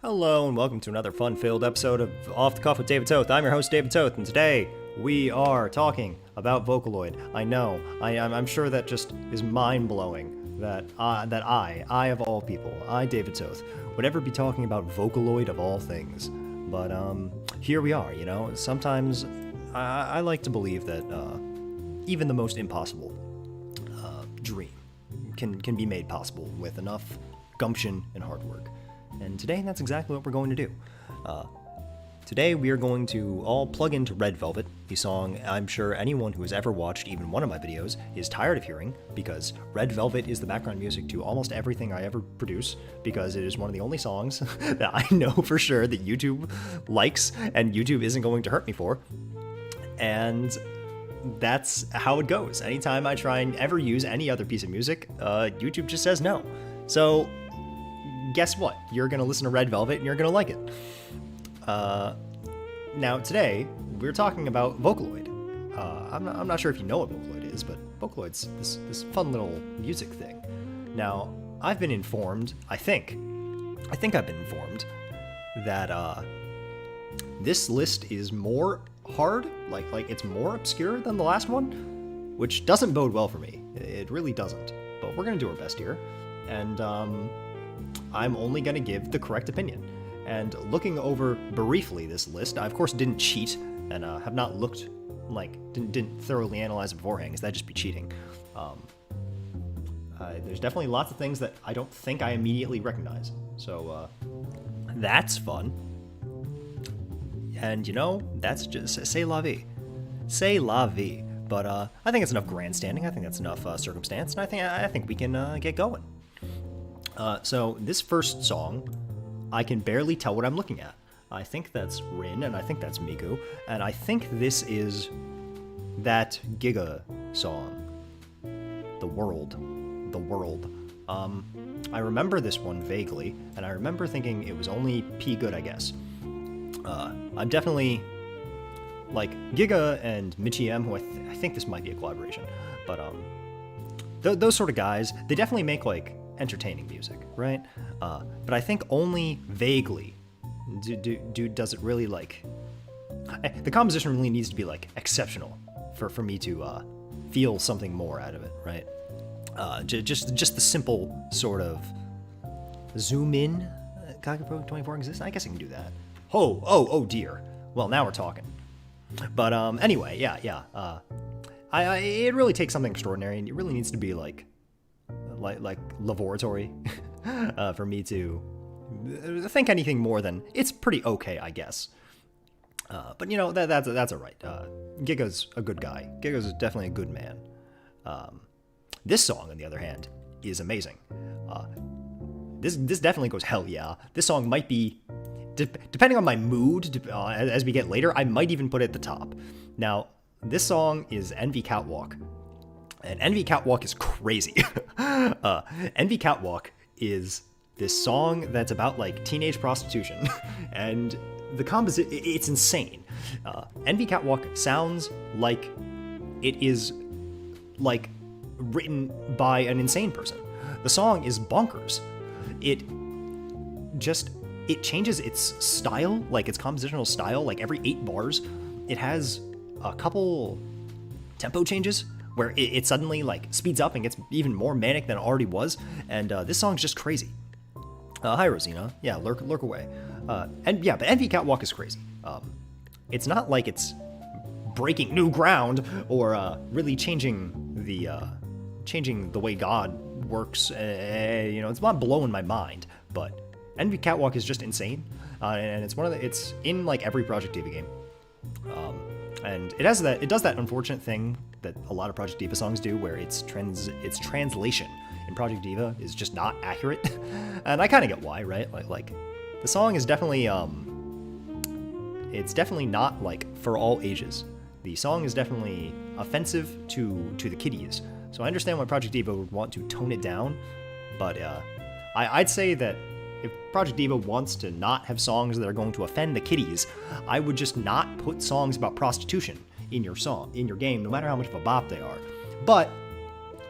Hello and welcome to another fun-filled episode of Off the Cuff with David Toth. I'm your host, David Toth, and today we are talking about Vocaloid. I know, I'm sure that just is mind-blowing that I of all people, I, David Toth, would ever be talking about Vocaloid of all things. But here we are, you know. Sometimes I like to believe that even the most impossible dream can be made possible with enough gumption and hard work. And today, that's exactly what we're going to do. Today, we are going to all plug into Red Velvet, the song I'm sure anyone who has ever watched even one of my videos is tired of hearing, because Red Velvet is the background music to almost everything I ever produce, because it is one of the only songs that I know for sure that YouTube likes, and YouTube isn't going to hurt me for. And that's how it goes. Anytime I try and ever use any other piece of music, YouTube just says no. So guess what? You're going to listen to Red Velvet and you're going to like it. Now today, we're talking about Vocaloid. I'm not sure if you know what Vocaloid is, but Vocaloid's this fun little music thing. Now, I've been informed, I think I've been informed that this list is more hard, like it's more obscure than the last one, which doesn't bode well for me. It really doesn't. But we're going to do our best here. And I'm only going to give the correct opinion. And looking over briefly this list, I of course didn't cheat and have not looked, didn't thoroughly analyze it beforehand, because that'd just be cheating. There's definitely lots of things that I don't think I immediately recognize. So that's fun. And you know, that's just, c'est la vie. C'est la vie. But I think it's enough grandstanding. I think that's enough circumstance. And I think we can get going. So this first song, I can barely tell what I'm looking at. I think that's Rin, and I think that's Miku, and I think this is that Giga song. The World. I remember this one vaguely, and I remember thinking it was only P good, I guess. I'm definitely, like, Giga and Michi M, who I think this might be a collaboration, but those sort of guys, they definitely make, like, entertaining music, right? But I think only vaguely does it really, like, the composition really needs to be, like, exceptional for me to feel something more out of it, right? Just the simple sort of zoom in. Kagapro 24 exists? I guess I can do that. Oh dear. Well, now we're talking. But anyway, yeah. It really takes something extraordinary, and it really needs to be like laboratory for me to think anything more than it's pretty okay, I guess. But you know, that's all right. Giga's a good guy. Giga's definitely a good man. This song, on the other hand, is amazing. This definitely goes hell yeah. This song might be, depending on my mood, as we get later, I might even put it at the top. Now, this song is Envy Catwalk. And Envy Catwalk is crazy. Envy Catwalk is this song that's about, like, teenage prostitution. And the composition, it's insane. Envy Catwalk sounds like it is, like, written by an insane person. The song is bonkers. It changes its style, like its compositional style, like every 8 bars. It has a couple tempo changes where it suddenly, like, speeds up and gets even more manic than it already was, and this song's just crazy. Hi, Rosina. Yeah, lurk away. But Envy Catwalk is crazy. It's not like it's breaking new ground or really changing the way God works. It's not blowing my mind, but Envy Catwalk is just insane, and it's in, like, every Project Diva game. And it does that unfortunate thing that a lot of Project Diva songs do, where its translation in Project Diva is just not accurate. And I kind of get why, right? Like the song is definitely it's definitely not, like, for all ages. The song is definitely offensive to the kiddies. So I understand why Project Diva would want to tone it down, but I'd say that if Project Diva wants to not have songs that are going to offend the kiddies, I would just not put songs about prostitution in your game, no matter how much of a bop they are. But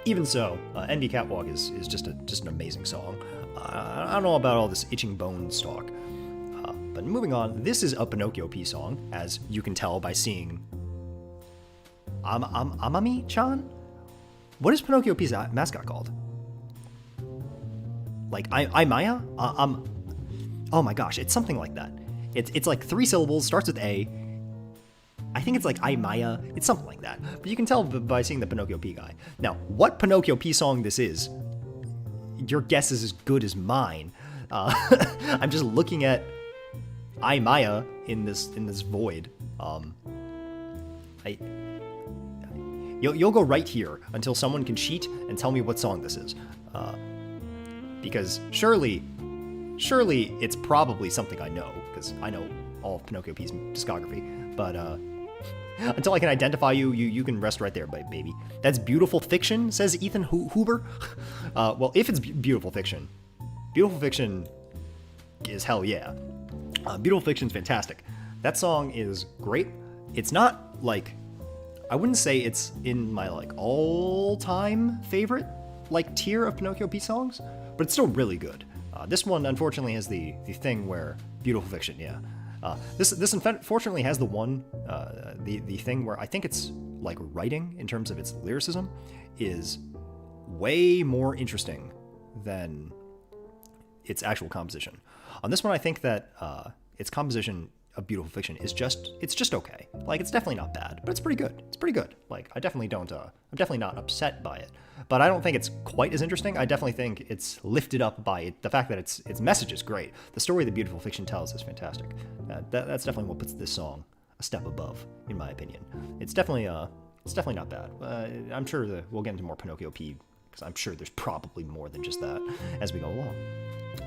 even so, Envy Catwalk is just an amazing song. I don't know about all this itching bones talk. But moving on, this is a Pinocchio P song, as you can tell by seeing Amami-chan? What is Pinocchio P's mascot called? Like, Maya? Oh my gosh, it's something like that. It's like 3 syllables, starts with A. I think it's like Maya. It's something like that. But you can tell by seeing the Pinocchio P guy. Now, what Pinocchio P song this is, your guess is as good as mine. I'm just looking at Maya in this void. You'll go right here until someone can cheat and tell me what song this is. Because surely it's probably something I know, because I know all of Pinocchio P's discography. But until I can identify you can rest right there, baby. That's Beautiful Fiction, says Ethan Huber. Well, if it's Beautiful Fiction is hell yeah. Beautiful Fiction's fantastic. That song is great. It's not like, I wouldn't say it's in my like all-time favorite like tier of Pinocchio P songs, but it's still really good. This one unfortunately has the thing where Beautiful Fiction, yeah. This unfortunately has the one the thing where I think it's like writing in terms of its lyricism is way more interesting than its actual composition. On this one, I think that its composition of Beautiful Fiction is just okay. Like, it's definitely not bad, but it's pretty good. It's pretty good. Like, I definitely don't. I'm definitely not upset by it, but I don't think it's quite as interesting. I definitely think it's lifted up by the fact that its message is great. The story that Beautiful Fiction tells is fantastic. That's definitely what puts this song a step above, in my opinion. It's definitely not bad. I'm sure that we'll get into more Pinocchio P, because I'm sure there's probably more than just that as we go along.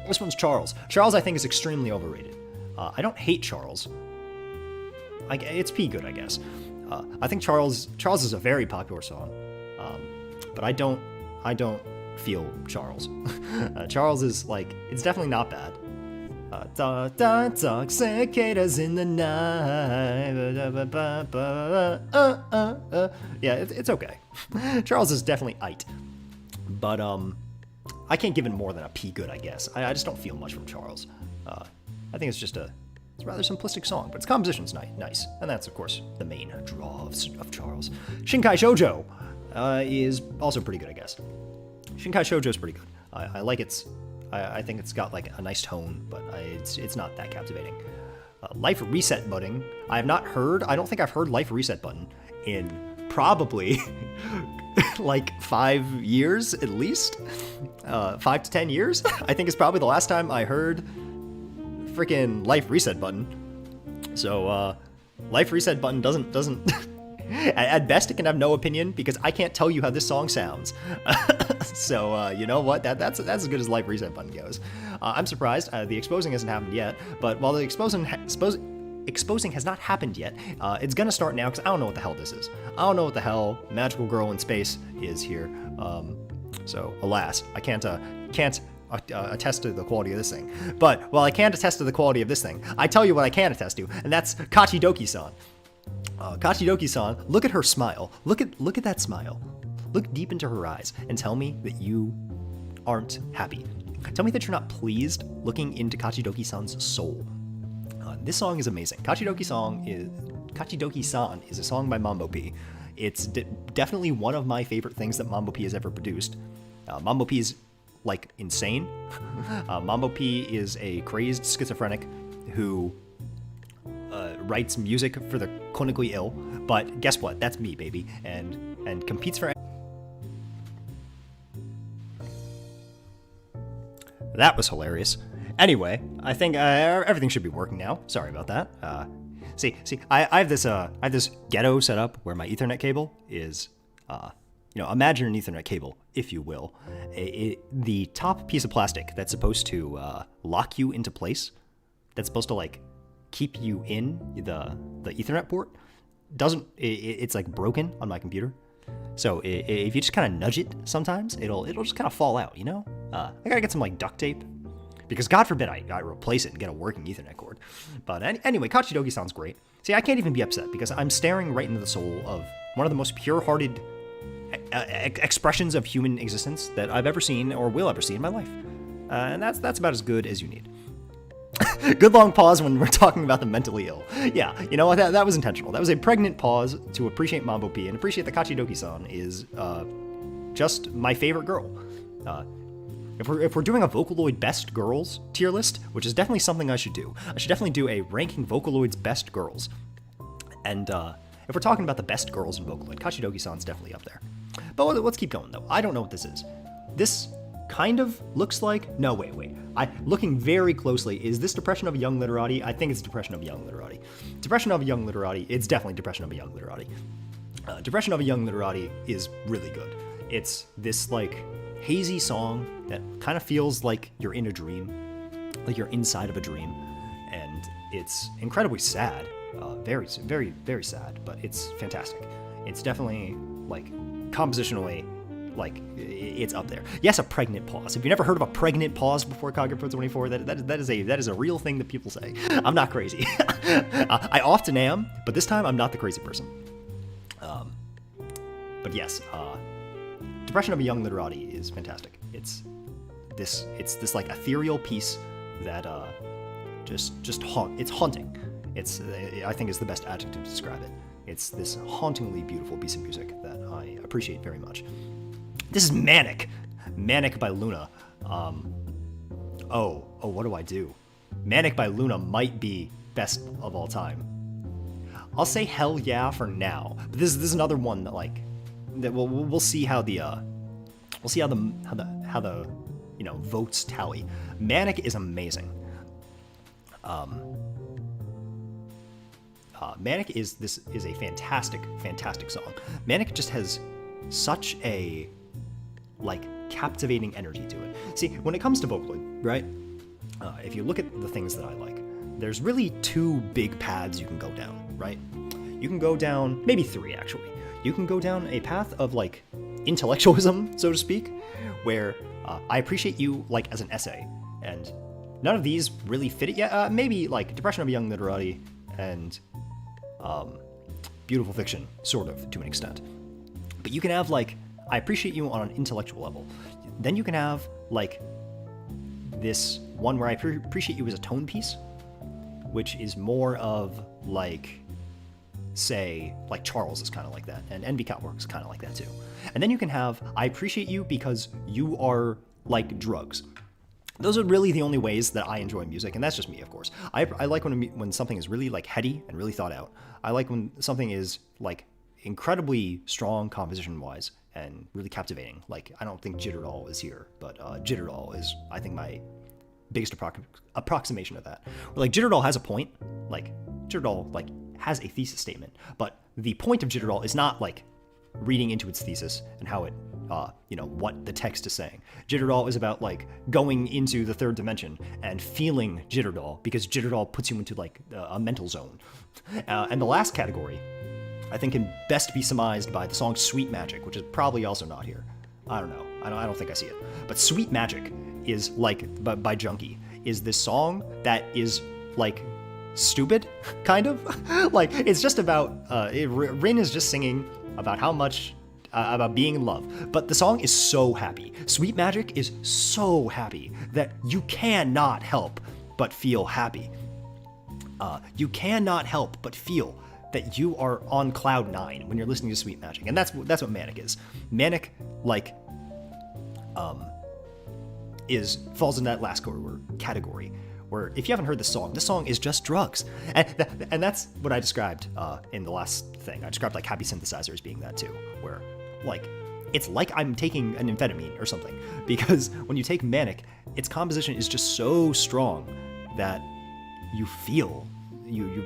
This one's Charles. Charles, I think, is extremely overrated. I don't hate Charles. It's P good, I guess. I think Charles is a very popular song, but I don't feel Charles. Charles is like, it's definitely not bad. Dark cicadas in the night. Yeah, it's okay. Charles is definitely aight, but I can't give it more than a P good, I guess. I just don't feel much from Charles. I think it's a rather simplistic song, but its composition's nice, and that's, of course, the main draw of Charles. Shinkai Shoujo is also pretty good, I guess. Shinkai Shoujo is pretty good. I like its. I think it's got like a nice tone, but it's not that captivating. Life Reset Button. I don't think I've heard Life Reset Button in probably like 5 years at least. 5 to 10 years. I think it's probably the last time I heard freaking Life Reset Button. So Life Reset Button doesn't at best it can have no opinion, because I can't tell you how this song sounds. So you know what, that's as good as Life Reset Button goes. I'm surprised the exposing hasn't happened yet, but while the exposing has not happened yet, it's gonna start now, because I don't know what the hell this is. I don't know what the hell Magical Girl in Space is here. So alas, I can't attest to the quality of this thing. But while I can't attest to the quality of this thing, I tell you what I can attest to, and that's Kachidoki-San. Kachidoki-san, look at her smile. Look at that smile. Look deep into her eyes and tell me that you aren't happy. Tell me that you're not pleased looking into Kachidoki-san's soul. This song is amazing. Kachidoki-san is a song by Mambo P. It's definitely one of my favorite things that Mambo P has ever produced. Mambo P is like insane. Mambo P is a crazed schizophrenic who writes music for the clinically ill, but guess what? That's me, baby, and competes for. That was hilarious. Anyway, I think everything should be working now. Sorry about that. See, I have this ghetto set up where my Ethernet cable is, imagine an Ethernet cable, if you will. The top piece of plastic that's supposed to lock you into place, that's supposed to like keep you in the Ethernet port, it's like broken on my computer. So if you just kind of nudge it sometimes, it'll just kind of fall out, you know? I gotta get some like duct tape, because God forbid I replace it and get a working Ethernet cord. But anyway, Kachidoki sounds great. See, I can't even be upset, because I'm staring right into the soul of one of the most pure-hearted expressions of human existence that I've ever seen or will ever see in my life. And that's about as good as you need. Good long pause when we're talking about the mentally ill. Yeah, you know what? That was intentional. That was a pregnant pause to appreciate Mambo P and appreciate that Kachidoki-San is just my favorite girl. If we're doing a Vocaloid best girls tier list, which is definitely something I should do definitely do a ranking Vocaloid's best girls. And if we're talking about the best girls in Vocaloid, Kachidoki-san's definitely up there. But let's keep going though. I don't know what this is. This kind of looks like, no, wait. Looking very closely, is this Depression of a Young Literati? I think it's Depression of a Young Literati. Depression of a Young Literati, it's definitely Depression of a Young Literati. Depression of a Young Literati is really good. It's this like hazy song that kind of feels like you're in a dream, like you're inside of a dream, and it's incredibly sad, very, very, very sad, but it's fantastic. It's definitely like compositionally, like it's up there. Yes, a pregnant pause. Have you never heard of a pregnant pause before Kage Pro 24? That is a real thing that people say. I'm not crazy. I often am, but this time I'm not the crazy person. But yes, Depression of a Young Literati is fantastic. It's this like ethereal piece that it's haunting. I think is the best adjective to describe it. It's this hauntingly beautiful piece of music that I appreciate very much. This is Manic by Luna. What do I do? Manic by Luna might be best of all time. I'll say hell yeah for now. But this is another one that like that we'll see how the votes tally. Manic is amazing. Manic is a fantastic song. Manic just has such a like captivating energy to it. See, when it comes to Vocaloid, right? If you look at the things that I like, there's really two big paths you can go down, right? You can go down, maybe three actually. You can go down a path of like intellectualism, so to speak, where I appreciate you like as an essay, and none of these really fit it yet. Maybe like Depression of a Young Literati and Beautiful Fiction, sort of, to an extent. But you can have like, I appreciate you on an intellectual level. Then you can have like this one where I appreciate you as a tone piece, which is more of like, say, like Charles is kind of like that, and NB Catwalk is kind of like that too. And then you can have, I appreciate you because you are like drugs. Those are really the only ways that I enjoy music, and that's just me, of course. I like when something is really like heady and really thought out. I like when something is like incredibly strong composition-wise and really captivating. Like, I don't think Jitterdoll is here, but Jitterdoll is, I think, my biggest approximation of that. Where, like, Jitterdoll has a point. Like, Jitterdoll, like, has a thesis statement, but the point of Jitterdoll is not, like, reading into its thesis and how it, what the text is saying. Jitterdoll is about, like, going into the third dimension and feeling Jitterdoll, because Jitterdoll puts you into, like, a mental zone. And the last category, I think, can best be surmised by the song Sweet Magic, which is probably also not here. I don't know. I don't think I see it. But Sweet Magic is, like, by Junkie, is this song that is, like, stupid, kind of. Like, it's just about, Rin is just singing about how much, about being in love. But the song is so happy. Sweet Magic is so happy that you cannot help but feel happy. You cannot help but feel that you are on cloud 9 when you're listening to Sweet Magic. And that's what Manic is. Manic, like, falls in that last category, where if you haven't heard this song is just drugs. And that's what I described in the last thing. I described, like, Happy Synthesizer as being that too, where, like, it's like I'm taking an amphetamine or something, because when you take Manic, its composition is just so strong that you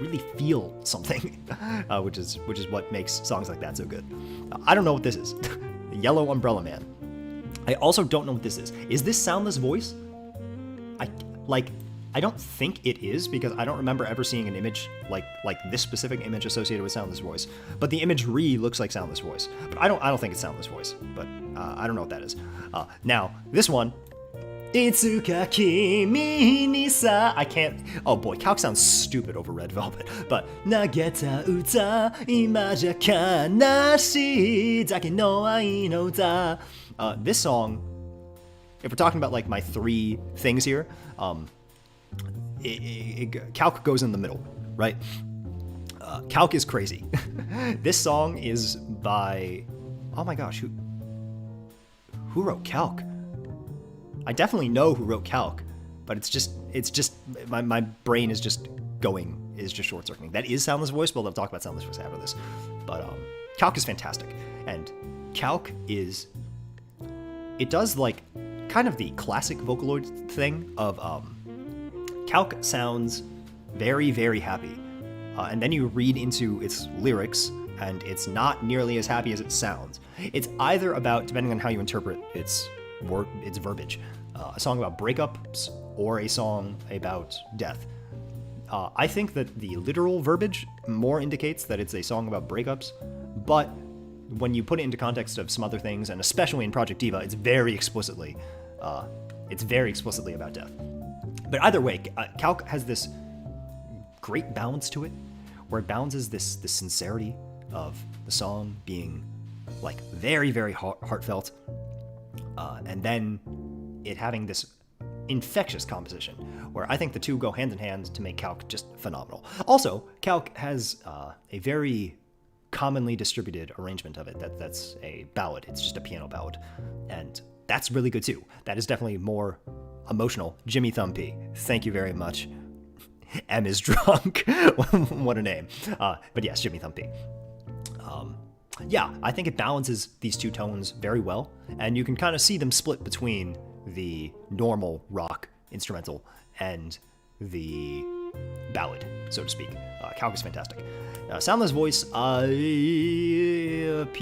really feel something, which is what makes songs like that so good. I don't know what this is. Yellow Umbrella Man. I also don't know what this is. Is this Soundless Voice? I don't think it is, because I don't remember ever seeing an image like this specific image associated with Soundless Voice. But the imagery looks like Soundless Voice. But I don't think it's Soundless Voice. But I don't know what that is. Now this one. Itsuka kimi ni sa. I can't. Oh boy, Calc sounds stupid over Red Velvet. But nageta uta ima ja kanashi dake no ai no da. This song, if we're talking about, like, my three things here, Calc goes in the middle, right? Calc is crazy. This song is by, oh my gosh, who wrote Calc? I definitely know who wrote Calc, but it's just my brain is just short circuiting. That is Soundless Voice, but I'll talk about Soundless Voice after this. But Calc is fantastic, and Calc is, it does like kind of the classic Vocaloid thing of Calc sounds very, very happy, and then you read into its lyrics, and it's not nearly as happy as it sounds. It's either about, depending on how you interpret its verbiage, a song about breakups or a song about death. I think that the literal verbiage more indicates that it's a song about breakups, but when you put it into context of some other things, and especially in Project Diva, it's very explicitly about death. But either way, Calc has this great balance to it, where it balances this sincerity of the song being like very, very heartfelt, and then it having this infectious composition, where I think the two go hand in hand to make Calc just phenomenal. Also, Calc has a very commonly distributed arrangement of it that's a ballad. It's just a piano ballad, and that's really good too. That is definitely more emotional. Jimmy Thumb P, thank you very much. M is drunk. What a name. But yes, Jimmy Thumb P. Yeah, I think it balances these two tones very well, and you can kind of see them split between the normal rock instrumental and the ballad, so to speak. Calc is fantastic. Soundless Voice, P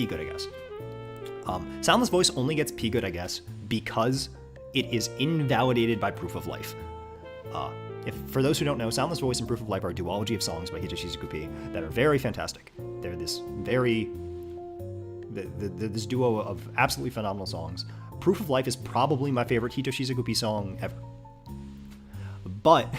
good, I guess. Soundless Voice only gets P good, I guess, because it is invalidated by Proof of Life. For those who don't know, Soundless Voice and Proof of Life are a duology of songs by Hitoshi Suzuki that are very fantastic. They're this this duo of absolutely phenomenal songs. Proof of Life is probably my favorite Hitoshi Suzuki song ever. But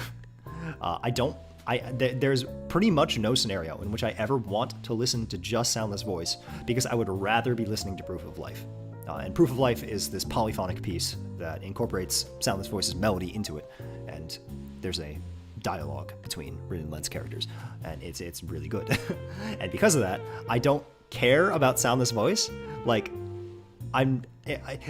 there's pretty much no scenario in which I ever want to listen to just Soundless Voice, because I would rather be listening to Proof of Life. And Proof of Life is this polyphonic piece that incorporates Soundless Voice's melody into it, and there's a dialogue between Rin and Len's characters, and it's really good. And because of that, I don't care about Soundless Voice. Like,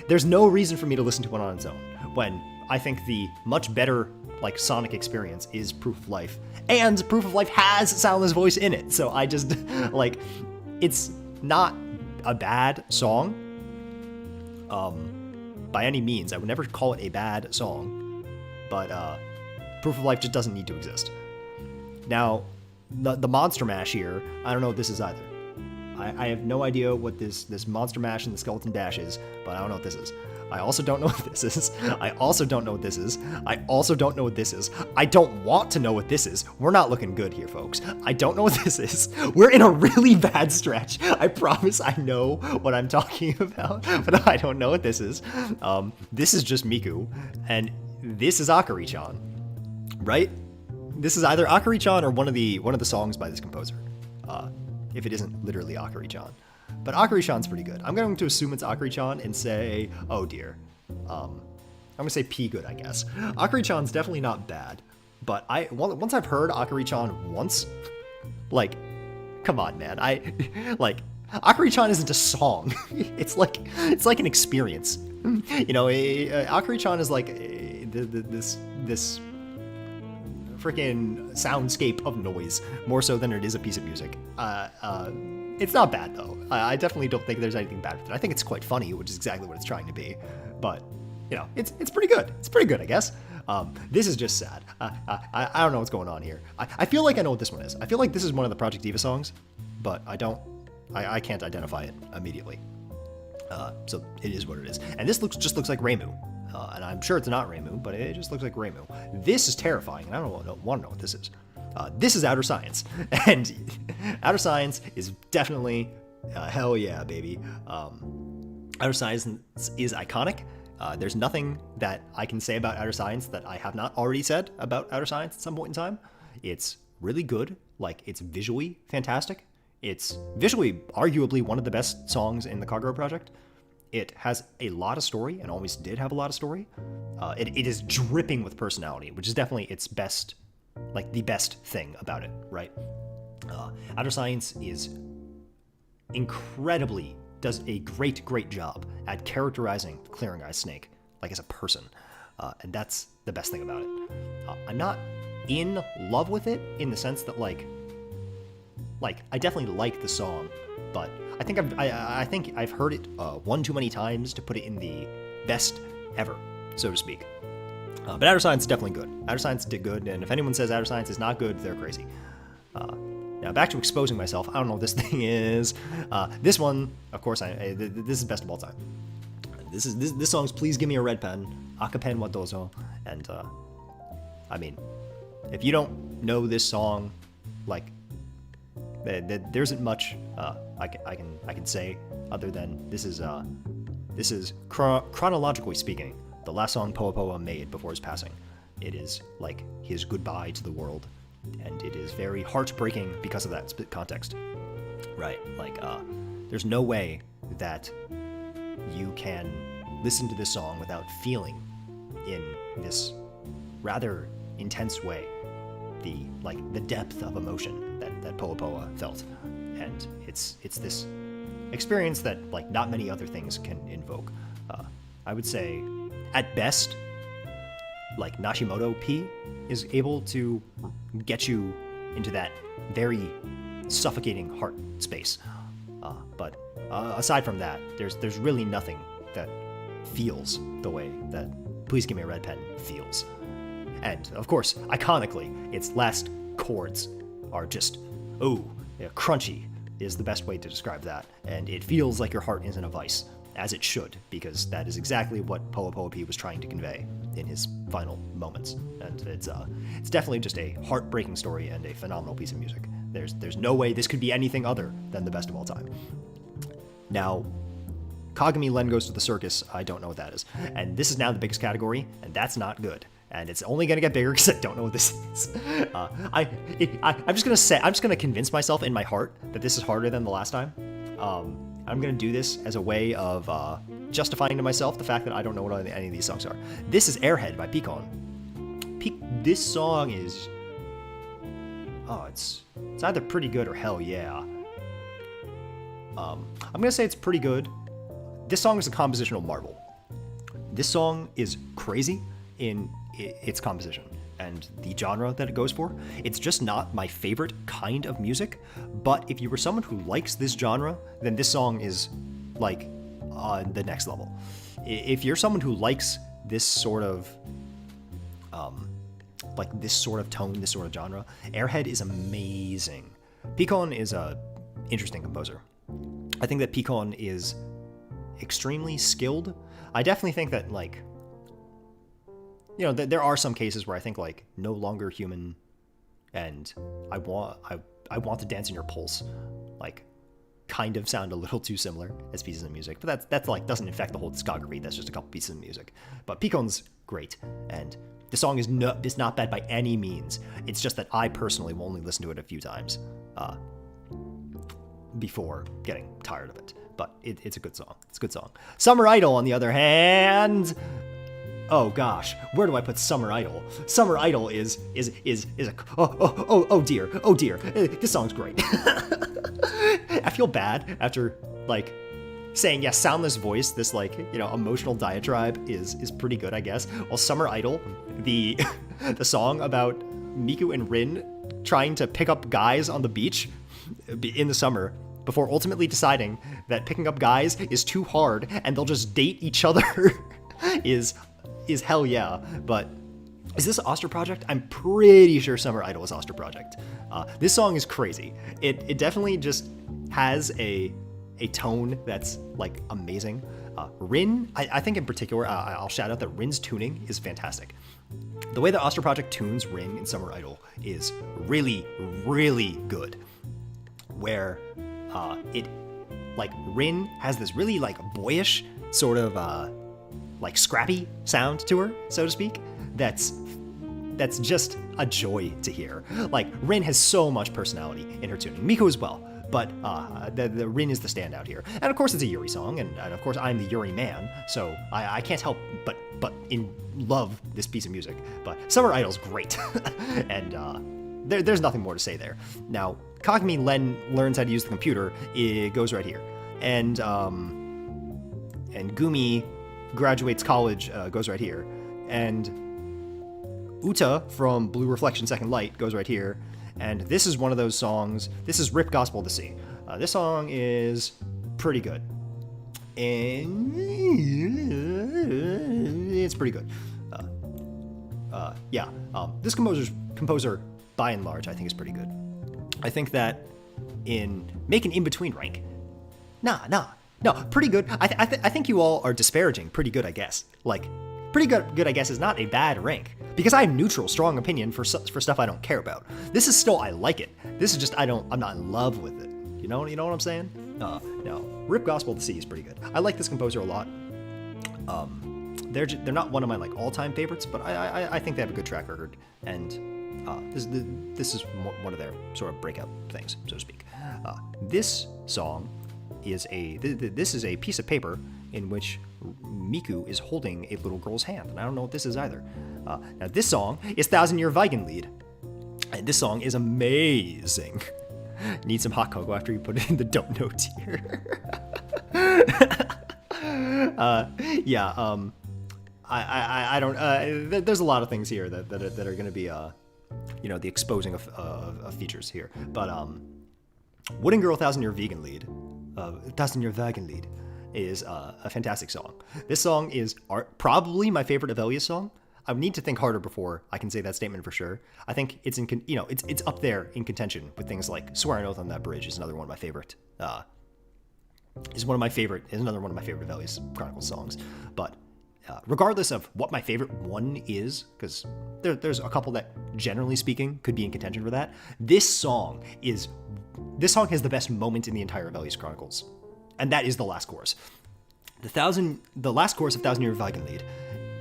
there's no reason for me to listen to it on its own, when I think the much better like sonic experience is Proof of Life, and Proof of Life has Soundless Voice in it. So I just like, it's not a bad song by any means. I would never call it a bad song, but Proof of Life just doesn't need to exist. Now, the Monster Mash here, I don't know what this is either. I have no idea what this Monster Mash and the Skeleton Dash is, but I don't know what this is. I also don't know what this is. I also don't know what this is. I also don't know what this is. I don't want to know what this is. We're not looking good here, folks. I don't know what this is. We're in a really bad stretch. I promise I know what I'm talking about, but I don't know what this is. This is just Miku, and this is Akari-chan, right? This is either Akari-chan or one of the songs by this composer, if it isn't literally Akari-chan. But Akari-chan's pretty good. I'm going to assume it's Akari-chan and say, oh dear. I'm going to say P good, I guess. Akari-chan's definitely not bad, but once I've heard Akari-chan once, like, come on, man. Akari-chan isn't a song. It's like an experience. You know, Akari-chan is like this freaking soundscape of noise, more so than it is a piece of music. It's not bad, though. I definitely don't think there's anything bad with it. I think it's quite funny, which is exactly what it's trying to be. But, you know, it's pretty good. It's pretty good, I guess. This is just sad. I don't know what's going on here. I feel like I know what this one is. I feel like this is one of the Project Diva songs, but I can't identify it immedately. So it is what it is. And this just looks like Reimu. And I'm sure it's not Reimu, but it just looks like Reimu. This is terrifying, and I don't want to know what this is. This is Outer Science, and Outer Science is definitely hell yeah, baby. Outer Science is iconic. There's nothing that I can say about Outer Science that I have not already said about Outer Science at some point in time. It's really good. Like, it's visually fantastic. It's visually arguably one of the best songs in the Kagura project. It has a lot of story, and always did have a lot of story. It is dripping with personality, which is definitely its best like the best thing about it, right? Outer Science is does a great job at characterizing the Clearing Eyes Snake, like as a person. And that's the best thing about it. I'm not in love with it in the sense that like I definitely like the song, but I think I've heard it one too many times to put it in the best ever, so to speak. But Outer Science is definitely good. Outer Science did good, and if anyone says Outer Science is not good, they're crazy. Now back to exposing myself. I don't know what this thing is. This one, of course, this is best of all time. This song's "Please Give Me a Red Pen," Akapen wa dozo, and I mean, if you don't know this song, like there isn't much I can say other than this is chronologically speaking the last song Poa Poa made before his passing. It is like his goodbye to the world, and it is very heartbreaking because of that context, right? Like there's no way that you can listen to this song without feeling in this rather intense way the depth of emotion that Poa Poa felt. And it's this experience that like not many other things can invoke. I would say at best like Nashimoto P is able to get you into that very suffocating heart space. But aside from that, there's really nothing that feels the way that Please Give Me a Red Pen feels. And of course, iconically, its last chords are just, crunchy is the best way to describe that. And it feels like your heart is in a vice, as it should, because that is exactly what Poa Poa P was trying to convey in his final moments. And it's definitely just a heartbreaking story and a phenomenal piece of music. There's no way this could be anything other than the best of all time. Now, Kagami Len Goes to the Circus, I don't know what that is. And this is now the biggest category, and that's not good. And it's only going to get bigger because I don't know what this is. I'm just going to convince myself in my heart that this is harder than the last time. I'm going to do this as a way of justifying to myself the fact that I don't know what any of these songs are. This is Airhead by Picon. This song is... it's either pretty good or hell yeah. I'm going to say it's pretty good. This song is a compositional marvel. This song is crazy in its composition and the genre that it goes for. It's just not my favorite kind of music, but if you were someone who likes this genre, then this song is like on the next level. If you're someone who likes this sort of this sort of tone, this sort of genre, Airhead is amazing. Picon is a interesting composer. I think that Picon is extremely skilled. I definitely think that like, you know, there are some cases where I think like No Longer Human and I Want to Dance in Your Pulse like kind of sound a little too similar as pieces of music, but that's like doesn't affect the whole discography. That's just a couple pieces of music. But Picon's great, and the song is not bad by any means. It's just that I personally will only listen to it a few times before getting tired of it. But it's a good song. It's a good song. Summer Idol, on the other hand, oh gosh, where do I put Summer Idol? Summer Idol is a oh dear, this song's great. I feel bad after like saying, yeah, Soundless Voice, this like, you know, emotional diatribe is pretty good, I guess. Well, Summer Idol, the song about Miku and Rin trying to pick up guys on the beach in the summer before ultimately deciding that picking up guys is too hard and they'll just date each other is hell yeah. But is this Oster Project? I'm pretty sure Summer Idol is Oster Project. This song is crazy. It definitely just has a tone that's like amazing. Rin, I think in particular, I'll shout out that Rin's tuning is fantastic. The way that Oster Project tunes Rin in Summer Idol is really, really good. Where it like Rin has this really like boyish sort of like scrappy sound to her, so to speak, that's just a joy to hear. Like Rin has so much personality in her tuning, Miku as well, but the Rin is the standout here. And of course it's a Yuri song, and of course I'm the Yuri man, so I can't help but love this piece of music. But Summer Idol's great, and there's nothing more to say there. Now, Kagami learns how to use the computer. It goes right here, and Gumi graduates college, goes right here, and Uta from Blue Reflection Second Light goes right here, and this is one of those songs. This is Rip Gospel to See. This song is pretty good, and it's pretty good. This composer by and large I think is pretty good. I think that make an in-between rank. No, pretty good. I think you all are disparaging pretty good, I guess. Like, pretty good, I guess, is not a bad rank. Because I have neutral, strong opinion for stuff I don't care about. This is still, I like it. This is just, I'm not in love with it. You know what I'm saying? No. Rip Gospel to See is pretty good. I like this composer a lot. They're not one of my, like, all-time favorites, but I think they have a good track record. And this is one of their sort of breakout things, so to speak. This song is this is a piece of paper in which Miku is holding a little girl's hand, and I don't know what this is either. Now this song is 1000 Year Viking and this song is amazing. Need some hot cocoa after you put it in the don't know tier. I don't. There's a lot of things here that are going to be the exposing of features here, but Wooden Girl 1000 Year Vegan Lead. 1000 Year Wagen Lied is a fantastic song. This song is probably my favorite of Elia's song. I would need to think harder before I can say that statement for sure. I think it's it's up there in contention with things like Swear an Oath on That Bridge is another one of my favorite. Is another one of my favorite of Elia's Chronicles songs. But regardless of what my favorite one is, because there's a couple that generally speaking could be in contention for that. This song has the best moment in the entire Elia's Chronicles, and that is the last chorus. The last chorus of 1000 Year Viking Lied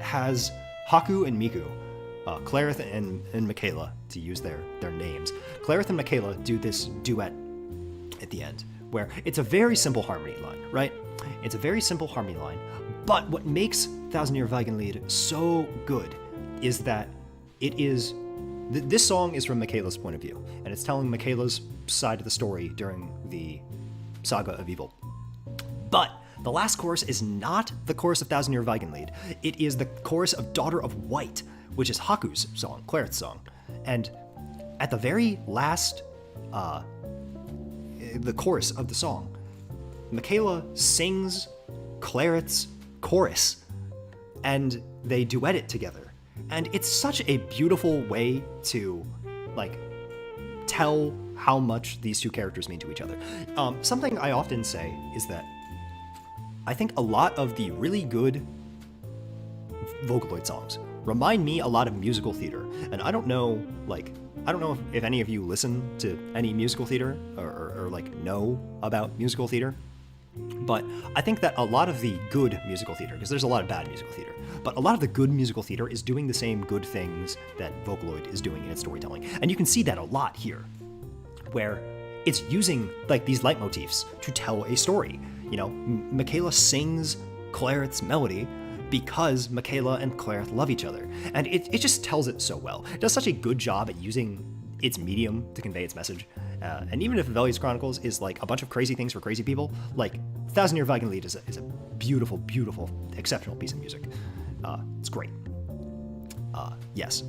has Haku and Miku, Clarith and Michaela, to use their names. Clarith and Michaela do this duet at the end, where it's a very simple harmony line, right? It's a very simple harmony line, but what makes 1000 Year Viking Lied so good is that it is. This song is from Michaela's point of view, and it's telling Michaela's side of the story during the Saga of Evil. But the last chorus is not the chorus of 1000 Year Viking Lied. It is the chorus of Daughter of White, which is Haku's song, Clarith's song. And at the very last, the chorus of the song, Michaela sings Clarith's chorus, and they duet it together. And it's such a beautiful way to, like, tell how much these two characters mean to each other. Something I often say is that I think a lot of the really good Vocaloid songs remind me a lot of musical theater. And I don't know if any of you listen to any musical theater or know about musical theater. But I think that a lot of the good musical theater, because there's a lot of bad musical theater, but a lot of the good musical theater is doing the same good things that Vocaloid is doing in its storytelling. And you can see that a lot here, where it's using like these leitmotifs to tell a story. Michaela sings Clarith's melody because Michaela and Clarith love each other. And it just tells it so well. It does such a good job at using its medium to convey its message. And even if Elia's Chronicles is like a bunch of crazy things for crazy people, like 1000 Year Viking Lied is a beautiful, beautiful, exceptional piece of music. It's great. Yes.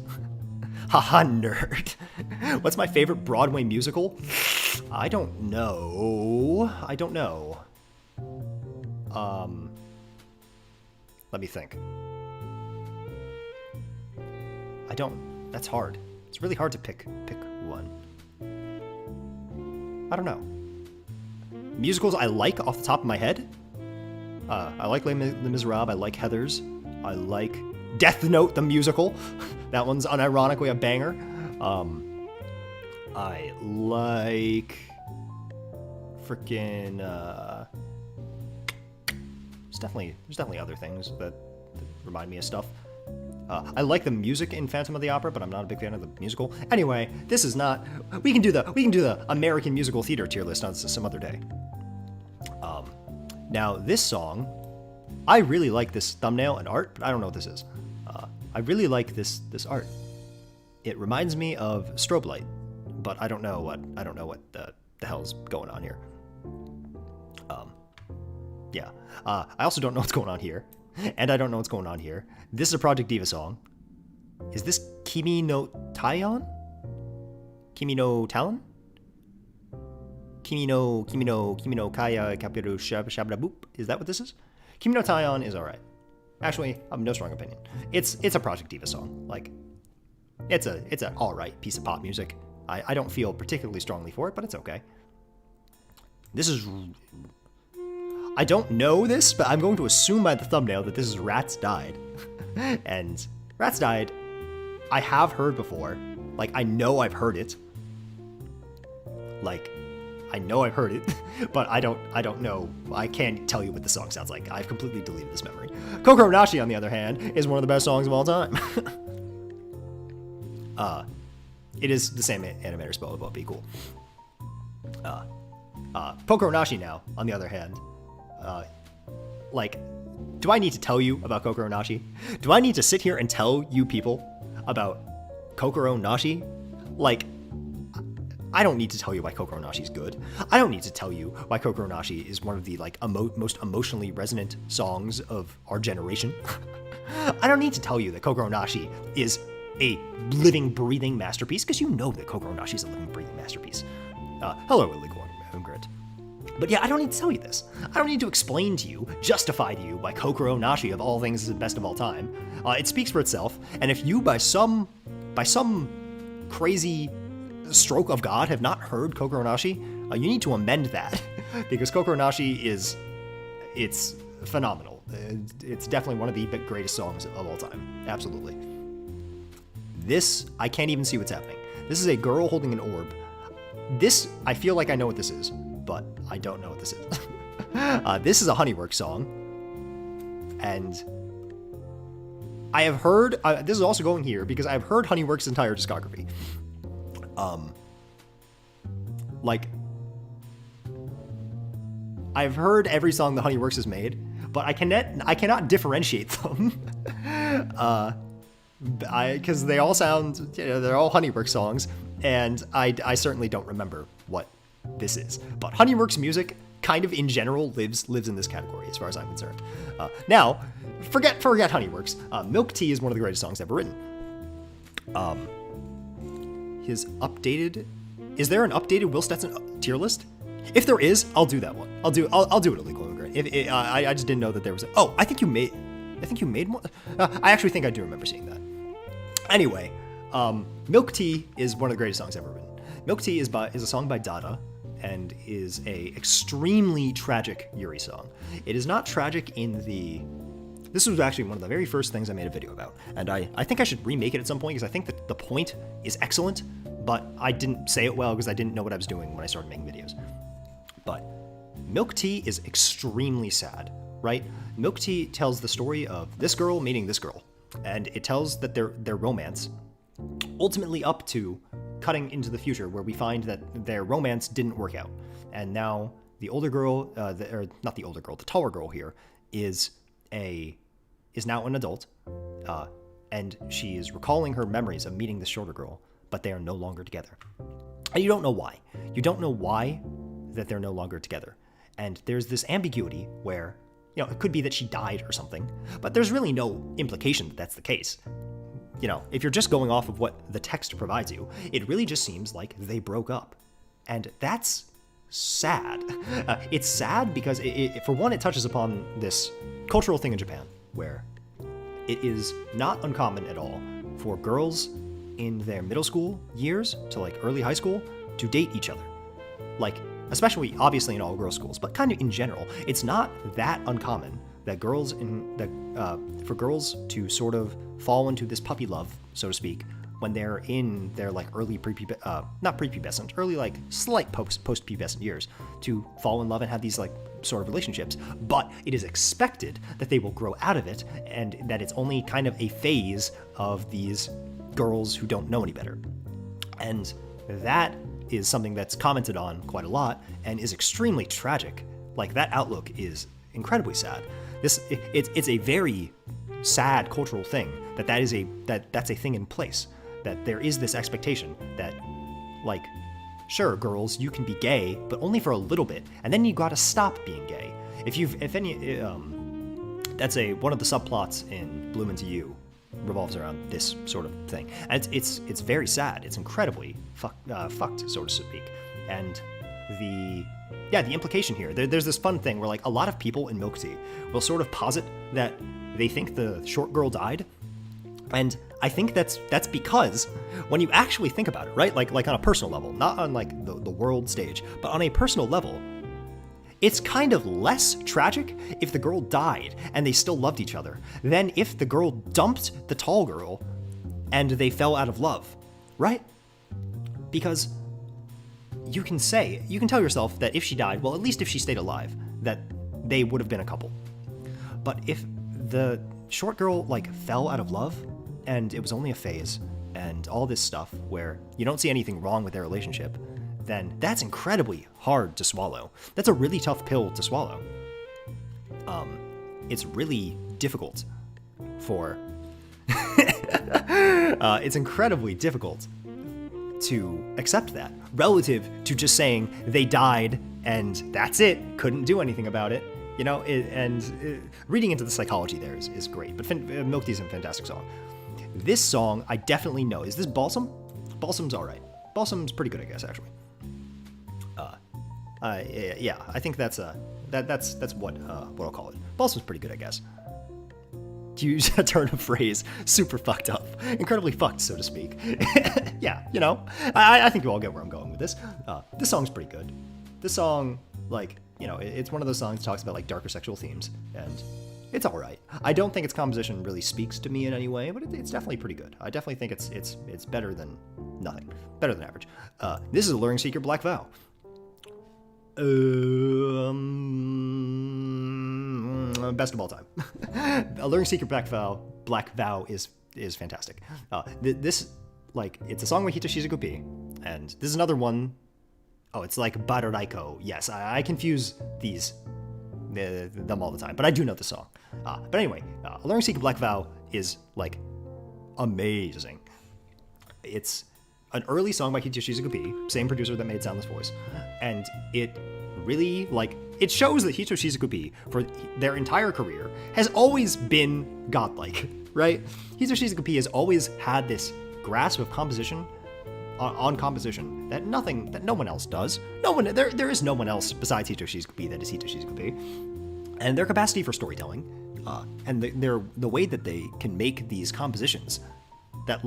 Haha, nerd. What's my favorite Broadway musical? I don't know. Let me think. That's hard. It's really hard to pick one. I don't know. Musicals I like off the top of my head? I like Les Miserables, I like Heathers, I like Death Note the musical. That one's unironically a banger. I like freaking there's definitely other things that remind me of stuff. I like the music in Phantom of the Opera, but I'm not a big fan of the musical. Anyway, this is not. We can do the American musical theater tier list on some other day. Now this song, I really like this thumbnail and art, but I don't know what this is. I really like this art. It reminds me of Strobe Light, but I don't know what the hell's going on here. Yeah. I also don't know what's going on here, and I don't know what's going on here. This is a Project Diva song. Is this Kimi no Taion? Kimi no Talon? Kimi no Kaya Kapiru Shabda Boop? Is that what this is? Kimi no Taion is alright. Actually, I have no strong opinion. It's a Project Diva song. Like, it's an alright piece of pop music. I don't feel particularly strongly for it, but it's okay. This is... I don't know this, but I'm going to assume by the thumbnail that this is Rats Died. And Rats Died, I have heard before. Like, I know I've heard it. Like, I know I've heard it, but I don't know. I can't tell you what the song sounds like. I've completely deleted this memory. Kokoro Nashi, on the other hand, is one of the best songs of all time. It is the same animator spelled, but be cool. Kokoro Nashi now, on the other hand, like, do I need to tell you about Kokoro Nashi? Do I need to sit here and tell you people about Kokoro Nashi? Like, I don't need to tell you why Kokoro Nashi is good. I don't need to tell you why Kokoro Nashi is one of the like most emotionally resonant songs of our generation. I don't need to tell you that Kokoro Nashi is a living, breathing masterpiece, because you know that Kokoro Nashi is a living, breathing masterpiece. Hello, illegal immigrant. But yeah, I don't need to tell you this. I don't need to explain to you, justify to you why Kokoro Nashi of all things is the best of all time. It speaks for itself, and if you by some crazy stroke of God have not heard Kokoro Nashi, you need to amend that, because Kokoro Nashi it's phenomenal. It's definitely one of the greatest songs of all time. Absolutely. This, I can't even see what's happening. This is a girl holding an orb. This, I feel like I know what this is, but I don't know what this is. This is a Honeyworks song, and I have heard, this is also going here, because I've heard Honeyworks' entire discography. Like, I've heard every song that Honeyworks has made, but I cannot differentiate them. Because they all sound, they're all Honeyworks songs, and I certainly don't remember what this is. But Honeyworks music, kind of in general, lives in this category, as far as I'm concerned. Now, forget Honeyworks. Milk Tea is one of the greatest songs ever written. Is there an updated Will Stetson tier list? If there is, I'll do that one. I'll do it illegal immigrant. I just didn't know that there was I think you made one. I actually think I do remember seeing that. Anyway, Milk Tea is one of the greatest songs ever written. Milk Tea is a song by Dada, and is a extremely tragic Yuri song. It is not tragic this was actually one of the very first things I made a video about, and I think I should remake it at some point, because I think that the point is excellent, but I didn't say it well because I didn't know what I was doing when I started making videos. But Milk Tea is extremely sad, right? Milk Tea tells the story of this girl meeting this girl, and it tells that their romance, ultimately up to cutting into the future, where we find that their romance didn't work out, and now the older girl, not the older girl, the taller girl here is now an adult, and she is recalling her memories of meeting the shorter girl, but they are no longer together. And you don't know why. You don't know why that they're no longer together. And there's this ambiguity where, it could be that she died or something, but there's really no implication that that's the case. If you're just going off of what the text provides you, it really just seems like they broke up. And that's sad. It's sad because, for one, it touches upon this cultural thing in Japan, where it is not uncommon at all for girls in their middle school years to like early high school to date each other. Like, especially obviously in all girls schools, but kind of in general, it's not that uncommon that for girls to sort of fall into this puppy love, so to speak, when they're in their like early not prepubescent, early like slight post-pubescent years to fall in love and have these like sort of relationships. But it is expected that they will grow out of it, and that it's only kind of a phase of these girls who don't know any better. And that is something that's commented on quite a lot and is extremely tragic. Like, that outlook is incredibly sad. It's a very sad cultural thing that's a thing in place, that there is this expectation that, like, sure, girls, you can be gay, but only for a little bit, and then you gotta stop being gay. That's one of the subplots in Bloom Into You revolves around this sort of thing, and it's very sad. It's incredibly fucked, so to speak. And the implication here, there's this fun thing where like a lot of people in Milk Tea will sort of posit that they think the short girl died, and I think that's because when you actually think about it, right, like on a personal level, not on like the world stage, but on a personal level, it's kind of less tragic if the girl died and they still loved each other than if the girl dumped the tall girl and they fell out of love, right? Because you can tell yourself that if she died, well, at least if she stayed alive, that they would have been a couple. But if the short girl like fell out of love and it was only a phase and all this stuff where you don't see anything wrong with their relationship, then that's incredibly hard to swallow. That's a really tough pill to swallow. It's really difficult for... it's incredibly difficult to accept that, relative to just saying they died and that's it, couldn't do anything about it. You know, reading into the psychology there is great, but Milk Tea is a fantastic song. This song, I definitely know. Is this Balsam? Balsam's alright. Balsam's pretty good, I guess, actually. Yeah, I think that's what I'll call it. Balsam's pretty good, I guess. To use a turn of phrase, super fucked up. Incredibly fucked, so to speak. Yeah, you know, I think you all get where I'm going with this. This song's pretty good. This song, like, you know, it's one of those songs that talks about like darker sexual themes, and it's all right. I don't think its composition really speaks to me in any way, but it's definitely pretty good. I definitely think it's better than nothing, better than average. This is Alluring Secret Black Vow. Best of all time. Alluring Secret Black Vow is fantastic. This, like, it's a song by Hito Shizuku-P, and this is another one. Oh, it's like Bararaiko. Yes, I confuse them all the time, but I do know the song. But anyway, Alluring Secret Black Vow is, like, amazing. It's an early song by Hito Shizuku-P, same producer that made Soundless Voice, and it really, like, it shows that Hito Shizuku-P, for their entire career, has always been godlike, right? Hito Shizuku-P has always had this grasp of composition, on composition, that no one else does. There is no one else besides Hito Shizuku-P that is Hito Shizuku-P. And their capacity for storytelling, and the way that they can make these compositions that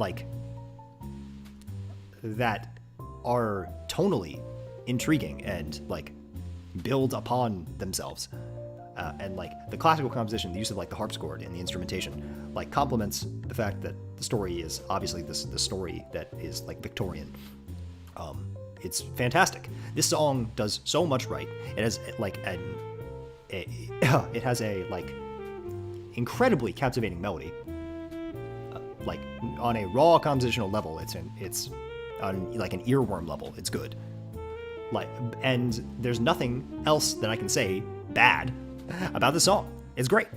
are tonally intriguing and like build upon themselves, and like the classical composition, the use of like the harpsichord and the instrumentation, like complements the fact that the story is obviously the story that is like Victorian. It's fantastic. This song does so much right. It has like it has a like incredibly captivating melody. Like on a raw compositional level, it's on like an earworm level. It's good. Like, and there's nothing else that I can say bad about the song. It's great.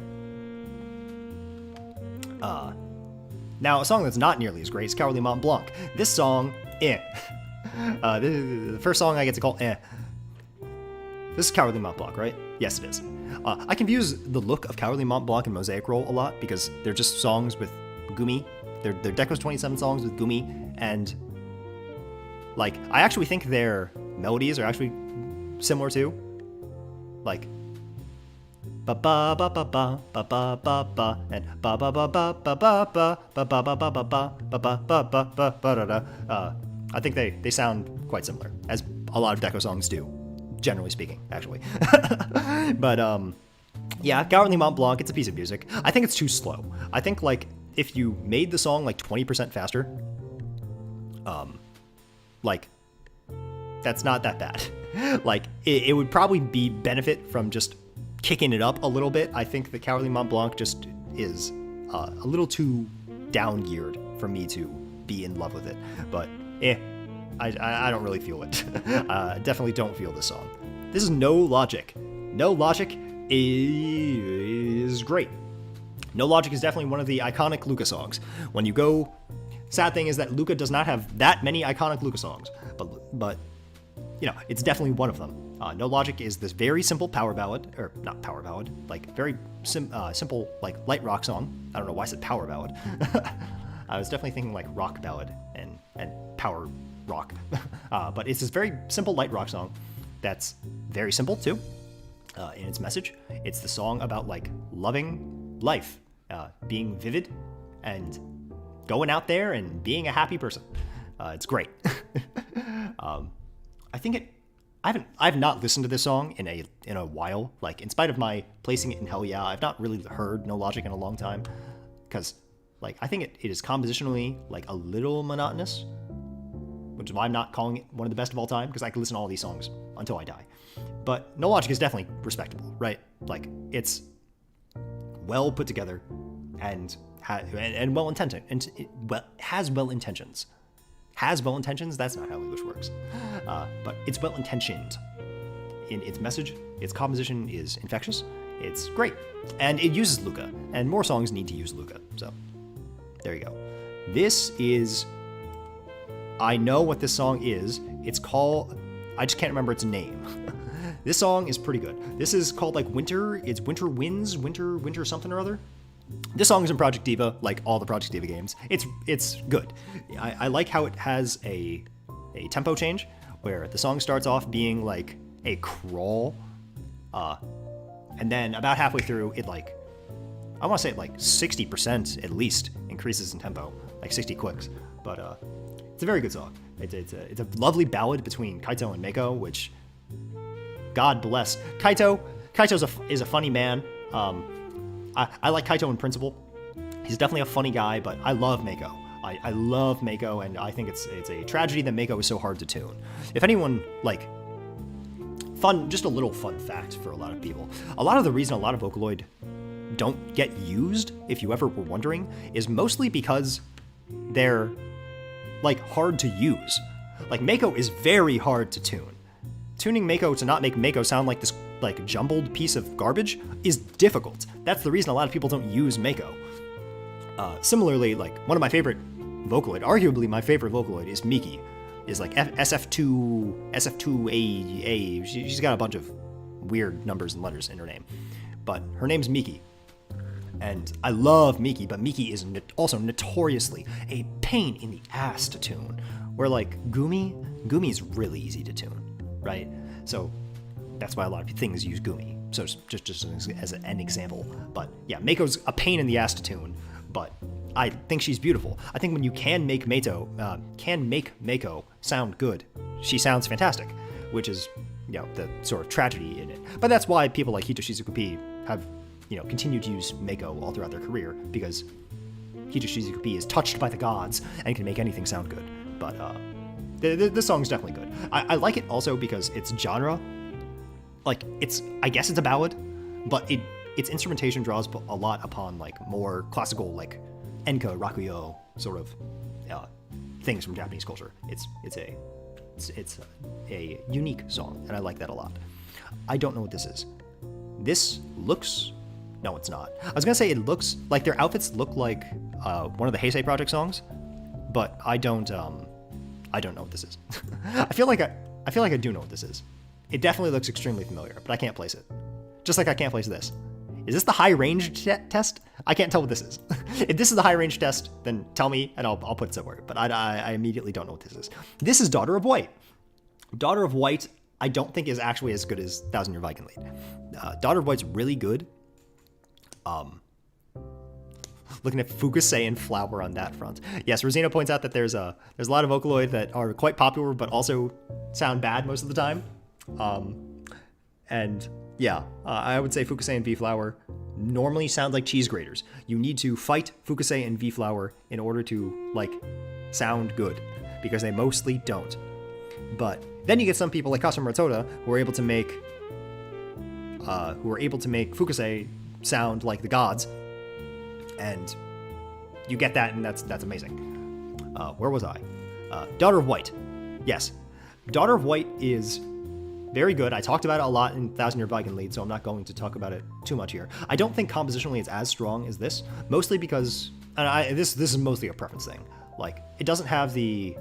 Now, a song that's not nearly as great is Cowardly Mont Blanc. This song, the first song I get to call, This is Cowardly Mont Blanc, right? Yes, it is. I confuse the look of Cowardly Mont Blanc and Mosaic Roll a lot because they're just songs with Gumi. They're Deco's 27 songs with Gumi, and like, I actually think their melodies are actually similar too. Like, ba ba ba ba ba ba ba ba ba and ba ba ba ba ba ba ba ba ba ba ba ba ba ba ba ba ba da. I think they sound quite similar, as a lot of Deco songs do, generally speaking, actually. But yeah, Cowardly Mont Blanc, it's a piece of music. I think it's too slow. I think like if you made the song like 20% faster, Like, that's not that bad. Like, it would probably be benefit from just kicking it up a little bit. I think the Cowardly Mont Blanc just is a little too down geared for me to be in love with it. But I don't really feel it. Definitely don't feel this song. This is No Logic. No Logic is great. No Logic is definitely one of the iconic Luca songs. When you go, sad thing is that Luca does not have that many iconic Luca songs, but you know, it's definitely one of them. No Logic is this very simple power ballad, or not power ballad, like very simple, like light rock song. I don't know why I said power ballad. I was definitely thinking like rock ballad and power rock. But it's this very simple light rock song that's very simple too in its message. It's the song about like loving life, being vivid, and going out there and being a happy person. It's great. I think I've not listened to this song in a while. Like, in spite of my placing it in Hell Yeah, I've not really heard No Logic in a long time, because like I think it is compositionally like a little monotonous, which is why I'm not calling it one of the best of all time, because I could listen to all these songs until I die. But No Logic is definitely respectable, right? Like, it's well put together and well intended, and has well intentions. Has well intentions? That's not how English works. But it's well intentioned in its message. Its composition is infectious. It's great, and it uses Luca. And more songs need to use Luca. So there you go. This is. I know what this song is. It's called. I just can't remember its name. This song is pretty good. This is called like Winter. It's Winter Winds. Winter something or other. This song is in Project Diva, like all the Project Diva games. It's good. I like how it has a tempo change where the song starts off being like a crawl, and then about halfway through it like, I want to say like 60% at least increases in tempo, like 60 clicks. But it's a very good song. It's a lovely ballad between Kaito and Meiko, which, God bless Kaito. Kaito is a funny man. I like Kaito in principle. He's definitely a funny guy, but I love Meiko. I love Meiko, and I think it's a tragedy that Meiko is so hard to tune. If anyone, like, just a little fun fact for a lot of people. A lot of the reason a lot of Vocaloid don't get used, if you ever were wondering, is mostly because they're, like, hard to use. Like, Meiko is very hard to tune. Tuning Meiko to not make Meiko sound like this like jumbled piece of garbage is difficult. That's the reason a lot of people don't use Meiko. Similarly, like one of my favorite Vocaloid, arguably my favorite Vocaloid, is Miki. Is like SF2A. She's got a bunch of weird numbers and letters in her name, but her name's Miki. And I love Miki, but Miki is also notoriously a pain in the ass to tune. Where like Gumi's really easy to tune, right? So that's why a lot of things use Gumi. So just as an example. But yeah, Meiko's a pain in the ass to tune, but I think she's beautiful. I think when you can make Meiko sound good, she sounds fantastic, which is, you know, the sort of tragedy in it. But that's why people like Hito Shizuku-P have, you know, continued to use Meiko all throughout their career, because Hito Shizuku-P is touched by the gods and can make anything sound good. But this song's definitely good. I like it also because its genre, like, I guess it's a ballad, but its instrumentation draws a lot upon like more classical, like enka, rakuyo sort of things from Japanese culture. It's a unique song, and I like that a lot. I don't know what this is. This looks. No, it's not. I was gonna say it looks like their outfits look like one of the Heisei Project songs, but I don't know what this is. I feel like I do know what this is. It definitely looks extremely familiar, but I can't place it. Just like I can't place this. Is this the high range test? I can't tell what this is. If this is the high range test, then tell me and I'll put it somewhere. But I immediately don't know what this is. This is Daughter of White. Daughter of White, I don't think is actually as good as Thousand Year Viking Lead. Daughter of White's really good. Looking at Fukusei and Flower on that front. Yes, Rosina points out that there's a lot of Vocaloid that are quite popular but also sound bad most of the time. And yeah, I would say Fukusei and V-Flower normally sound like cheese graters. You need to fight Fukusei and V-Flower in order to, like, sound good. because they mostly don't. But then you get some people like Kazuma Toda who are able to make Fukuse sound like the gods, and you get that, and that's amazing. Where was I? Daughter of White. Yes, Daughter of White is very good. I talked about it a lot in 1,000 Year Viking Lead, so I'm not going to talk about it too much here. I don't think compositionally it's as strong as this, mostly because this is mostly a preference thing. Like, it doesn't have the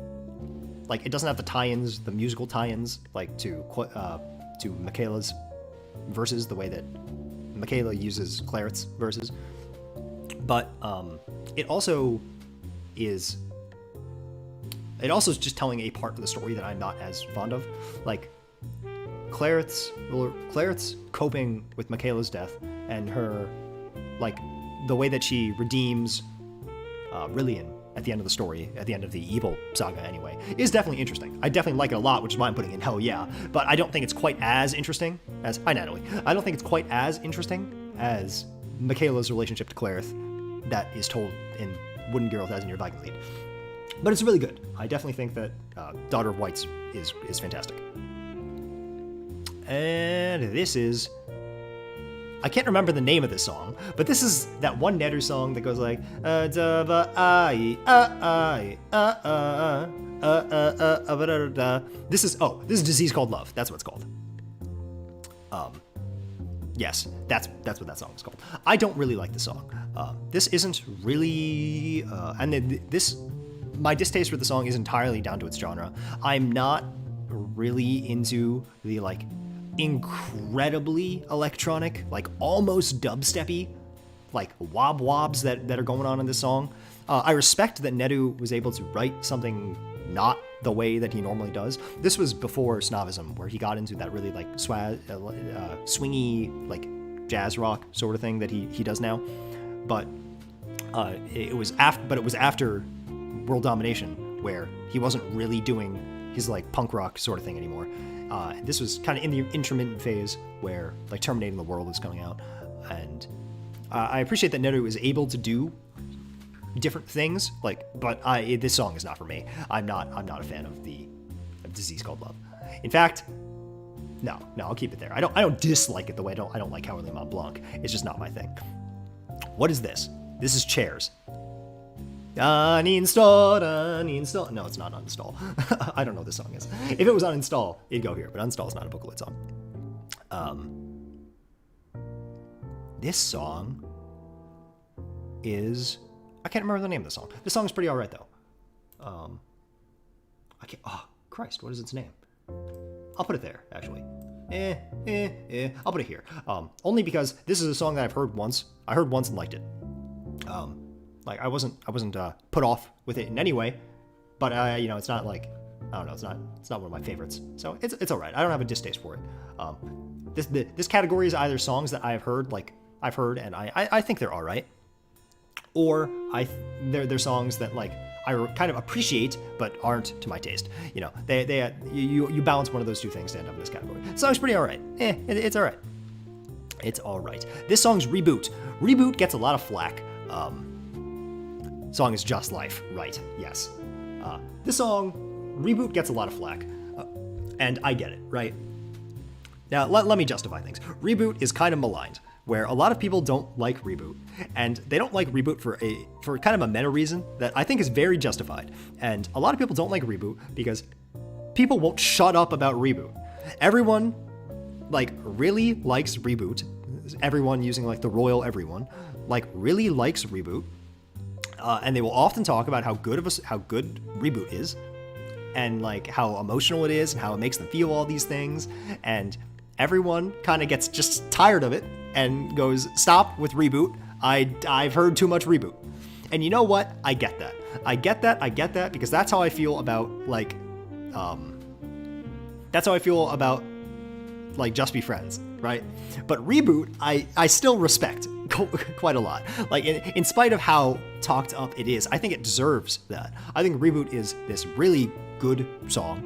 tie-ins, the musical tie-ins, like to Michaela's verses, the way that Michaela uses Claret's verses. But it also is just telling a part of the story that I'm not as fond of. Like, Claret's coping with Michaela's death, and her, like, the way that she redeems Rillian at the end of the story, at the end of the Evil saga anyway, is definitely interesting. I definitely like it a lot, which is why I'm putting in hell yeah. But I don't think it's quite as interesting as... Hi, Natalie. I don't think it's quite as interesting as Michaela's relationship to Clareth that is told in Wooden Girl 1,000 Year Viking Lead. But it's really good. I definitely think that Daughter of White's is fantastic. And this is... I can't remember the name of this song, but this is that one Neru song that goes like... This is Disease Called Love. That's what it's called. Yes, that's what that song is called. I don't really like the song. This isn't really... my distaste for the song is entirely down to its genre. I'm not really into the, like, incredibly electronic, like almost dubsteppy, like wobs that are going on in this song. I respect that Neru was able to write something not the way that he normally does. This was before Snavism, where he got into that really like swingy, like jazz rock sort of thing that he does now. But it was after World Domination, where he wasn't really doing his like punk rock sort of thing anymore. This was kind of in the intermittent phase where like Terminating the World was coming out, and I appreciate that Neru is able to do different things. Like, but this song is not for me. I'm not a fan of Disease Called Love. In fact, no, I'll keep it there. I don't dislike it the way I don't like Cowardly Mont Blanc. It's just not my thing. What is this? This is Chairs. Uninstall. No, it's not Uninstall. I don't know what this song is. If it was Uninstall, it'd go here, but Uninstall is not a Vocaloid song. This song is... I can't remember the name of the song. This song's pretty alright, though. I can't... Oh, Christ, what is its name? I'll put it there, actually. I'll put it here. Only because this is a song that I've heard once. I heard once and liked it. Like, I wasn't put off with it in any way, but it's not like, I don't know, it's not one of my favorites. So it's all right. I don't have a distaste for it. This category is either songs that I've heard and I think they're all right, or they're songs that like I kind of appreciate but aren't to my taste. You know, you balance one of those two things to end up in this category. The song's pretty all right. It's all right. It's all right. This song's Reboot. Reboot gets a lot of flack. Song is Just Life, right? Yes. This song, Reboot, gets a lot of flack, and I get it, right? Now, let me justify things. Reboot is kind of maligned, where a lot of people don't like Reboot, and they don't like Reboot for kind of a meta reason that I think is very justified. And a lot of people don't like Reboot because people won't shut up about Reboot. Everyone, like, really likes Reboot. Everyone using, like, the royal everyone, like, really likes Reboot. And they will often talk about how good Reboot is, and like how emotional it is, and how it makes them feel all these things. And everyone kind of gets just tired of it and goes, "Stop with Reboot. I've heard too much Reboot." And you know what? I get that. I get that because that's how I feel about like, Just Be Friends, right? But Reboot, I still respect quite a lot. Like, in spite of how talked up it is, I think it deserves that. I think Reboot is this really good song.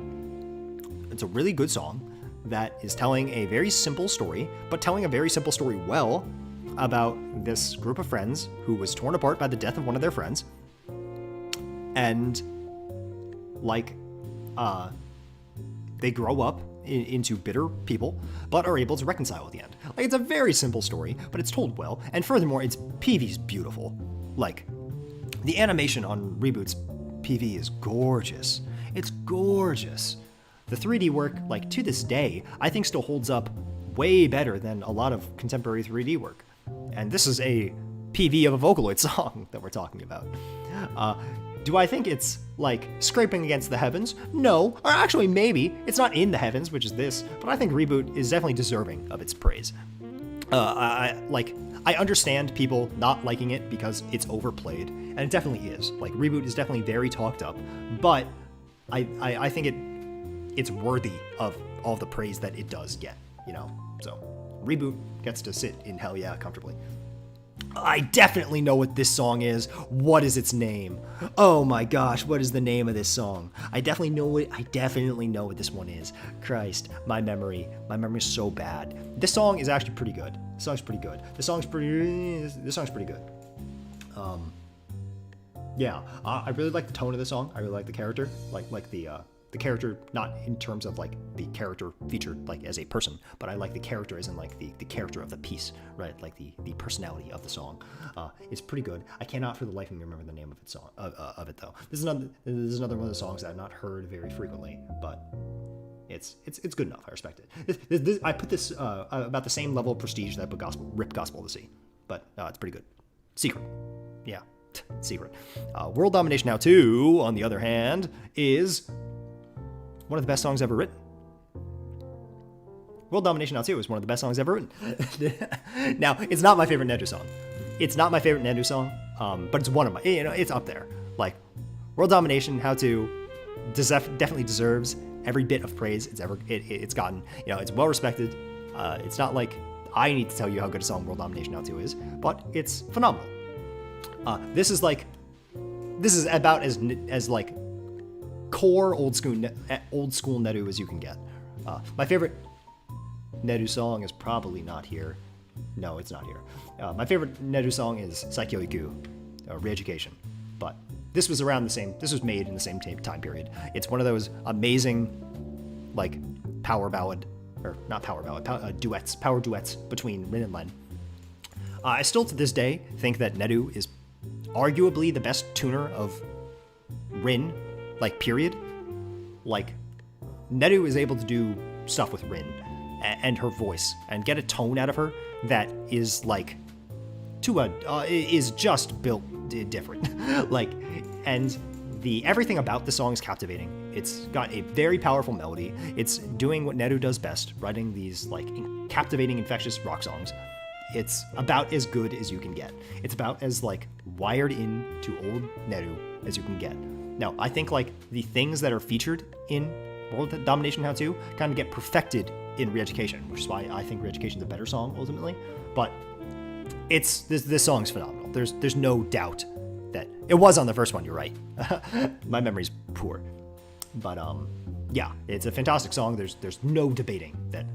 It's a really good song that is telling a very simple story, but telling a very simple story well about this group of friends who was torn apart by the death of one of their friends. And like they grow up into bitter people, but are able to reconcile at the end. Like, it's a very simple story, but it's told well, and furthermore, its PV's beautiful. Like, the animation on Reboot's PV is gorgeous. It's gorgeous. The 3D work, like, to this day, I think still holds up way better than a lot of contemporary 3D work. And this is a PV of a Vocaloid song that we're talking about. Do I think it's, like, scraping against the heavens? No. Or actually, maybe. It's not in the heavens, which is this, but I think Reboot is definitely deserving of its praise. I understand people not liking it because it's overplayed, and it definitely is. Like, Reboot is definitely very talked up, but I think it's worthy of all the praise that it does get, you know? So, Reboot gets to sit in hell yeah comfortably. I definitely know what this song is. What is its name? Oh my gosh, what is the name of this song? I definitely know it. I definitely know what this one is. Christ, my memory is so bad. This song is actually pretty good. This song's pretty good. This song's pretty good. Yeah, I really like the tone of the song. I really like the character, like the character, not in terms of like the character featured like as a person, but I like the character as in like the character of the piece, right? Like the personality of the song. It's pretty good. I cannot for the life of me remember the name of it though. This is another one of the songs that I've not heard very frequently, but it's good enough. I respect it. I put this about the same level of prestige that Rip Gospel to See, but it's pretty good. Secret, yeah, Secret. World Domination Now 2, on the other hand, is one of the best songs ever written. World Domination Now 2 is one of the best songs ever written. Now, it's not my favorite Nedu song. But it's one of my, it's up there. Like, World Domination How To definitely deserves every bit of praise it's gotten. It's well respected. It's not like I need to tell you how good a song World Domination Now 2 is, but it's phenomenal. This is about as like core old school Nedu as you can get. My favorite Nedu song is probably not here. No, it's not here. My favorite Nedu song is Saikyo-iku, Re-Education. But this was made in the same time period. It's one of those amazing, like, power duets between Rin and Len. I still to this day think that Nedu is arguably the best tuner of Rin, like, period. Like, Nedu is able to do stuff with Rin and her voice and get a tone out of her that is like is just built different. Like, and everything about the song is captivating. It's got a very powerful melody. It's doing what Nedu does best, writing these like captivating, infectious rock songs. It's about as good as you can get. It's about as like wired into old Nedu as you can get. Now, I think like the things that are featured in World Domination How To kind of get perfected in Re-Education, which is why I think Re-Education is a better song ultimately. But this song's phenomenal. There's no doubt that it was on the first one. You're right. My memory's poor, but yeah, it's a fantastic song. There's no debating that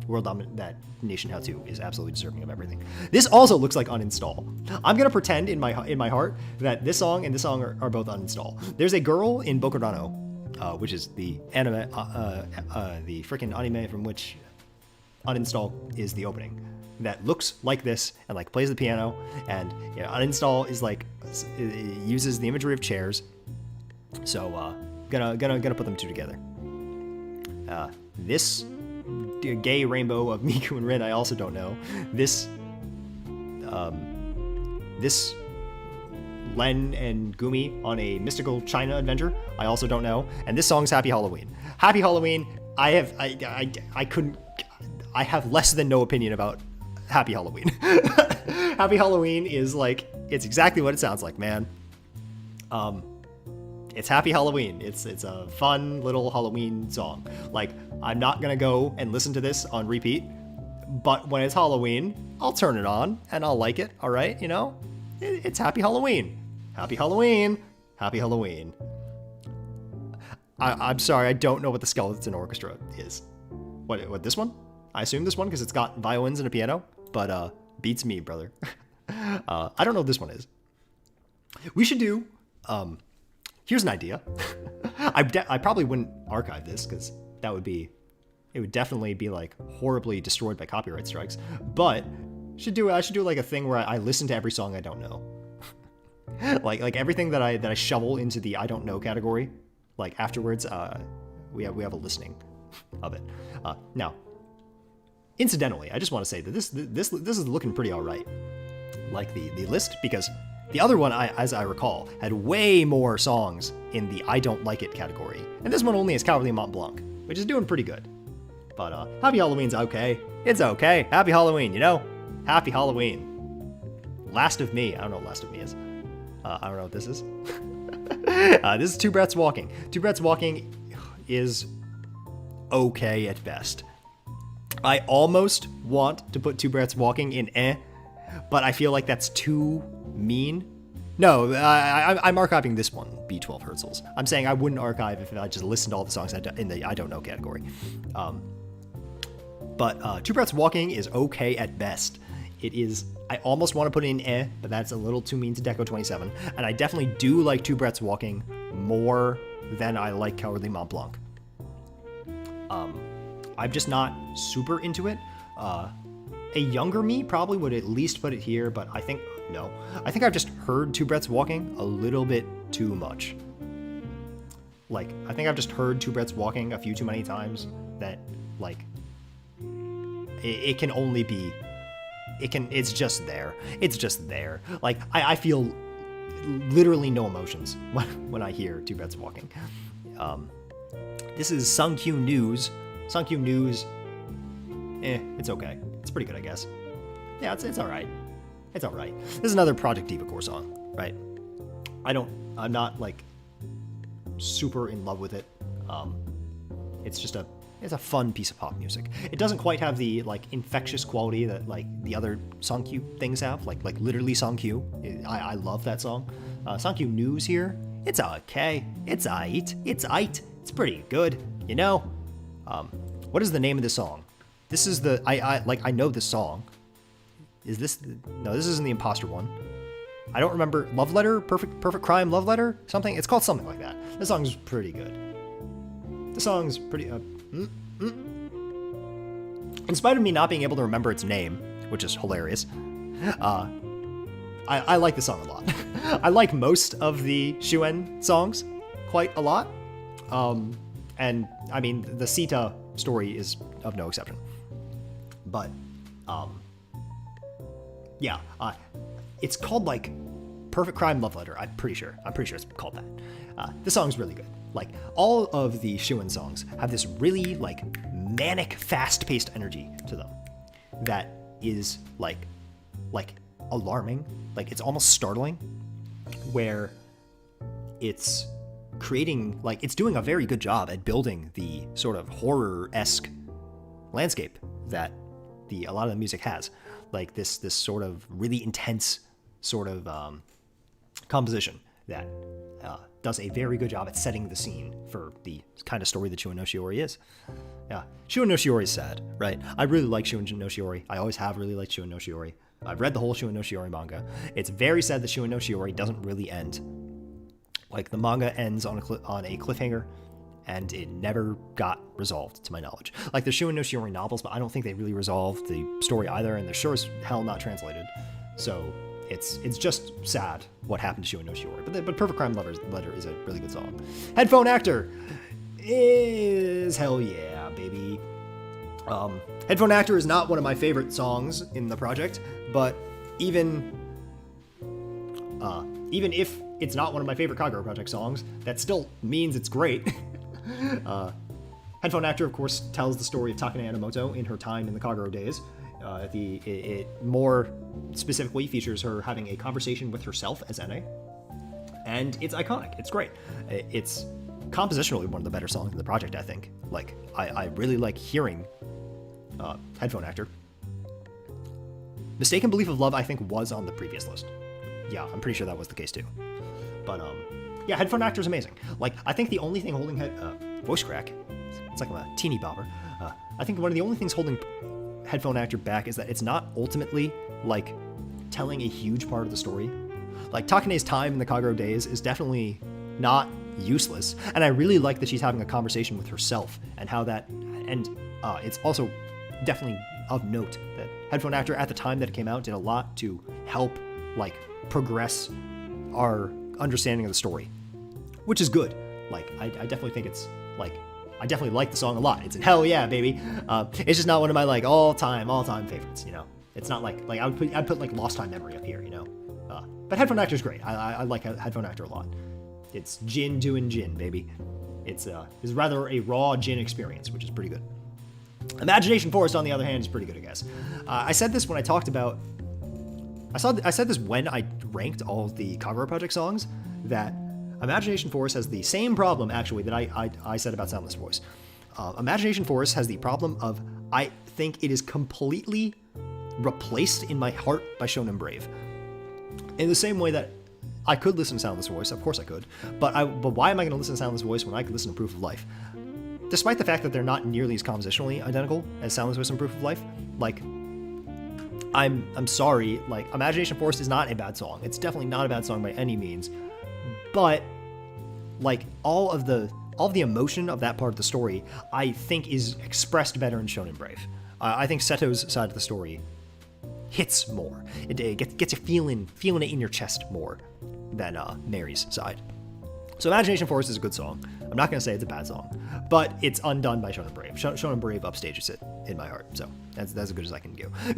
World Domination How To is absolutely deserving of everything. This also looks like uninstall. I'm gonna pretend in my heart that this song and this song are both uninstall. There's a girl in Bokurano, which is the anime, the freaking anime from which uninstall is the opening, that looks like this and like plays the piano, and uninstall is like it uses the imagery of chairs. So gonna put them two together. This gay rainbow of Miku and Rin, I also don't know. This Len and Gumi on a mystical China adventure, I also don't know. And this song's Happy Halloween. Happy Halloween, I have less than no opinion about Happy Halloween. Happy Halloween is like, it's exactly what it sounds like, man. It's Happy Halloween. It's a fun little Halloween song. Like, I'm not gonna go and listen to this on repeat, but when it's Halloween, I'll turn it on and I'll like it, all right? It's Happy Halloween. Happy Halloween. Happy Halloween. I'm sorry, I don't know what the Skeleton Orchestra is. What this one? I assume this one because it's got violins and a piano, but beats me, brother. I don't know what this one is. We should do, here's an idea. I probably wouldn't archive this because it would definitely be like horribly destroyed by copyright strikes. But I should do like a thing where I listen to every song I don't know. like everything that I shovel into the I don't know category, like afterwards, we have a listening of it. Now, incidentally, I just want to say that this is looking pretty all right. Like the list, because the other one, as I recall, had way more songs in the I don't like it category, and this one only has Cowardly Mont Blanc, which is doing pretty good. But Happy Halloween's okay. It's okay. Happy Halloween, you know? Happy Halloween. Last of Me. I don't know what Last of Me is. I don't know what this is. This is Two Breaths Walking. Two Breaths Walking is okay at best. I almost want to put Two Breaths Walking in but I feel like that's too mean. No, I'm archiving this one, B12 Herzls. I'm saying I wouldn't archive if I just listened to all the songs in the I don't know category. But Two Breaths Walking is okay at best. It is, I almost want to put it in but that's a little too mean to Deco 27. And I definitely do like Two Breaths Walking more than I like Cowardly Mont Blanc. I'm just not super into it. A younger me probably would at least put it here, but I think I've just heard Two Breaths Walking a little bit too much. Like, I think I've just heard Two Breaths Walking a few too many times that, like, it can only be, it's just there. It's just there. Like, I feel literally no emotions when I hear Two Breaths Walking. This is Sungkyu News. Sungkyu News, it's okay. It's pretty good, I guess. Yeah, it's all right. It's all right. This is another Project Diva Core song, right? I'm not like super in love with it. It's a fun piece of pop music. It doesn't quite have the like infectious quality that like the other Songkyu things have, like literally Songkyu. I love that song. Songkyu News here, it's okay. It's aight. It's aight. It's pretty good, you know. What is the name of the song? This is the I know this song. Is this no? This isn't the Imposter one. I don't remember. Love Letter, Perfect Crime, Love Letter, something. It's called something like that. This song's pretty good. The song's pretty. In spite of me not being able to remember its name, which is hilarious, I like the song a lot. I like most of the Shuen songs quite a lot. And I mean, the Sita story is of no exception. But, yeah, it's called like Perfect Crime Love Letter. I'm pretty sure it's called that. This song's really good. Like, all of the Shuen songs have this really like manic, fast-paced energy to them that is like alarming. Like, it's almost startling, where it's creating, like, it's doing a very good job at building the sort of horror-esque landscape that a lot of the music has. Like this sort of really intense sort of composition that does a very good job at setting the scene for the kind of story that Shuen no Shiori is. Yeah, Shuen no Shiori is sad, right? I really like Shuen no Shiori. I always have really liked Shuen no Shiori. I've read the whole Shuen no Shiori manga. It's very sad that Shuen no Shiori doesn't really end. Like, the manga ends on a cliffhanger, and it never got resolved, to my knowledge. Like, there's Shuen no Shiori novels, but I don't think they really resolved the story either, and they're sure as hell not translated. So it's just sad what happened to Shuen no Shiori. But Perfect Crime Letter is a really good song. Headphone Actor is hell yeah, baby. Headphone Actor is not one of my favorite songs in the project, but even if it's not one of my favorite Kagura Project songs, that still means it's great. Headphone Actor, of course, tells the story of Takane Enomoto in her time in the Kagura days. It more specifically features her having a conversation with herself as Ene, and it's iconic. It's great. It's compositionally one of the better songs in the project, I think. Like, I really like hearing Headphone Actor. Mistaken Belief of Love, I think, was on the previous list. Yeah, I'm pretty sure that was the case too. But yeah, Headphone Actor is amazing. Like, I think the only thing holding voice crack, it's like a teeny bobber. I think one of the only things holding Headphone Actor back is that it's not ultimately like telling a huge part of the story. Like, Takane's time in the Kagura days is definitely not useless. And I really like that she's having a conversation with herself and how that, and it's also definitely of note that Headphone Actor at the time that it came out did a lot to help like progress our understanding of the story, which is good. Like I definitely think it's like, I definitely like the song a lot. It's in hell yeah, baby. It's just not one of my like all-time favorites, you know? It's not like I'd put like Lost Time Memory up here, you know? But Headphone Actor is great. I like Headphone Actor a lot. It's Jin doing Jin, baby. It's rather a raw Jin experience, which is pretty good. Imagination Forest, on the other hand, is pretty good, I guess. I said this when I talked about... I said this when I ranked all of the Kagura Project songs, that Imagination Forest has the same problem, actually, that I said about Soundless Voice. Imagination Forest has the problem of, I think it is completely replaced in my heart by Shonen Brave. In the same way that I could listen to Soundless Voice, of course I could, but why am I going to listen to Soundless Voice when I could listen to Proof of Life? Despite the fact that they're not nearly as compositionally identical as Soundless Voice and Proof of Life, like, I'm sorry, like, Imagination Forest is not a bad song. It's definitely not a bad song by any means, but, like, all of the emotion of that part of the story, I think is expressed better in Shonen Brave. I think Seto's side of the story hits more. It gets you feeling it in your chest more than Mary's side. So Imagination Forest is a good song. I'm not going to say it's a bad song, but it's undone by Shonen Brave. Shonen Brave upstages it in my heart, so that's as good as I can go. I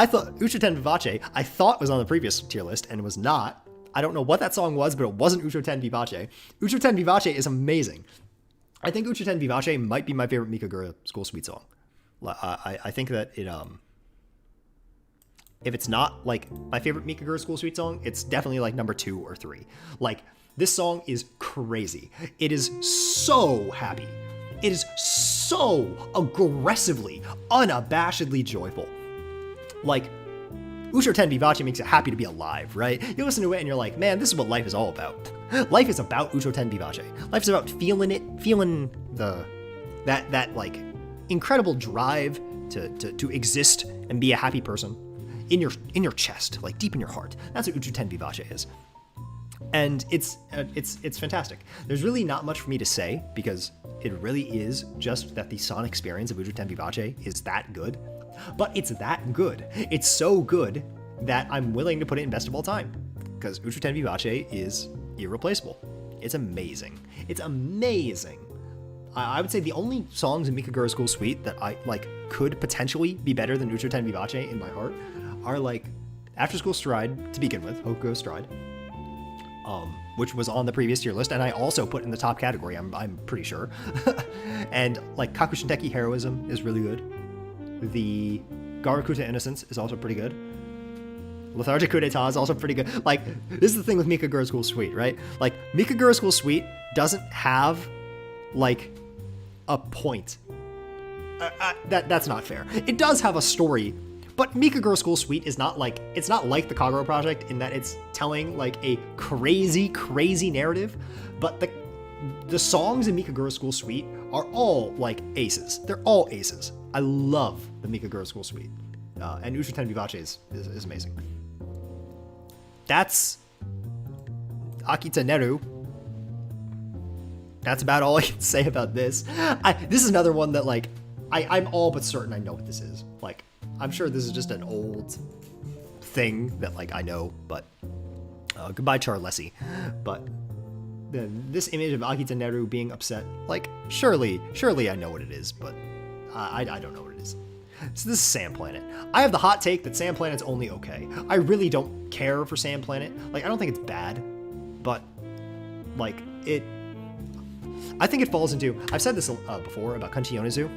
thought Uchoten Vivace, I thought was on the previous tier list and was not. I don't know what that song was, but it wasn't Uchoten Vivace. Uchoten Vivace is amazing. I think Uchoten Vivace might be my favorite Mikagura School Suite song. I think that it, if it's not like my favorite Mikagura School Suite song, it's definitely like number 2 or 3. Like, this song is crazy. It is so happy. It is so aggressively, unabashedly joyful. Like, Uchoten Vivace makes it happy to be alive, right? You listen to it and you're like, man, this is what life is all about. Life is about Uchoten Vivace. Life is about feeling it, feeling that like incredible drive to exist and be a happy person in your chest, like deep in your heart. That's what Uchoten Vivace is. And it's fantastic. There's really not much for me to say because it really is just that the sonic experience of Uchoten Vivace is that good. But it's that good. It's so good that I'm willing to put it in best of all time because Uchoten Vivace is irreplaceable. It's amazing. It's amazing. I would say the only songs in Mikagura School Suite that I like could potentially be better than Uchoten Vivace in my heart are like After School Stride to begin with, Hokugo Stride, which was on the previous tier list, and I also put in the top category, I'm pretty sure. And like Kakushinteki Heroism is really good. The Garakuta Innocence is also pretty good. Lethargic Coup d'etat is also pretty good. Like, this is the thing with Mikagura School Suite, right? Like, Mikagura School Suite doesn't have, like, a point. That's not fair. It does have a story, but Mikagura School Suite is not like, it's not like the Kagura Project in that it's telling, like, a crazy, crazy narrative, but the songs in Mikagura School Suite are all, like, aces. They're all aces. I love the Mikagura School Suite. And Uchoten Vivace is amazing. That's Akita Neru. That's about all I can say about this. This is another one that, like, I'm all but certain I know what this is. Like, I'm sure this is just an old thing that, like, I know, but goodbye, Charlessie. But this image of Akita Neru being upset, like, surely I know what it is, but I don't know what it is. So this is Sand Planet. I have the hot take that Sand Planet's only okay. I really don't care for Sand Planet. Like, I don't think it's bad, but, like, I think it falls into, I've said this before about Kenshi Yonezu.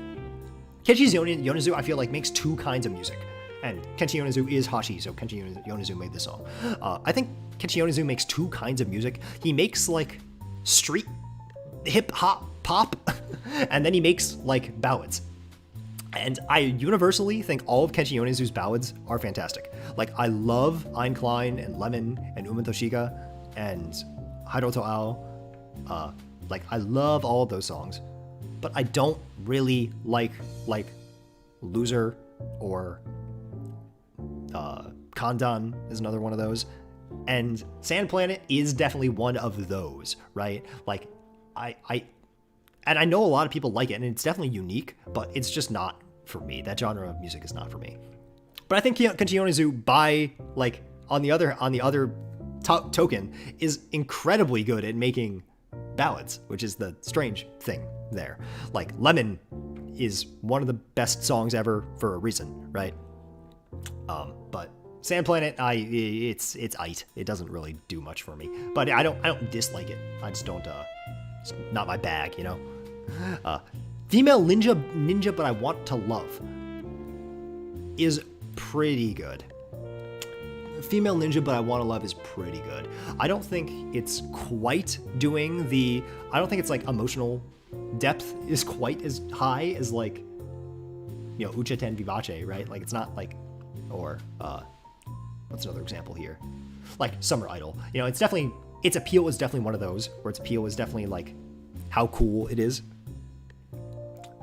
Kenshi Yonezu, I feel like, makes 2 kinds of music. And Kenshi Yonezu is Hashi, so Kenshi Yonezu made this song. I think Kenshi Yonezu makes 2 kinds of music. He makes, like, street hip-hop pop, and then he makes, like, ballads. And I universally think all of Kenshi Yonezu's ballads are fantastic. Like, I love Ein Klein and Lemon and Umentoshiga and Hiroto Ao. Like, I love all of those songs. But I don't really like Loser or Kandan is another one of those. And Sand Planet is definitely one of those, right? Like, and I know a lot of people like it, and it's definitely unique, but it's just not for me. That genre of music is not for me. But I think Kachidoki-San by, like, on the other token, is incredibly good at making ballads, which is the strange thing there. Like, Lemon is one of the best songs ever for a reason, right? But Sand Planet, it's it. It doesn't really do much for me, but I don't dislike it. I just don't. It's not my bag, you know. Female Ninja, but I want to love is pretty good. Female Ninja, but I want to love is pretty good. I don't think it's quite doing the. I don't think it's like emotional depth is quite as high as, like, you know, Ucha Ten Vivace, right? Like, it's not like, or what's another example here? Like Summer Idol. You know, its appeal is definitely one of those where its appeal is definitely like how cool it is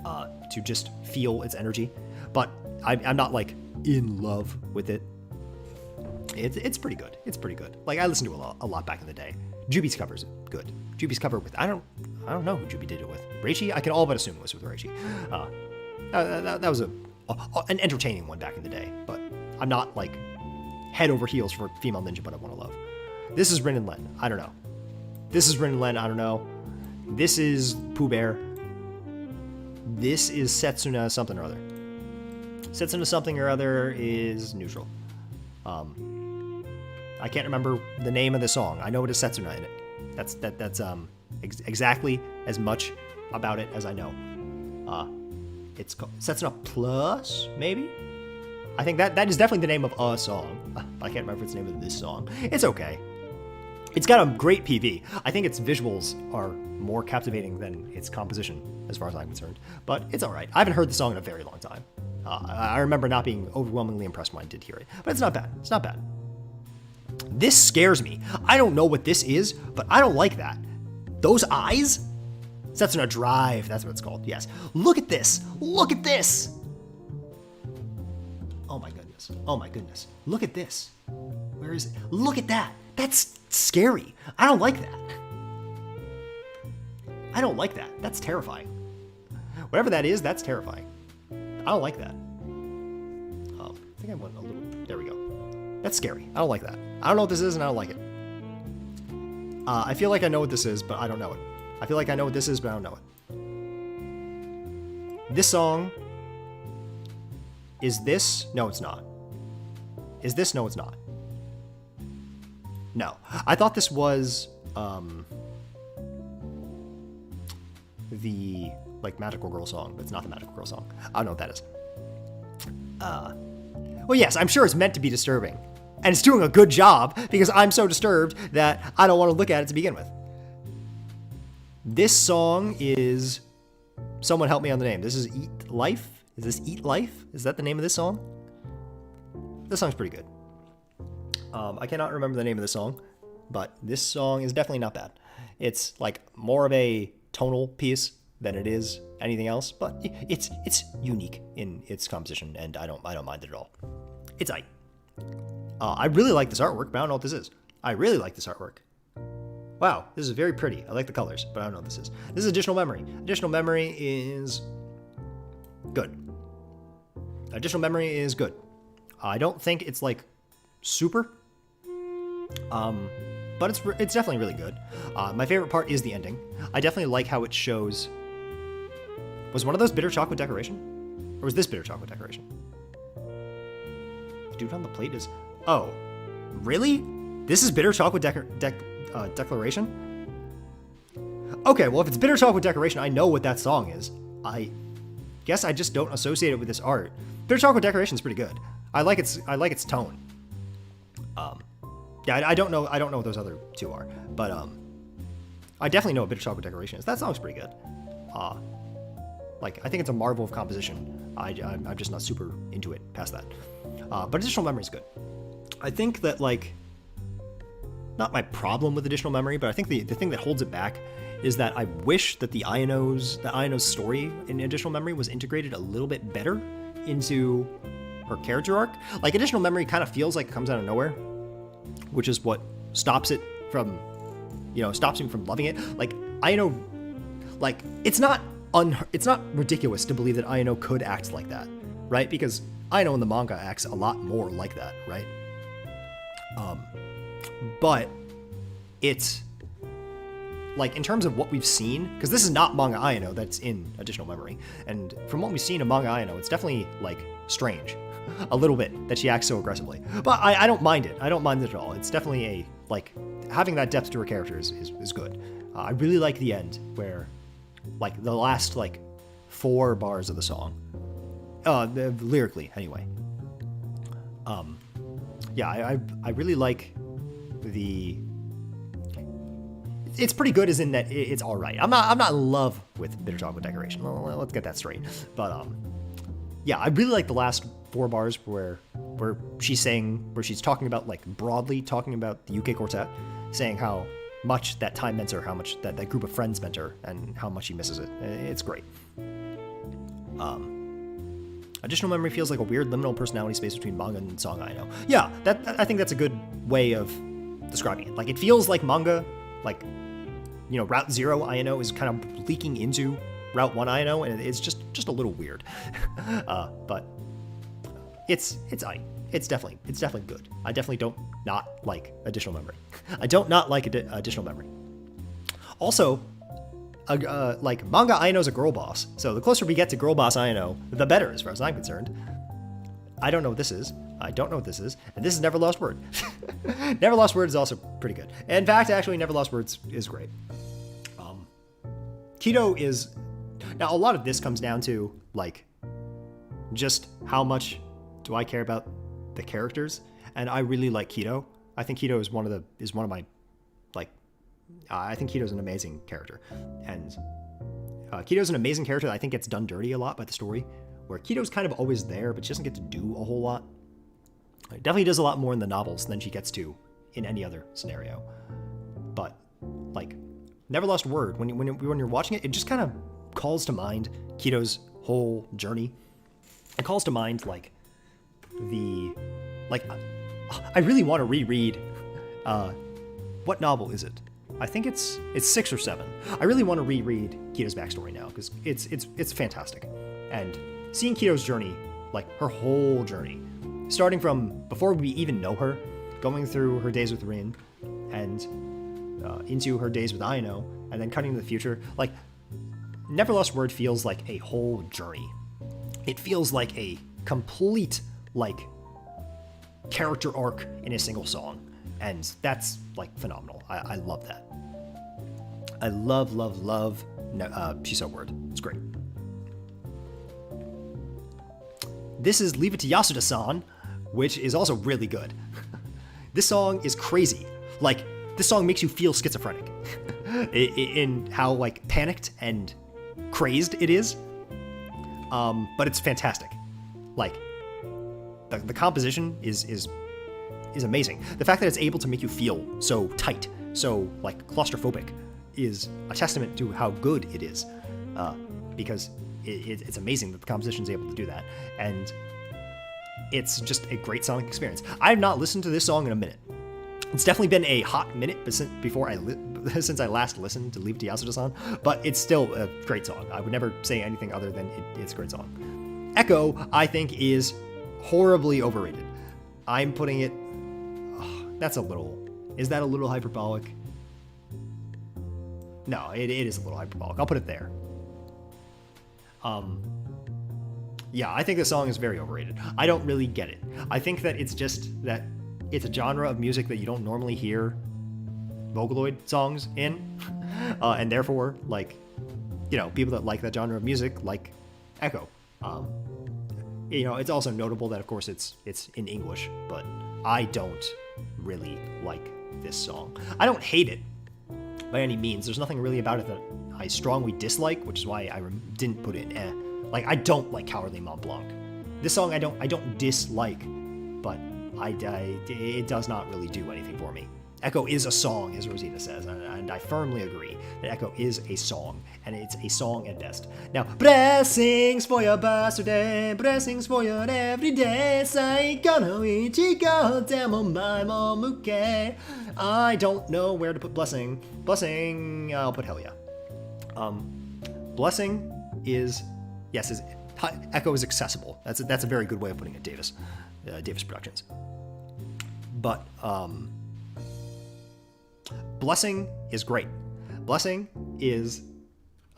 to just feel its energy. But I'm not like in love with it. It's pretty good. It's pretty good. Like, I listened to it a lot back in the day. Juby's cover's good. Juby's cover with I don't know who Juby did it with. Reichi? I can all but assume it was with Reichi. That was an entertaining one back in the day, but I'm not like head over heels for Female Ninja, but I want to love. This is Rin and Len. I don't know. This is Rin and Len. I don't know. This is Pooh Bear. This is Setsuna something or other. Setsuna something or other is neutral. I can't remember the name of the song. I know it is Setsuna in it. That's exactly as much about it as I know. It's called Setsuna Plus, maybe? I think that is definitely the name of a song. I can't remember if it's the name of this song. It's okay. It's got a great PV. I think its visuals are more captivating than its composition, as far as I'm concerned. But it's all right. I haven't heard the song in a very long time. I remember not being overwhelmingly impressed when I did hear it. But it's not bad. It's not bad. This scares me. I don't know what this is, but I don't like that. Those eyes? Setsuna Drive. That's what it's called. Yes. Look at this. Look at this. Oh my goodness. Oh my goodness. Look at this. Where is it? Look at that. That's scary. I don't like that. I don't like that. That's terrifying. Whatever that is, that's terrifying. I don't like that. I think I went a little. There we go. That's scary. I don't like that. I don't know what this is, and I don't like it. I feel like I know what this is, but I don't know it. I feel like I know what this is, but I don't know it. This song. Is this? No, it's not. Is this? No, it's not. No. I thought this was the like Magical Girl song, but it's not the Magical Girl song. I don't know what that is. Well, yes, I'm sure it's meant to be disturbing. And it's doing a good job because I'm so disturbed that I don't want to look at it to begin with. This song is... Someone help me on the name. This is Eat Life? Is this Eat Life? Is that the name of this song? This song's pretty good. I cannot remember the name of the song, but this song is definitely not bad. It's like more of a tonal piece than it is anything else, but it's unique in its composition, and I don't mind it at all. It's aight. I really like this artwork, but I don't know what this is. I really like this artwork. Wow, this is very pretty. I like the colors, but I don't know what this is. This is Additional Memory. Additional Memory is good. Additional Memory is good. I don't think it's like super, but it's definitely really good. My favorite part is the ending. I definitely like how it shows. Was one of those bitter chocolate decoration? Or was this bitter chocolate decoration? Dude on the plate is... Oh, really? This is bitter chocolate declaration? Okay, well, if it's bitter chocolate decoration, I know what that song is. I guess I just don't associate it with this art. Bitter chocolate decoration is pretty good. I like its tone. Yeah, I don't know what those other two are, but I definitely know what bitter chocolate decoration is. That song's pretty good. Like, I think it's a marvel of composition. I'm just not super into it past that. But Additional Memory is good. I think that, like, not my problem with Additional Memory, but I think the thing that holds it back is that I wish that the Iono's story in Additional Memory was integrated a little bit better into her character arc. Like, Additional Memory kind of feels like it comes out of nowhere, which is what stops it from, stops me from loving it. Like, Ayano, like, it's not ridiculous to believe that Ayano could act like that, right? Because Ayano in the manga acts a lot more like that, right? But it's, like, in terms of what we've seen, because this is not manga Ayano that's in Additional Memory, and from what we've seen in manga Ayano, it's definitely, like, strange a little bit that she acts so aggressively. But I don't mind it. I don't mind it at all. It's definitely having that depth to her character is good. I really like the end where, like, the last, like, 4 bars of the song, lyrically, anyway. I really like it's pretty good as in that it's all right. I'm not in love with Bitter Chocolate Decoration. Well, let's get that straight. But, I really like the last 4 bars where she's talking about, like, broadly talking about the UK Quartet, saying how much that time meant her, how much that group of friends meant her, and how much she misses it. It's great. Additional Memory feels like a weird liminal personality space between manga and song I know. Yeah, I think that's a good way of describing it. Like, it feels like manga, like, Route 0 Ayano is kind of leaking into Route 1 Ayano, and it's just a little weird. But it's definitely good. I definitely don't not like Additional Memory. I don't not like Additional Memory. Also, like, manga Ayano's a girl boss, so the closer we get to girl boss Ayano, the better, as far as I'm concerned. I don't know what this is. And this is Never Lost Word. Never Lost Word is also pretty good. In fact, actually, Never Lost Words is great. Kido is... Now, a lot of this comes down to, like, just how much do I care about the characters, and I really like Kido. I think Kido is one of my, like, I think Kido's an amazing character, and Kido's an amazing character that I think gets done dirty a lot by the story, where Kido's kind of always there, but she doesn't get to do a whole lot. It definitely does a lot more in the novels than she gets to in any other scenario. But, like, Never Lost Word, when you're watching it, it just kind of calls to mind Kido's whole journey. It calls to mind, like, I really want to reread, what novel is it? I think it's 6 or 7. I really want to reread Kido's backstory now, because it's fantastic. And seeing Kido's journey, like, her whole journey, starting from before we even know her, going through her days with Rin, and into her days with Ayano, and then cutting to the future, like, Never Lost Word feels like a whole journey. It feels like a complete, like, character arc in a single song, and that's, like, phenomenal. I love that. I love Shiso Word. It's great. This is Leave It to Yasuda-san, which is also really good. This song is crazy. Like, this song makes you feel schizophrenic in how, like, panicked and crazed it is. But it's fantastic. Like, the composition is amazing. The fact that it's able to make you feel so tight, so, like, claustrophobic, is a testament to how good it is. Because it's amazing that the composition is able to do that. And it's just a great sonic experience. I have not listened to this song in a minute. It's definitely been a hot minute since I last listened to Leave It to Yasuda-san, but it's still a great song. I would never say anything other than it's a great song. Echo, I think, is horribly overrated. I'm putting it... Is that a little hyperbolic? No, it is a little hyperbolic. I'll put it there. Yeah, I think the song is very overrated. I don't really get it. I think that it's just that it's a genre of music that you don't normally hear Vocaloid songs in, and therefore, like, people that like that genre of music like Echo. It's also notable that, of course, it's in English, but I don't really like this song. I don't hate it by any means. There's nothing really about it that I strongly dislike, which is why I didn't put it in Like, I don't like Cowardly Mont Blanc. This song I don't dislike, but it does not really do anything for me. Echo is a song, as Rosita says, and I firmly agree that Echo is a song, and it's a song at best. Now, blessings for your birthday, blessings for your everyday, Saiko no ichigo demo mai mo muke. I don't know where to put blessing. Blessing, I'll put hell yeah. Blessing is, yes, Echo is accessible. That's a very good way of putting it, Davis Productions. But, Blessing is great. Blessing is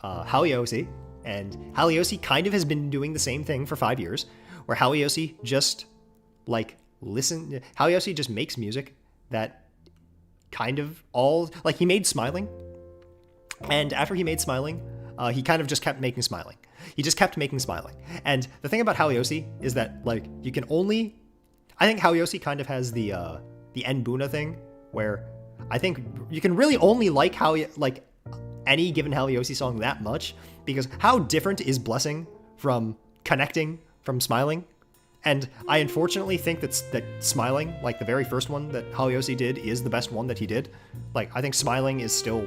Haliosi, and Haliosi kind of has been doing the same thing for 5 years, where Haliosi just Haliosi just makes music that kind of he made Smiling, and after he made Smiling, he kind of just kept making Smiling. He just kept making Smiling. And the thing about Haliosi is that you can only, I think Haliosi kind of has the Enbuna thing, where I think you can really only like any given Haliosi song that much, because how different is Blessing from Connecting from Smiling? And I unfortunately think that Smiling, the very first one that Haliosi did, is the best one that he did. I think Smiling is still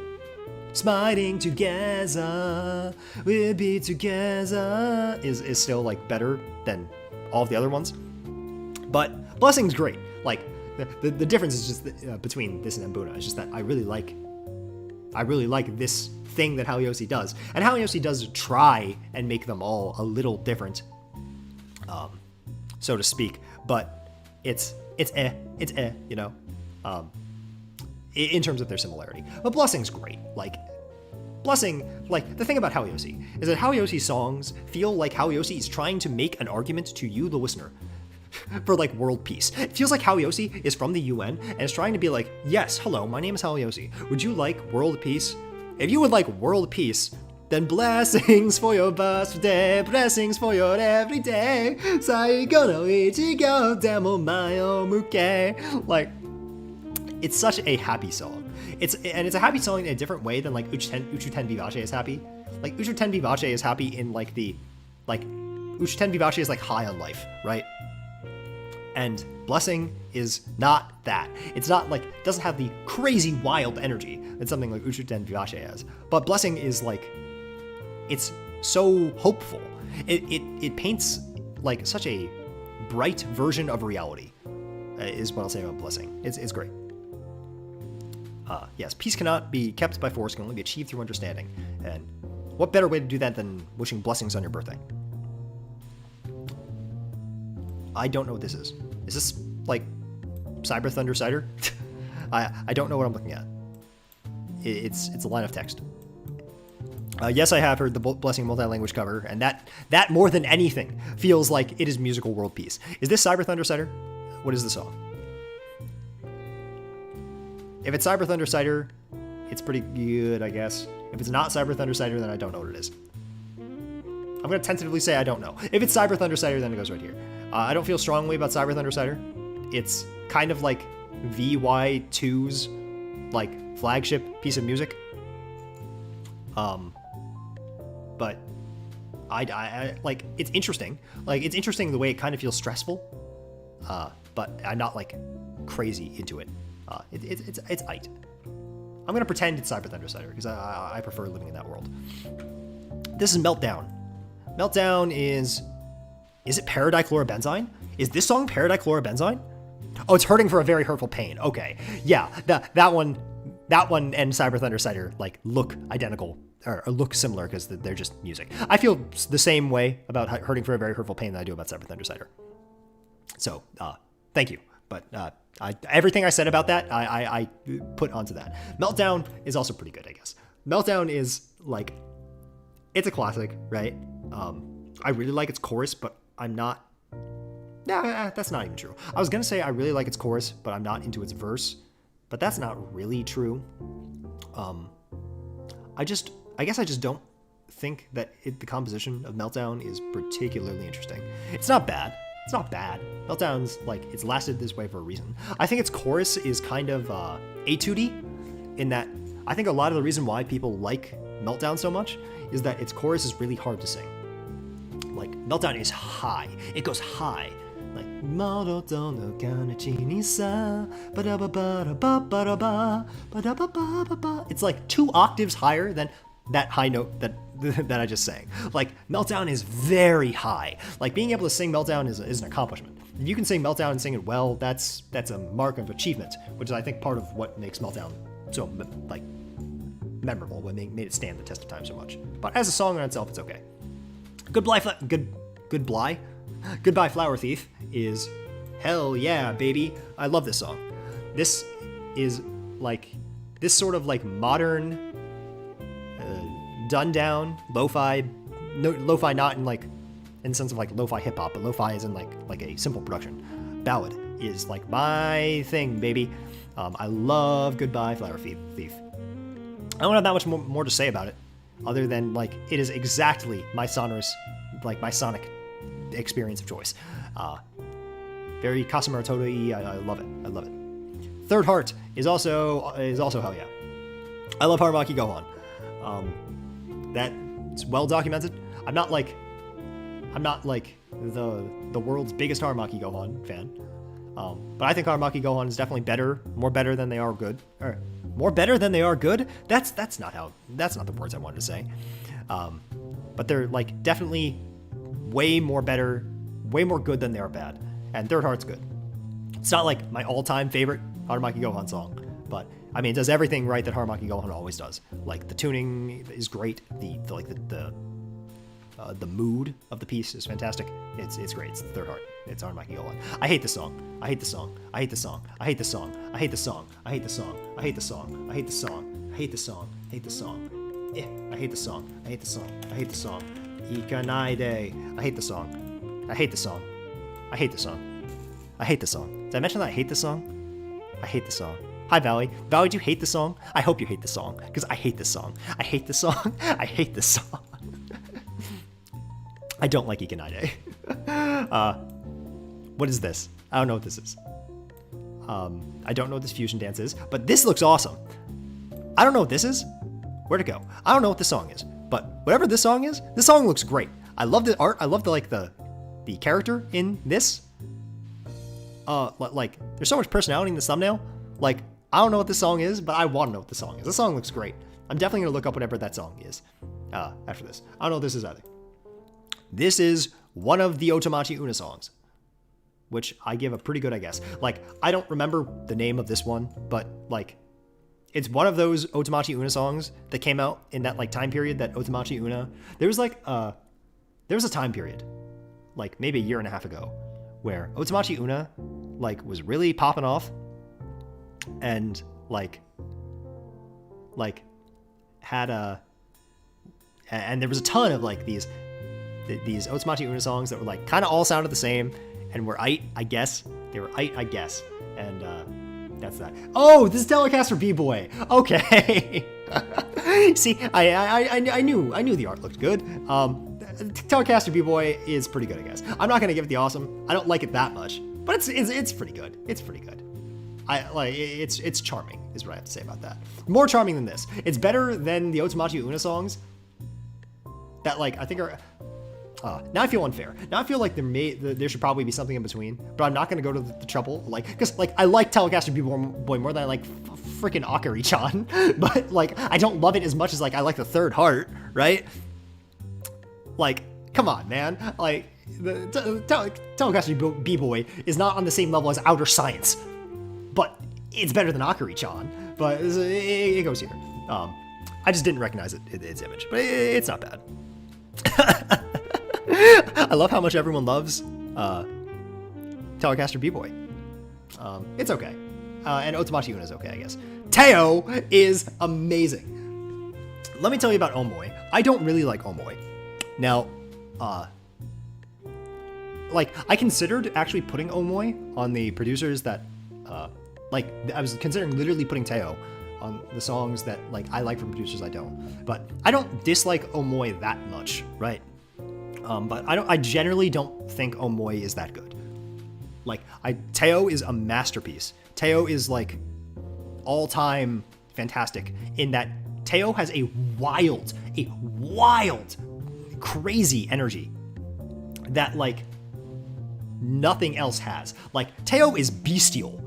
Smiling together, we'll be together is still better than all of the other ones. But Blessing's great. The difference is just between this and Mbuna. It's just that I really like this thing that Haliosi does, and Haliosi does try and make them all a little different, so to speak. But it's you know, in terms of their similarity. But Blessing's great. Blessing, the thing about Haliosi is that Haliosi songs feel like Haliosi is trying to make an argument to you, the listener, for world peace. It feels like Haliosi is from the UN and is trying to be yes, hello, my name is Haliosi. Would you like world peace? If you would like world peace, then blessings for your birthday, blessings for your everyday, Saiko no ichigo demo mai o muke. It's such a happy song. It's a happy song in a different way than Uchuten Vivace is happy. Uchuten Vivace is happy in Uchuten Vivace is high on life, right? And Blessing is not that. It's not doesn't have the crazy wild energy that something like Uchuten Vivace has. But Blessing is it's so hopeful. It paints such a bright version of reality, is what I'll say about Blessing. It's great. Yes, peace cannot be kept by force, can only be achieved through understanding. And what better way to do that than wishing blessings on your birthday? I don't know what this is. Is this Cyber Thunder Cider? I don't know what I'm looking at. It's a line of text. Yes, I have heard the Blessing multi-language cover, and that more than anything feels like it is musical world peace. Is this Cyber Thunder Cider? What is the song? If it's Cyber Thunder Cider, it's pretty good, I guess. If it's not Cyber Thunder Cider, then I don't know what it is. I'm going to tentatively say I don't know. If it's Cyber Thunder Cider, then it goes right here. I don't feel strongly about Cyber Thunder Cider. It's kind of like VY2's flagship piece of music. But I it's interesting. It's interesting the way it kind of feels stressful. But I'm not crazy into it. It's aight. I'm gonna pretend it's Cyber Thunder Cider because I prefer living in that world. This is Meltdown. Meltdown is it paradichlorobenzine? Is this song paradichlorobenzine? Oh, it's Hurting for a Very Hurtful Pain. Okay, yeah, that one and Cyber Thunder Cider look identical or look similar because they're just music. I feel the same way about Hurting for a Very Hurtful Pain that I do about Cyber Thunder Cider. So, thank you. But everything I said about that, I put onto that. Meltdown is also pretty good, I guess. Meltdown is it's a classic, right? I really like its chorus, but I'm not. Nah, that's not even true. I was gonna say I really like its chorus, but I'm not into its verse. But that's not really true. I guess I just don't think that the composition of Meltdown is particularly interesting. It's not bad. It's not bad. Meltdown's it's lasted this way for a reason. I think its chorus is kind of etude, in that I think a lot of the reason why people like Meltdown so much is that its chorus is really hard to sing. Meltdown is high. It goes high. Like Meltdown no Kachidoki-San, ba-da-ba-ba-da-ba-ba-da-ba, it's like 2 octaves higher than that high note that I just sang. Like, Meltdown is very high. Like, being able to sing Meltdown is an accomplishment. If you can sing Meltdown and sing it well, that's a mark of achievement, which is, I think, part of what makes Meltdown so, like, memorable, what made it stand the test of time so much. But as a song on itself, it's okay. Goodbye, Flower Thief is hell yeah, baby. I love this song. This is like, this sort of like modern, done down, lo-fi, no, lo-fi not in like, in the sense of like lo-fi hip hop, but lo-fi is in like a simple production. Ballad is like my thing, baby. I love Goodbye, Flower Thief. I don't have that much more to say about it, other than like it is exactly my sonorous, like my sonic experience of choice. Very Kasumura Totoi. I love it. I love it. Third Heart is also hell yeah. I love Haramaki Gohan. That's well documented. I'm not like the world's biggest Haramaki Gohan fan, but I think Haramaki Gohan is definitely more better than they are good. Or more better than they are good. That's not the words I wanted to say. But they're like definitely way more good than they are bad. And Third Heart's good. It's not like my all-time favorite Haramaki Gohan song, but I mean, it does everything right that Haramaki Gohan always does. Like, the tuning is great. The mood of the piece is fantastic. It's great. It's the Third Heart. It's Haramaki Gohan. I hate this song. I hate the song. I hate the song. I hate the song. I hate the song. I hate the song. I hate the song. I hate the song. I hate the song. I hate the song. I hate the song. I hate the song. I hate the song. Ikanaide. I hate the song. I hate the song. I hate the song. I hate the song. Did I mention that I hate the song? I hate the song. Hi, Valley. Valley, do you hate the song? I hope you hate the song, because I hate this song. I hate the song. I hate this song. I don't like Ikanaide. What is this? I don't know what this is. I don't know what this fusion dance is, but this looks awesome. I don't know what this is. Where'd it go? I don't know what this song is, but whatever this song is, this song looks great. I love the art. I love the character in this. Like, there's so much personality in this thumbnail. Like, I don't know what this song is, but I want to know what this song is. This song looks great. I'm definitely going to look up whatever that song is after this. I don't know what this is either. This is one of the Otomachi Una songs, which I give a pretty good, I guess. Like, I don't remember the name of this one, but, like, it's one of those Otomachi Una songs that came out in that, like, time period that Otomachi Una... There was a time period, like, maybe a year and a half ago, where Otomachi Una, like, was really popping off, and, like, had a... And there was a ton of, like, these Otomachi Una songs that were, like, kind of all sounded the same, and were I guess. They were I guess. And, that's that. Oh, this is Telecaster B-Boy. Okay. See, I knew the art looked good. Telecaster B-Boy is pretty good, I guess. I'm not gonna give it the awesome. I don't like it that much, but it's pretty good. It's pretty good. It's charming, is what I have to say about that. More charming than this. It's better than the Otomachi Una songs that, like, I think are... now I feel unfair. Now I feel like there should probably be something in between, but I'm not going to go to the trouble, like, because, like, I like Telecaster B-Boy more than I like freaking Akari-chan, but, like, I don't love it as much as, like, I like the Third Heart, right? Like, come on, man. Like, the Telecaster B-Boy is not on the same level as Outer Science, but it's better than Akari-chan, but it goes here. I just didn't recognize its image, but it's not bad. I love how much everyone loves Telecaster B-Boy. It's okay. And Otomachi Una is okay, I guess. Teo is amazing. Let me tell you about Omoy. I don't really like Omoy. Now, like, I considered actually putting Omoy on the producers that, like, I was considering literally putting Teo on the songs that, like, I like from producers I don't. But I don't dislike Omoy that much, right? But I generally don't think Omoy is that good. Like, Teo is a masterpiece. Teo is, like, all-time fantastic in that Teo has a wild, crazy energy that, like, nothing else has. Like, Teo is bestial.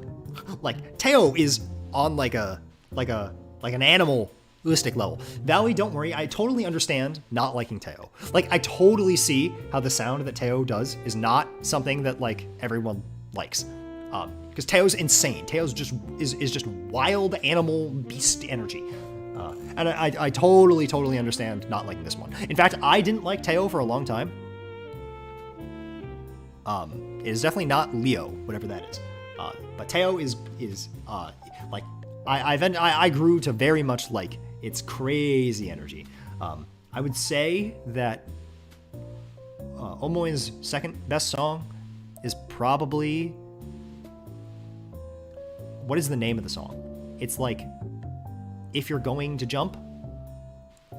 Like, Teo is on like an animalistic level. Valley, don't worry, I totally understand not liking Teo. Like, I totally see how the sound that Teo does is not something that like everyone likes. Because Teo's insane. Teo's just is just wild animal beast energy. And I totally understand not liking this one. In fact, I didn't like Teo for a long time. It is definitely not Leo, whatever that is. But Teo is like, I grew to very much like its crazy energy. I would say that Omoi's second best song is probably, what is the name of the song? It's like, If You're Going to Jump.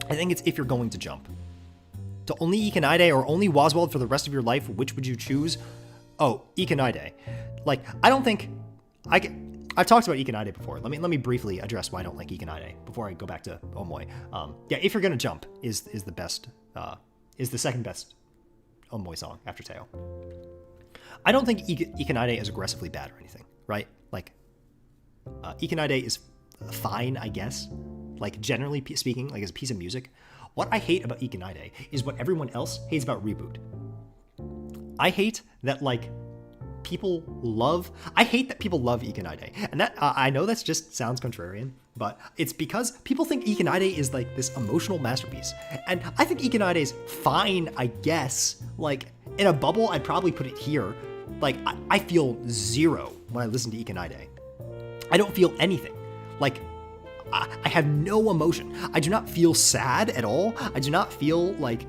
I think it's If You're Going to Jump. To only Ikanide or only Waswald for the rest of your life, which would you choose? Oh, Ikanide. Like, I don't think I've talked about Ikanide before. Let me briefly address why I don't like Ikanide before I go back to Omoi. Yeah, If You're Gonna Jump is the best, is the second best Omoi song after Teo. I don't think Ikanide is aggressively bad or anything, right? Like, Ikanide is fine, I guess. Like, generally speaking, like as a piece of music. What I hate about Ikanide is what everyone else hates about Reboot. I hate that, like, I hate that people love Ikanide. And that, I know that just sounds contrarian, but it's because people think Ikanide is like this emotional masterpiece. And I think Ikanide is fine, I guess. Like, in a bubble, I'd probably put it here. Like, I feel zero when I listen to Ikanide. I don't feel anything. Like, I have no emotion. I do not feel sad at all. I do not feel like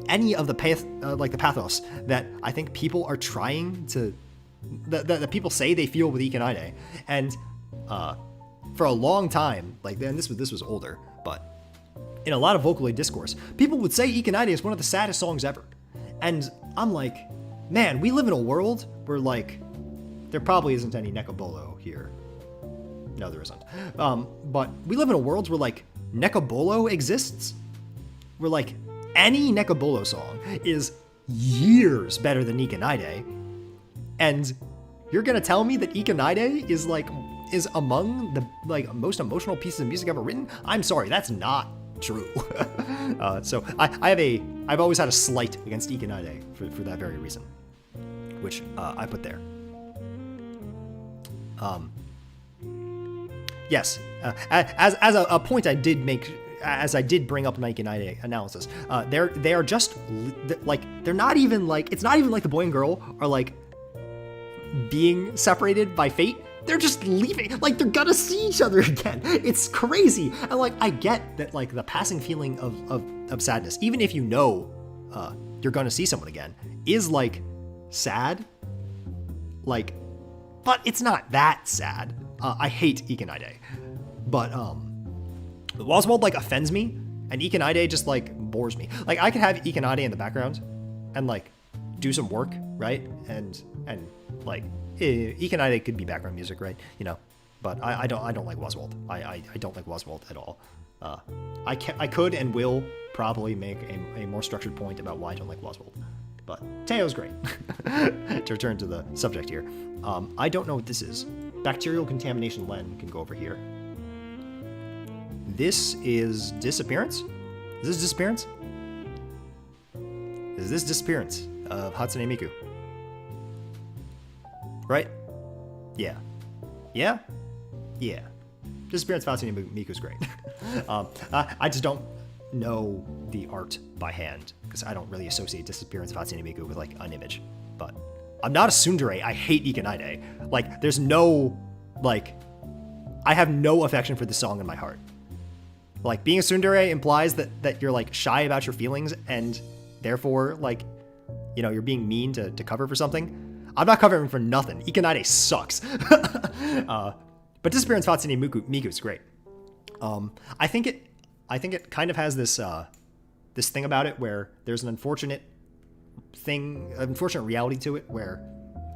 any of the pathos that I think people are trying to, that people say they feel with Ikanide. And for a long time, like, then this was older, but in a lot of Vocaloid discourse, people would say Ikanide is one of the saddest songs ever. And I'm like, man, we live in a world where, like, there probably isn't any Nekobolo here. No, there isn't. But we live in a world where, like, Nekobolo exists. Where, like, any Nekobolo song is years better than Ikanide. And you're gonna tell me that Ikanide is among the, like, most emotional pieces of music ever written? I'm sorry, that's not true. So I've always had a slight against Ikanide for that very reason, which I put there. Yes, as a point I did make, as I did bring up in my Ikanide analysis, they are just like, they're not even like, it's not even like the boy and girl are like being separated by fate. They're just leaving, like, they're gonna see each other again. It's crazy. And, like, I get that, like, the passing feeling of sadness, even if you know you're gonna see someone again, is, like, sad. Like, but it's not that sad. I hate Ikanide. But Waswald, like, offends me, and Ikanide just, like, bores me. Like, I could have Ikanide in the background and, like, do some work, right? And like, Ikanide could be background music, right? You know, but I don't like Waswald. I don't like Waswald at all. I could and will probably make a more structured point about why I don't like Waswald. But Teo's great. To return to the subject here, I don't know what this is. Bacterial contamination Len can go over here. This is disappearance? Is this disappearance? Is this disappearance of Hatsune Miku? Right? Yeah. Yeah? Yeah. Disappearance of Hatsune Miku is great. I just don't know the art by hand, because I don't really associate Disappearance of Hatsune Miku with, like, an image. But I'm not a tsundere. I hate Ikanide. Like, there's no, like, I have no affection for this song in my heart. Like, being a tsundere implies that you're, like, shy about your feelings, and therefore, like, you know, you're being mean to cover for something. I'm not covering for nothing. Ikanide sucks. But Disappearance of Hatsune Miku is great. I think it kind of has this this thing about it where there's an unfortunate reality to it where,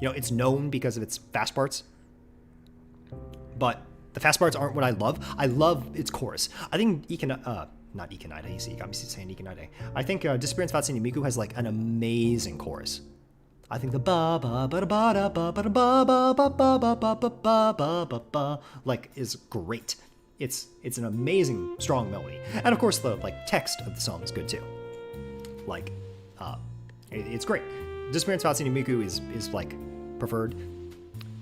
you know, it's known because of its fast parts. But the fast parts aren't what I love. I love its chorus. I think not Ikanide, you see, you got me saying Ikanide. I think Disappearance of Hatsune Miku has, like, an amazing chorus. I think the ba ba ba ba da ba ba ba ba ba ba ba ba ba ba ba ba like is great. It's an amazing strong melody, and of course the like text of the song is good too. Like, it's great. Disappearance of Hatsune Miku is like preferred.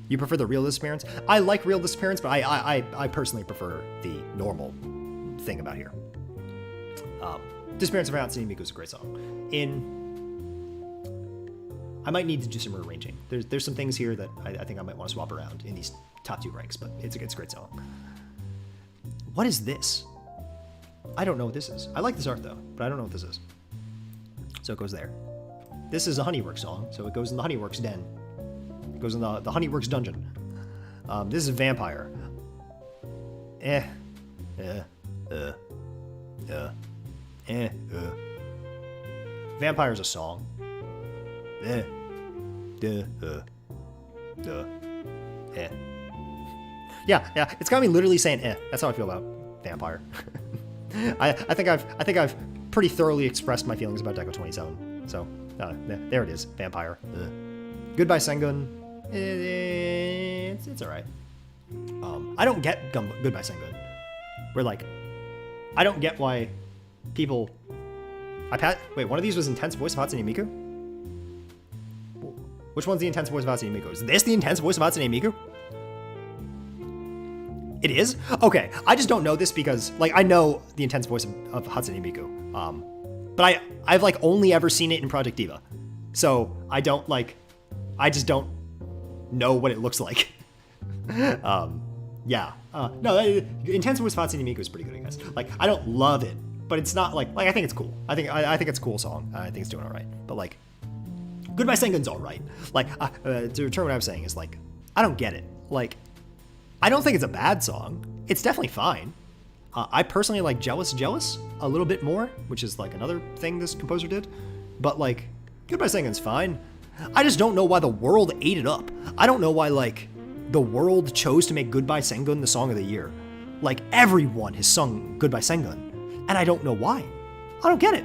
You prefer the real disappearance? I like real disappearance, but I personally prefer the normal thing about here. Disappearance of Hatsune Miku is a great song. I might need to do some rearranging. There's some things here that I think I might want to swap around in these top 2 ranks, but it's a great song. What is this? I don't know what this is. I like this art though, but I don't know what this is. So it goes there. This is a Honeyworks song, so it goes in the Honeyworks den. It goes in the Honeyworks dungeon. This is Vampire. Vampire's a song. Yeah, it's got me literally saying That's how I feel about Vampire. I think I've pretty thoroughly expressed my feelings about Deco 27. So there it is, Vampire. Goodbye Sengun. It's alright. I don't get Goodbye Sengun. I don't get why people. Wait, one of these was intense voice of Hatsune Miku? Which one's the intense voice of Hatsune Miku? Is this the intense voice of Hatsune Miku? It is? Okay, I just don't know this because, I know the intense voice of Hatsune Miku. But I've, only ever seen it in Project Diva. So, I just don't know what it looks like. Yeah. No, intense voice of Hatsune Miku is pretty good, I guess. I don't love it, but it's not, I think it's cool. I think it's a cool song. I think it's doing alright. But, Goodbye Sengun's alright. To return what I was saying is, I don't get it. I don't think it's a bad song. It's definitely fine. I personally like Jealous a little bit more, which is another thing this composer did. But Goodbye Sengun's fine. I just don't know why the world ate it up. I don't know why the world chose to make Goodbye Sengun the song of the year. Everyone has sung Goodbye Sengun, and I don't know why. I don't get it.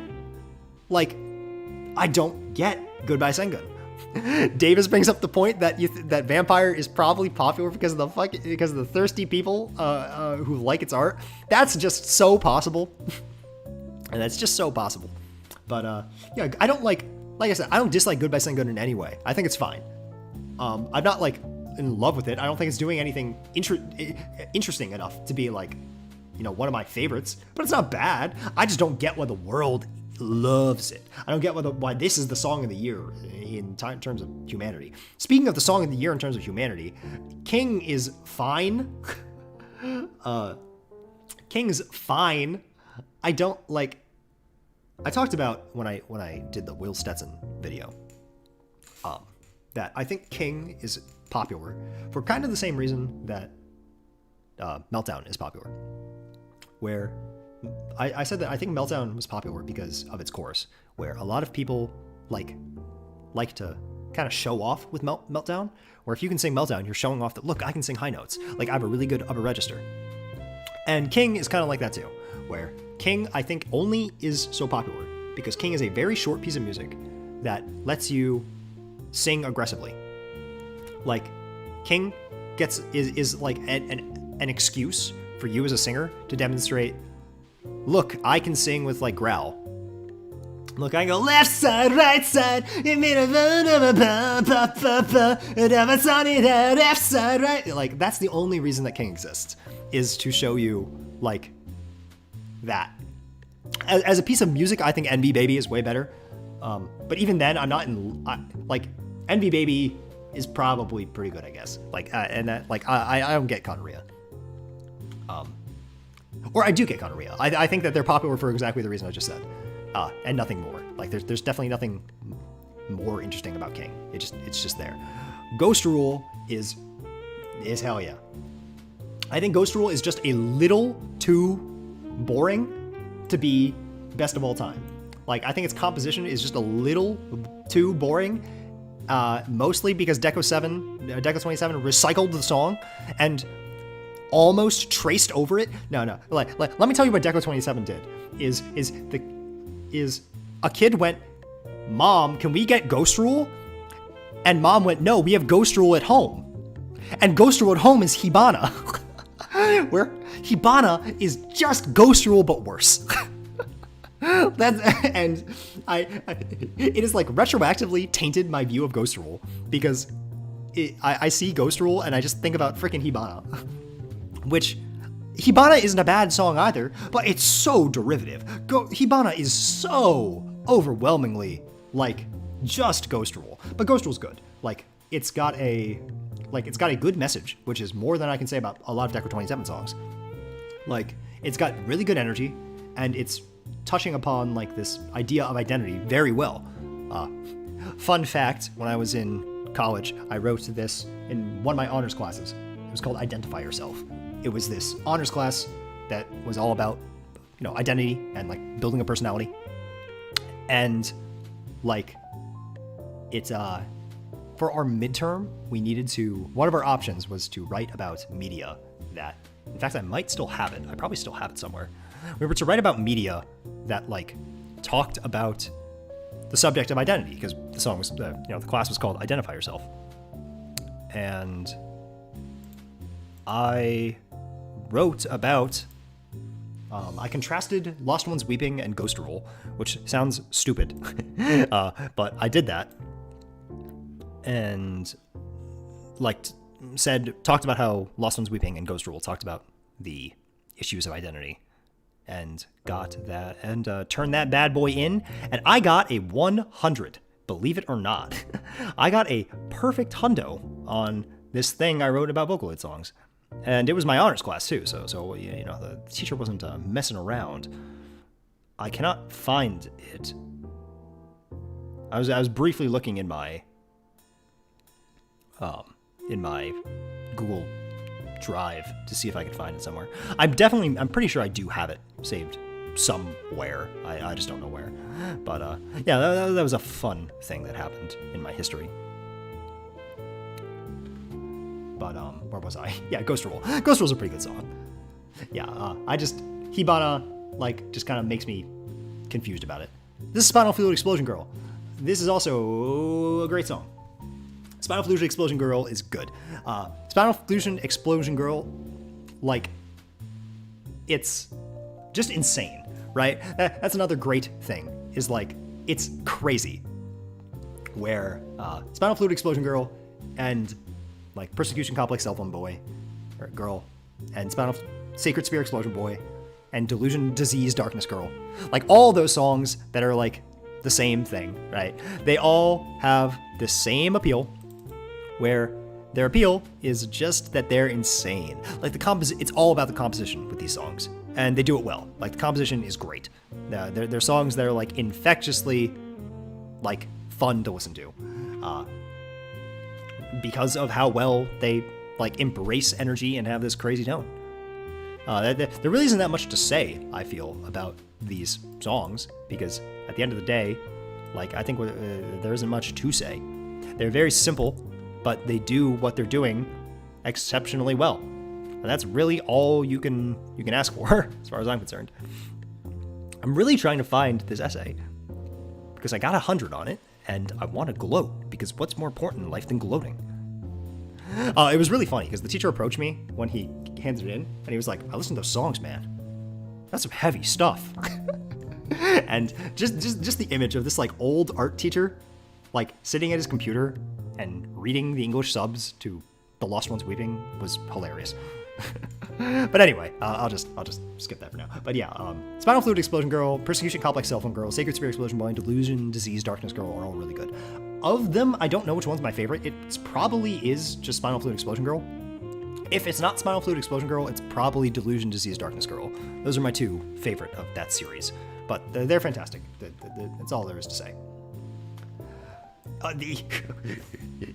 I don't get Goodbye Sengun. Davis brings up the point that that Vampire is probably popular because of the thirsty people who like its art. That's just so possible, and that's just so possible. But yeah, I don't like I said, I don't dislike Goodbye Sengun in any way. I think it's fine. I'm not in love with it. I don't think it's doing anything interesting enough to be one of my favorites. But it's not bad. I just don't get why the world loves it. I don't get why this is the song of the year in terms of humanity. Speaking of the song of the year in terms of humanity, King is fine. King's fine. I don't I talked about when I did the Will Stetson video that I think King is popular for kind of the same reason that Meltdown is popular, where I said that I think Meltdown was popular because of its chorus, where a lot of people like to kind of show off with Meltdown, where if you can sing Meltdown, you're showing off that, look, I can sing high notes. I have a really good upper register. And King is kind of like that too, where King, I think, only is so popular because King is a very short piece of music that lets you sing aggressively. King is an excuse for you as a singer to demonstrate, look, I can sing with growl. Look, I go left side, right side, left side, right. That's the only reason that King exists, is to show you that. As a piece of music, I think NB Baby is way better. But even then, I'm not in NB Baby is probably pretty good, I guess. And that I don't get Gonorrhea. Or I do get Gonorrhea. I think that they're popular for exactly the reason I just said, and nothing more. There's definitely nothing more interesting about King. It's just there. Ghost Rule is hell yeah. I think Ghost Rule is just a little too boring to be best of all time. I think its composition is just a little too boring, mostly because Deco 27 recycled the song and almost traced over it. No. Let me tell you what Deco 27 did. Is a kid went, Mom, can we get Ghost Rule? And Mom went, no, we have Ghost Rule at home. And Ghost Rule at home is Hibana. Where Hibana is just Ghost Rule, but worse. It is like retroactively tainted my view of Ghost Rule, because I see Ghost Rule and I just think about freaking Hibana. Which, Hibana isn't a bad song either, but it's so derivative. Hibana is so overwhelmingly like just Ghost Rule, but Ghost Rule's good. Like it's got a good message, which is more than I can say about a lot of Deco 27 songs. Like it's got really good energy, and it's touching upon like this idea of identity very well. Fun fact: when I was in college, I wrote this in one of my honors classes. It was called Identify Yourself. It was this honors class that was all about, identity and like building a personality. And like it's for our midterm, we needed to, one of our options was to write about media that, in fact, I might still have it. I probably still have it somewhere. We were to write about media that like talked about the subject of identity, because the song was, the class was called Identify Yourself. And I wrote about, I contrasted Lost Ones Weeping and Ghost Rule, which sounds stupid, but I did that. And talked about how Lost Ones Weeping and Ghost Rule talked about the issues of identity, and got that, and turned that bad boy in, and I got a 100, believe it or not. I got a perfect hundo on this thing I wrote about Vocaloid songs. And it was my honors class too, so the teacher wasn't messing around. I cannot find it. I was briefly looking in my Google Drive to see if I could find it somewhere. I'm pretty sure I do have it saved somewhere. I just don't know where. But yeah, that was a fun thing that happened in my history. But where was I? Yeah, Ghost Rule. Ghost Rule's a pretty good song. Yeah, Hibana just kind of makes me confused about it. This is Spinal Fluid Explosion Girl. This is also a great song. Spinal Fluid Explosion Girl is good. Spinal Fluid Explosion Girl, it's just insane, right? That's another great thing, is it's crazy. Where Spinal Fluid Explosion Girl and Persecution Complex Cell Phone Boy, or Girl, and Sacred Spear Explosion Boy, and Delusion Disease Darkness Girl, all those songs that are the same thing, right? They all have the same appeal, where their appeal is just that they're insane. It's all about the composition with these songs, and they do it well. The composition is great. They're songs that are infectiously fun to listen to. Because of how well they embrace energy and have this crazy tone. There really isn't that much to say, I feel, about these songs, because at the end of the day, I think there isn't much to say. They're very simple, but they do what they're doing exceptionally well. And that's really all you can ask for, as far as I'm concerned. I'm really trying to find this essay, because I got 100 on it, and I want to gloat, because what's more important in life than gloating? It was really funny, because the teacher approached me when he handed it in, and he was like, I listen to those songs, man. That's some heavy stuff. And just the image of this old art teacher, sitting at his computer and reading the English subs to The Lost Ones Weeping was hilarious. But anyway, I'll just skip that for now. But yeah, Spinal Fluid Explosion Girl, Persecution Complex Cell Phone Girl, Sacred Spear Explosion Boy, and Delusion Disease Darkness Girl are all really good. Of them, I don't know which one's my favorite. It probably is just Spinal Fluid Explosion Girl. If it's not Spinal Fluid Explosion Girl, it's probably Delusion Disease Darkness Girl. Those are my two favorite of that series. But they're fantastic. That's all there is to say.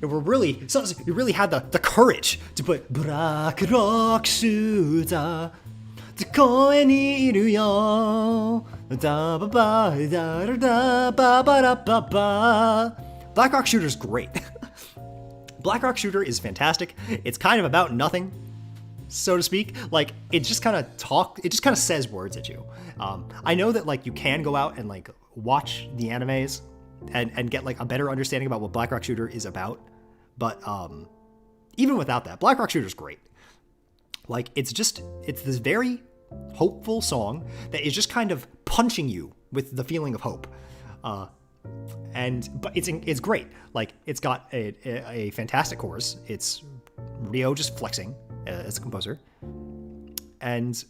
You really had the courage to put Black Rock Shooter the koe ni iru yo da ba ba da da ba ba da ba ba. Black Rock Shooter's great. Black Rock Shooter is fantastic. It's kind of about nothing, so to speak. It just kind of says words at you. I know that you can go out and watch the animes and get like a better understanding about what Black Rock Shooter is about. But even without that, Black Rock Shooter is great. Like, it's this very hopeful song that is just kind of punching you with the feeling of hope. But it's great. Like, it's got a fantastic chorus. It's Ryo just flexing as a composer. And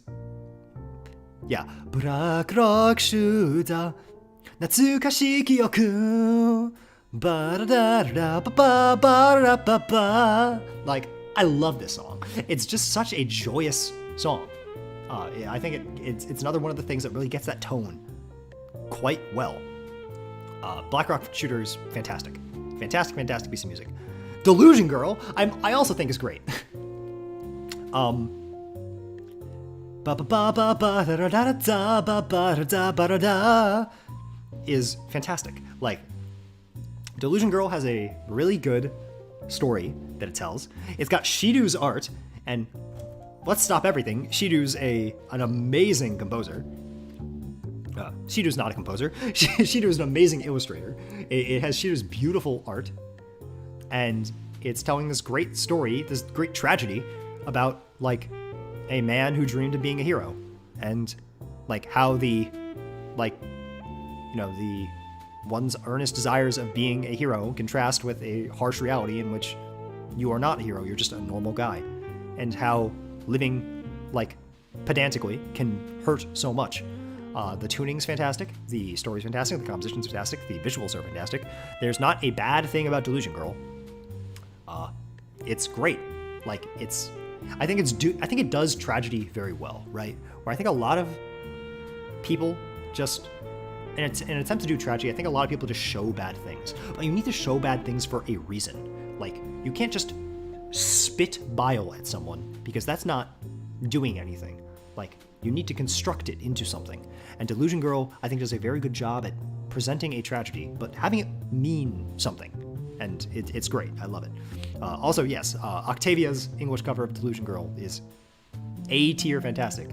yeah, Black Rock Shooter, 懐かしい記憶 Like, I love this song. It's just such a joyous song. I think it's another one of the things that really gets that tone quite well. Black Rock Shooter is fantastic. Fantastic piece of music. Delusion Girl, I also think is great. Is fantastic. Like, Delusion Girl has a really good story that it tells. It's got Shido's art, and let's stop everything. Shido's an amazing composer. Shido's not a composer. Shido's an amazing illustrator. It has Shido's beautiful art, and it's telling this great story, this great tragedy about like a man who dreamed of being a hero, and like how the one's earnest desires of being a hero contrast with a harsh reality in which you are not a hero, you're just a normal guy, and how living like pedantically can hurt so much. The tuning's fantastic, the story's fantastic, the composition's fantastic, the visuals are fantastic. There's not a bad thing about Delusion Girl. It's great. Like, I think it does tragedy very well, right? Where I think a lot of people just, in an attempt to do tragedy, I think a lot of people just show bad things. But you need to show bad things for a reason. Like, you can't just spit bile at someone, because that's not doing anything. Like, you need to construct it into something. And Delusion Girl, I think, does a very good job at presenting a tragedy, but having it mean something. And it's great. I love it. Also, yes, Octavia's English cover of Delusion Girl is A-tier fantastic.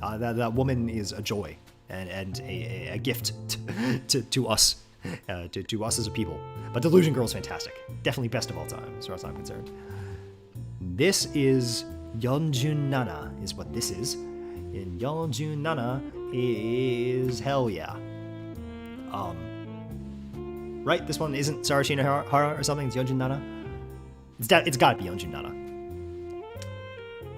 That woman is a joy and a gift to us, to us as a people. But Delusion Girl is fantastic. Definitely best of all time, as far as I'm concerned. This is Yeonjun is what this is. And Yeonjun is hell yeah. Right? This one isn't Sarashina Hara or something. It's Yeonjun. It's gotta be Yeonjun.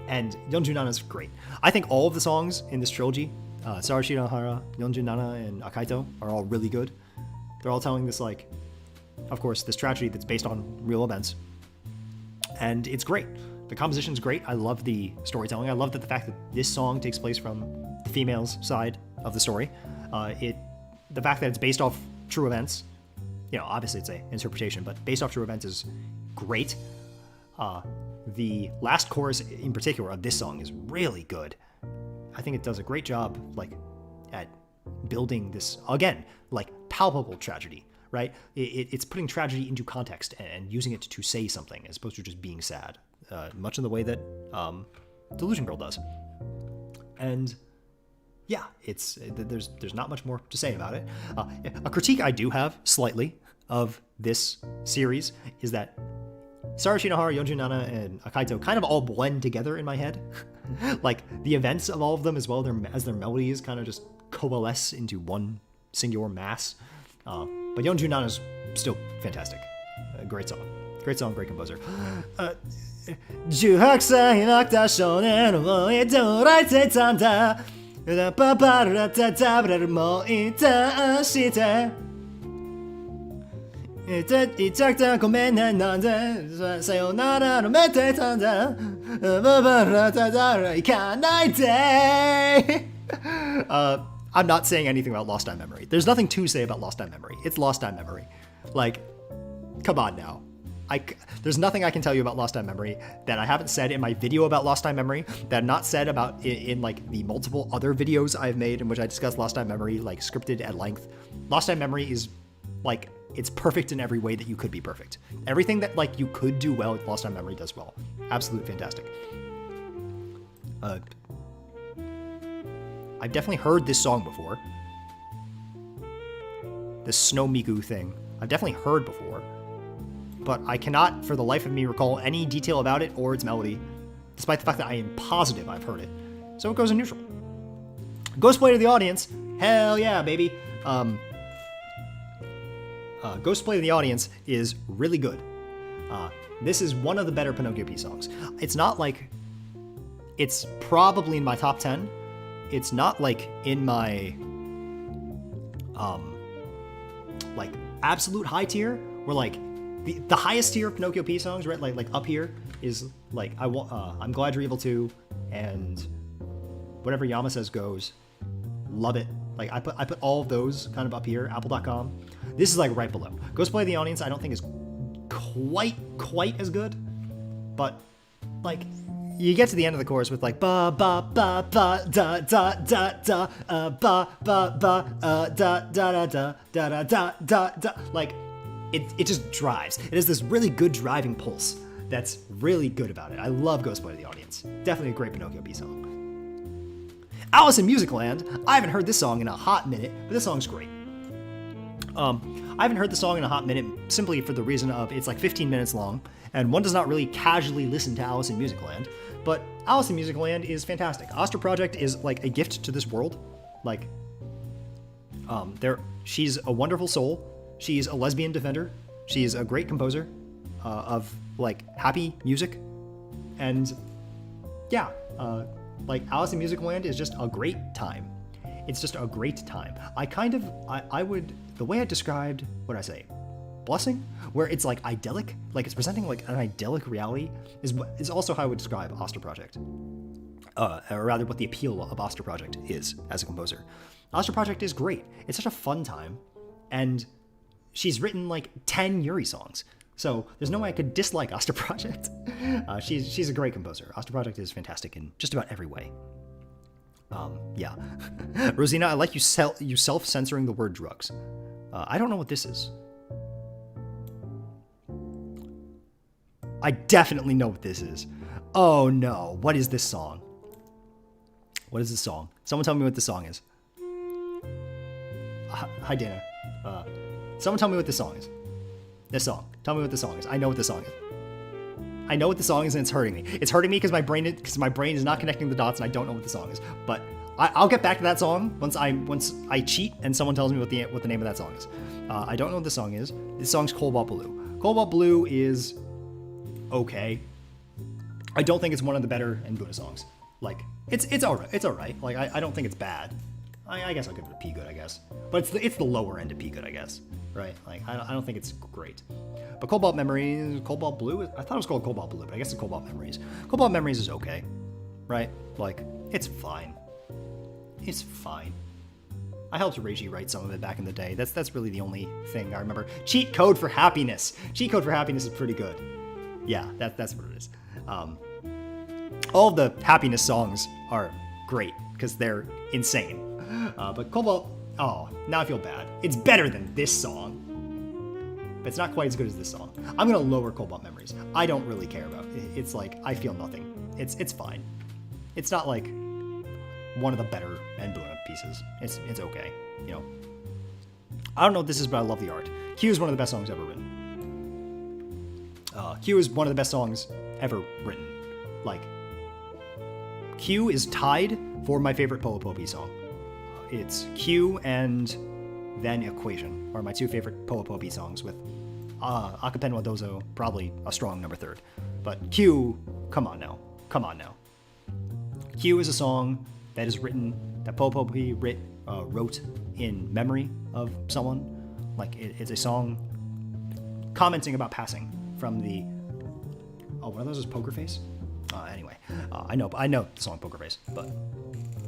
And Yeonjun is great. I think all of the songs in this trilogy, Sarashina Hara, Yeonjun, and Akaito, are all really good. They're all telling this, like, of course, this tragedy that's based on real events. And it's great. The composition's great. I love the storytelling. I love that the fact that this song takes place from the female's side of the story. The fact that it's based off true events, obviously it's an interpretation, but based off true events is great. The last chorus in particular of this song is really good. I think it does a great job, like, at building this, again, like, palpable tragedy, right? It's putting tragedy into context and using it to say something as opposed to just being sad. Much in the way that Delusion Girl does. And yeah, there's not much more to say about it. A critique I do have slightly of this series is that Sarashina Hara, Yeonjun, and Akaito kind of all blend together in my head. Like, the events of all of them, as well as their melodies, kind of just coalesce into one singular mass. But Yeonjun is still fantastic. Great song, great composer. 18歳になった少年を捉えてたんだパパララタタブラルもいたして痛くてごめんねなんでさよならのめてたんだパパラタタラ行かないでI'm not saying anything about Lost Time Memory. There's nothing to say about Lost Time Memory. It's Lost Time Memory. Like, come on now. There's nothing I can tell you about Lost Time Memory that I haven't said in my video about Lost Time Memory, that I'm not said about in like the multiple other videos I've made in which I discuss Lost Time Memory, like, scripted at length. Lost Time Memory is, like, it's perfect in every way that you could be perfect. Everything that, like, you could do well with Lost Time Memory does well. Absolutely fantastic. I've definitely heard this song before. this Snow Miku thing, I've definitely heard before, but I cannot for the life of me recall any detail about it or its melody, despite the fact that I am positive I've heard it. So it goes in neutral. Ghost Play to the audience, hell yeah, baby. Ghost Play to the audience is really good. This is one of the better Pinocchio P songs. It's not like, it's probably in my top 10. It's not like in my, like absolute high tier, where like the highest tier of Pinocchio P songs, right? Like up here is like, I'm Glad You're Evil Too, and Whatever Yama Says Goes. Love it. Like I put all of those kind of up here, apple.com. This is like right below. Ghost Play the Audience I don't think is quite as good, but like you get to the end of the chorus with like ba ba ba ba da da da da ba ba ba da da da da da da da da, like it just drives. It has this really good driving pulse that's really good about it. I love Ghost Play to the Audience. Definitely a great Pinocchio P song. Alice in Musicland. I haven't heard this song in a hot minute, but this song's great. I haven't heard the song in a hot minute simply for the reason of it's like 15 minutes long, and one does not really casually listen to Alice in Musicland, but Alice in Musicland is fantastic. Astra Project is like a gift to this world. Like, she's a wonderful soul. She's a lesbian defender. She's a great composer of like happy music, and yeah, like Alice in Musicland is just a great time. It's just a great time. I would, the way I described, what did I say? Blessing? Where it's like idyllic, like it's presenting like an idyllic reality is also how I would describe Astra Project. Or rather what the appeal of Astra Project is as a composer. Astra Project is great. It's such a fun time. And she's written like 10 Yuri songs. So there's no way I could dislike Astra Project. She's a great composer. Astra Project is fantastic in just about every way. Yeah. Rosina, I like you self-censoring the word drugs. I don't know what this is. I definitely know what this is. Oh no, what is this song? What is this song? Someone tell me what this song is. Hi, Dana. Someone tell me what this song is. This song. Tell me what this song is. I know what this song is. I know what the song is, and it's hurting me. It's hurting me because my brain is not connecting the dots, and I don't know what the song is. But I'll get back to that song once I cheat and someone tells me what the name of that song is. I don't know what the song is. This song's Cobalt Blue. Cobalt Blue is okay. I don't think it's one of the better Mbuna songs. Like it's alright. It's alright. Like I don't think it's bad. I guess I'll give it a P good, I guess. But it's the lower end of P good, I guess. Right? Like I don't think it's great. But Cobalt Memories, Cobalt Blue, I thought it was called Cobalt Blue, but I guess it's Cobalt Memories. Cobalt Memories is okay. Right? Like it's fine. It's fine. I helped Reiji write some of it back in the day. That's really the only thing I remember. Cheat Code for Happiness. Cheat Code for Happiness is pretty good. Yeah, that's what it is. All of the Happiness songs are great because they're insane. But Cobalt, oh, now I feel bad. It's better than this song, but it's not quite as good as this song. I'm gonna lower Cobalt Memories. I don't really care about it. It's like I feel nothing. It's fine. It's not like one of the better Mbuna pieces. It's okay, you know. I don't know what this is, but I love the art. Q is one of the best songs ever written. Q is one of the best songs ever written. Like, Q is tied for my favorite Poa-Poa song. It's Q and then Equation are my two favorite Poa-Poa songs, with Akapenwa Dozo probably a strong number third. But Q, come on now. Q is a song that is written, that Poa-Poa wrote in memory of someone. Like, it's a song commenting about passing from the, one of those is Poker Face? Anyway, I know the song Poker Face, but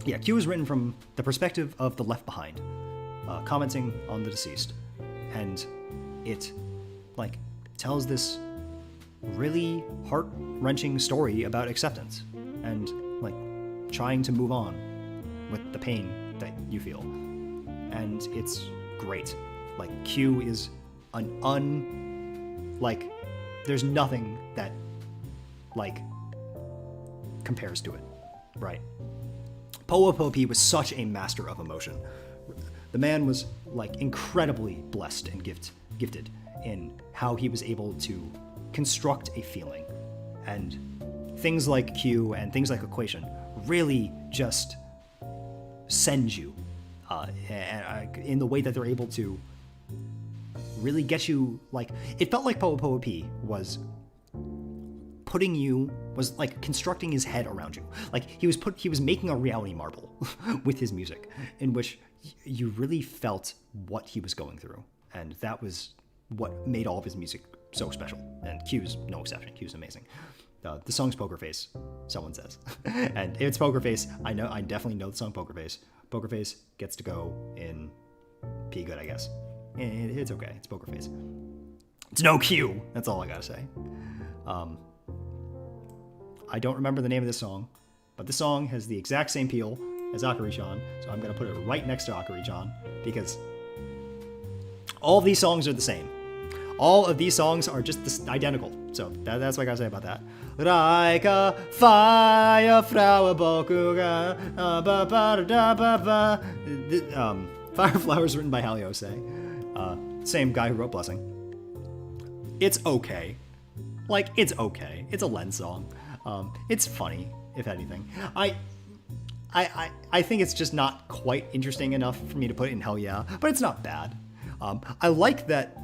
yeah, Q is written from the perspective of the left behind, commenting on the deceased, and it, like, tells this really heart-wrenching story about acceptance, and, like, trying to move on with the pain that you feel, and it's great. Like, Q is like, there's nothing that, like, compares to it, right? Poa-Poa was such a master of emotion. The man was like incredibly blessed and gifted in how he was able to construct a feeling, and things like Q and things like Equation really just send you in the way that they're able to really get you. Like, it felt like Poa Poa P was like constructing his head around you. Like he was making a reality marble with his music, in which you really felt what he was going through, and that was what made all of his music so special. And Q's no exception. Q's amazing. The song's Poker Face, someone says, and if it's Poker Face, I definitely know the song Poker Face. Poker Face gets to go in P good, I guess. It's okay. It's Poker Face. It's no Q. That's all I gotta say. I don't remember the name of this song, but this song has the exact same peel as Akari-chan, so I'm going to put it right next to Akari-chan, because all of these songs are the same. All of these songs are just identical, so that's what I got to say about that. Raika fire flower boku ga ba ba da ba ba. Fire Flowers written by Haliose. Same guy who wrote Blessing. It's okay. Like, it's okay. It's a Len song. It's funny, if anything. I think it's just not quite interesting enough for me to put it in Hell Yeah, but it's not bad. I like that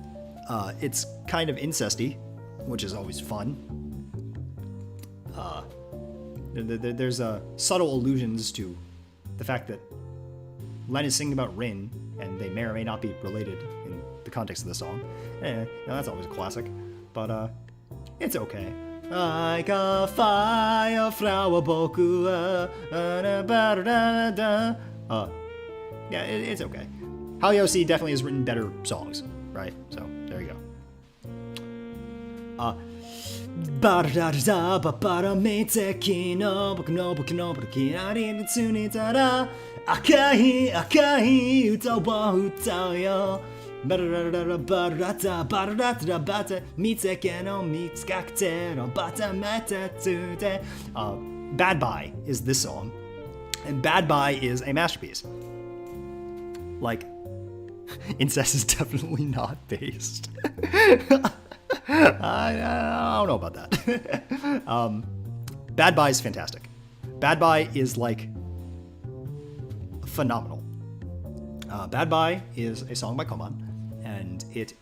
it's kind of incesty, which is always fun. There's subtle allusions to the fact that Len is singing about Rin, and they may or may not be related in the context of the song. That's always a classic, but it's okay. Like a fire flower boku yeah, it's okay. Haliose definitely has written better songs, right? So there you go. Bad Bye is this song, and Bad Bye is a masterpiece. Like, incest is definitely not based. I don't know about that. Bad Bye is fantastic. Bad Bye is like phenomenal. Bad Bye is a song by Koman, and it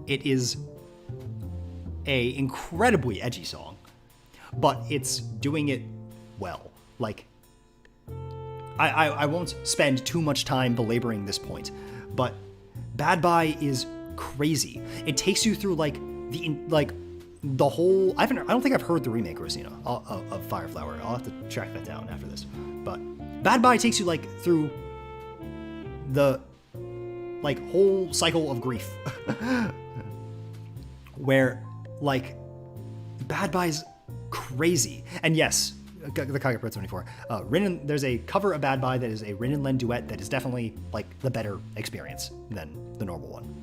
is a incredibly edgy song, but it's doing it well. Like, I won't spend too much time belaboring this point, but Bad Bye is crazy. It takes you through the whole. I don't think I've heard the remake, Rosina, of Fireflower. I'll have to track that down after this. But Bad Bye takes you through the whole cycle of grief, where Bad Bye's crazy. And yes, the Kage Pro 24. There's a cover of Bad Bye that is a Rin and Len duet that is definitely the better experience than the normal one.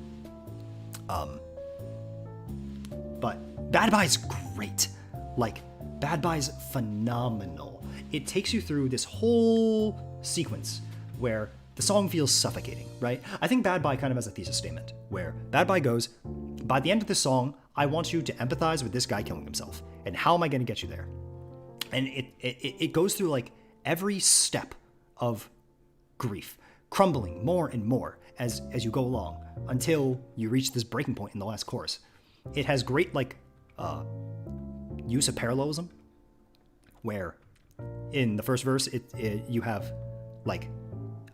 But Bad Bye's great. Bad Bye's phenomenal. It takes you through this whole sequence where the song feels suffocating, right? I think Bad Bye kind of has a thesis statement where Bad Bye goes, by the end of this song, I want you to empathize with this guy killing himself. And how am I going to get you there? And it goes through every step of grief, crumbling more and more as you go along until you reach this breaking point in the last chorus. It has great use of parallelism, where in the first verse you have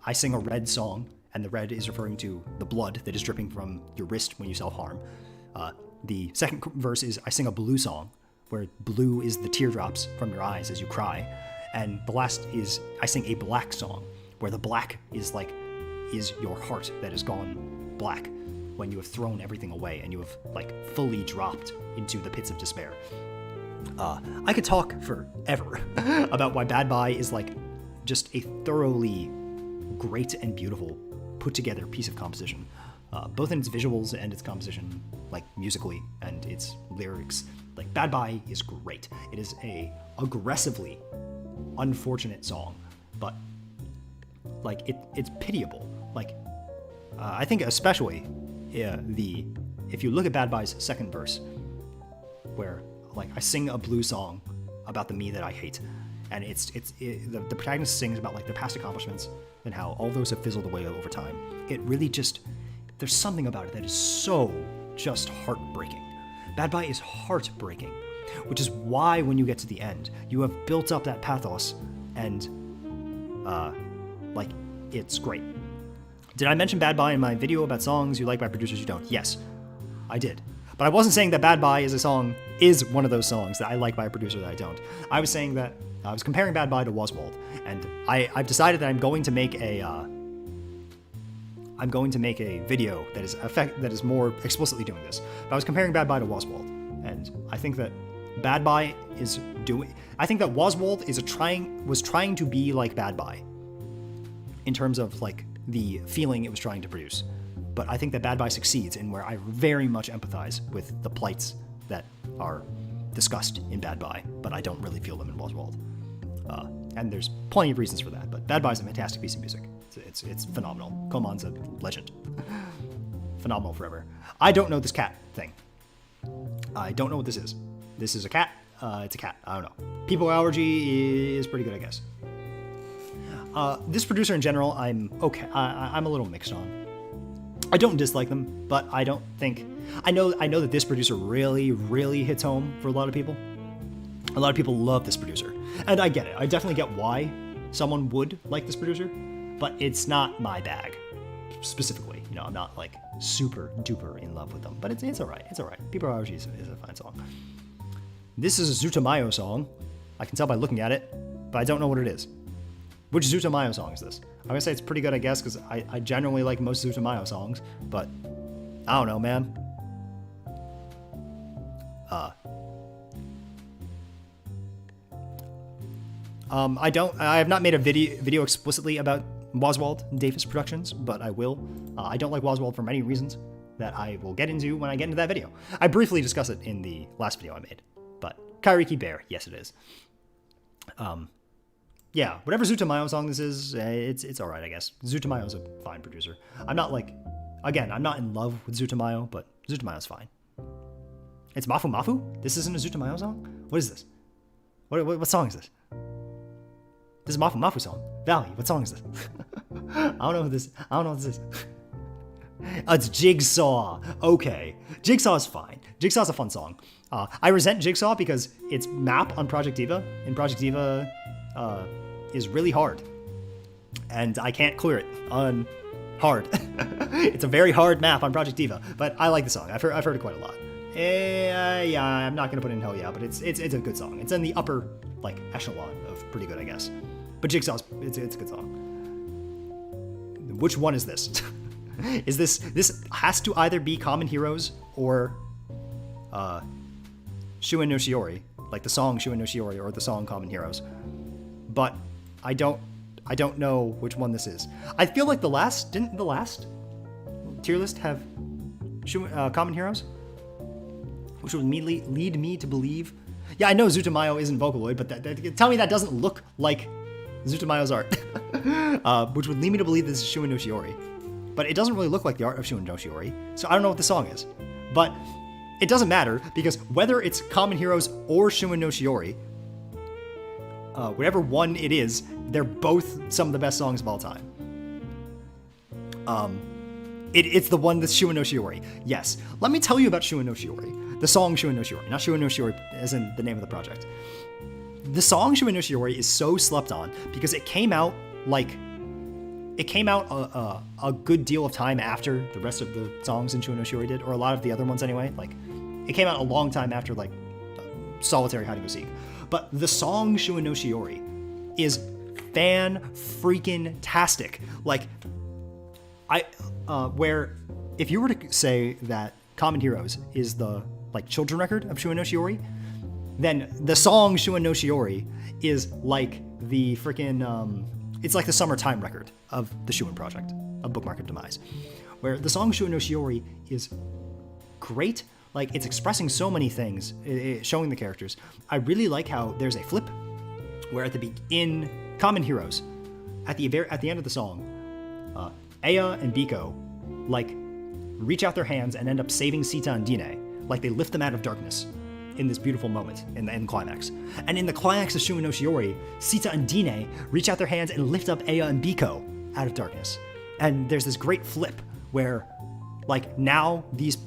I sing a red song, and the red is referring to the blood that is dripping from your wrist when you self-harm. The second verse is I sing a blue song, where blue is the teardrops from your eyes as you cry. And the last is I sing a black song, where the black is your heart that has gone black when you have thrown everything away and you have fully dropped into the pits of despair. I could talk forever about why Bad Bye is just a thoroughly great and beautiful put together piece of composition, both in its visuals and its composition, musically, and its lyrics. Bad Bye is great. It is a aggressively unfortunate song, but like it's pitiable. Like I think especially if you look at Bad Buy's second verse, where like I sing a blue song about the me that I hate, and the protagonist sings about like their past accomplishments and how all those have fizzled away over time. It really just, there's something about it that is so just heartbreaking. Bad Buy is heartbreaking, which is why when you get to the end, you have built up that pathos, and like it's great. Did I mention Bad Buy in my video about songs you like by producers you don't? Yes, I did. But I wasn't saying that Bad Buy is one of those songs that I like by a producer that I don't. I was saying that I was comparing Bad Buy to Oswald, and I've decided that I'm going to make a video that is more explicitly doing this. But I was comparing Bad Buy to Oswald, and I think that Bad Buy I think that Oswald was trying to be like Bad Buy in terms of like the feeling it was trying to produce. But I think that Bad Buy succeeds in where I very much empathize with the plights that are discussed in Bad Buy, but I don't really feel them in Oswald. And there's plenty of reasons for that, but Bad Buy is a fantastic piece of music. It's phenomenal. Koman's a legend. Phenomenal forever. I don't know this cat thing. I don't know what this is. This is a cat. It's a cat. I don't know. People allergy is pretty good, I guess. This producer in general, I'm okay. I'm a little mixed on. I don't dislike them, but I don't think... I know that this producer really, really hits home for a lot of people. A lot of people love this producer. And I get it. I definitely get why someone would like this producer, but it's not my bag, specifically. You know, I'm not, like, super duper in love with them. But it's alright. It's alright. People Allergy is a fine song. This is a Zootopia song. I can tell by looking at it, but I don't know what it is. Which Zootopia song is this? I'm gonna say it's pretty good, I guess, because I generally like most Zootopia songs, but I don't know, man. I have not made a video explicitly about Oswald Davis Productions, but I will. I don't like Oswald for many reasons that I will get into when I get into that video. I briefly discuss it in the last video I made, but Kachidoki Bear, yes it is. Yeah, whatever Zootopia song this is, it's alright, I guess. Zootopia a fine producer. I'm not like, again, I'm not in love with Zootopia, but Zootopia's fine. It's Mafu Mafu? This isn't a Zootopia song? What is this? What song is this? This is Mafu Mafu song. Valley, what song is this? I don't know what this is. It's Jigsaw. Okay. Jigsaw is fine. Jigsaw's a fun song. I resent Jigsaw because its map on Project Diva, in Project Diva, is really hard. And I can't clear it on hard. It's a very hard map on Project Diva, but I like the song. I've heard it quite a lot. Yeah, I'm not gonna put in hell yeah, but it's a good song. It's in the upper like echelon of pretty good, I guess. But Jigsaw's it's a good song. Which one is this? Is this has to either be Common Heroes or Shuen no Shiori, like the song Shuen no Shiori or the song Common Heroes. But I don't know which one this is. I feel like didn't the last tier list have Common Heroes? Which would immediately lead me to believe... Yeah, I know Zootopia isn't Vocaloid, but tell me that doesn't look like Zootopia's art. Which would lead me to believe this is Shuen no Shiori. But it doesn't really look like the art of Shuen no Shiori, so I don't know what the song is. But it doesn't matter, because whether it's Common Heroes or Shuen no Shiori, whatever one it is, they're both some of the best songs of all time. It's the one that's Shuen no Shiori. Yes. Let me tell you about Shuen no Shiori. The song Shuen no Shiori, not Shuen no Shiori as in the name of the project. The song Shuen no Shiori is so slept on because it came out a good deal of time after the rest of the songs in Shuen no Shiori did, or a lot of the other ones anyway. Like, it came out a long time after, like, Solitary Hide and Go Seek. But the song Shuen no Shiori is fan-freaking-tastic. Like, where if you were to say that Common Heroes is the, like, children record of Shuen no Shiori, then the song Shuen no Shiori is like the freaking, it's like the summertime record of the Shuen project, of Bookmark of Demise, where the song Shuen no Shiori is great. Like, it's expressing so many things, showing the characters. I really like how there's a flip where in Common Heroes, at the end of the song, Aya and Biko like reach out their hands and end up saving Sita and Dine. Like they lift them out of darkness in this beautiful moment in the end climax. And in the climax of Shuma no Shiori, Sita and Dine reach out their hands and lift up Aya and Biko out of darkness. And there's this great flip where like now these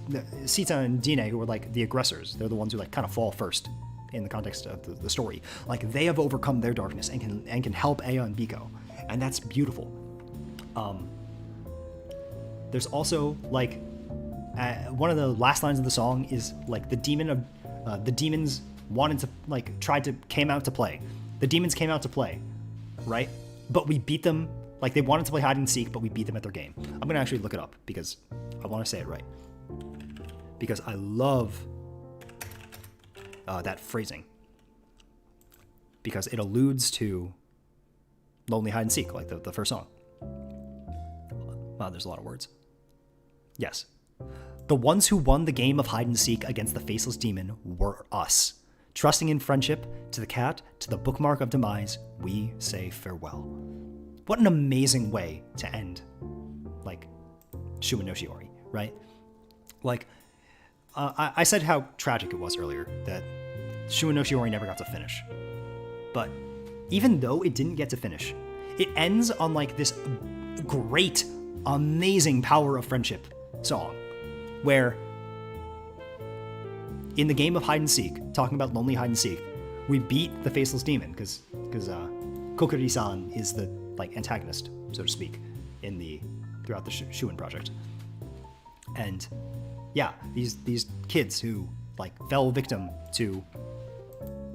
Sita and Dine, who are like the aggressors, they're the ones who like kind of fall first in the context of the story. Like they have overcome their darkness and can help Aya and Biko. And that's beautiful. There's also like one of the last lines of the song is like the demons wanted to like came out to play. The demons came out to play, right? But we beat them. Like they wanted to play hide and seek, but we beat them at their game. I'm gonna actually look it up because I want to say it right. Because I love that phrasing. Because it alludes to Lonely Hide and Seek, like the first song. Wow, there's a lot of words. Yes. The ones who won the game of hide and seek against the faceless demon were us. Trusting in friendship, to the cat, to the bookmark of demise, we say farewell. What an amazing way to end, like, Shuma no Shiori, right? Like, I said how tragic it was earlier, that Shuma no Shiori never got to finish. But even though it didn't get to finish, it ends on, like, this great, amazing power of friendship song, where in the game of hide and seek, talking about lonely hide and seek, we beat the faceless demon because Kokiri-san is the like antagonist, so to speak, throughout the Shuin project. And yeah, these kids who like fell victim to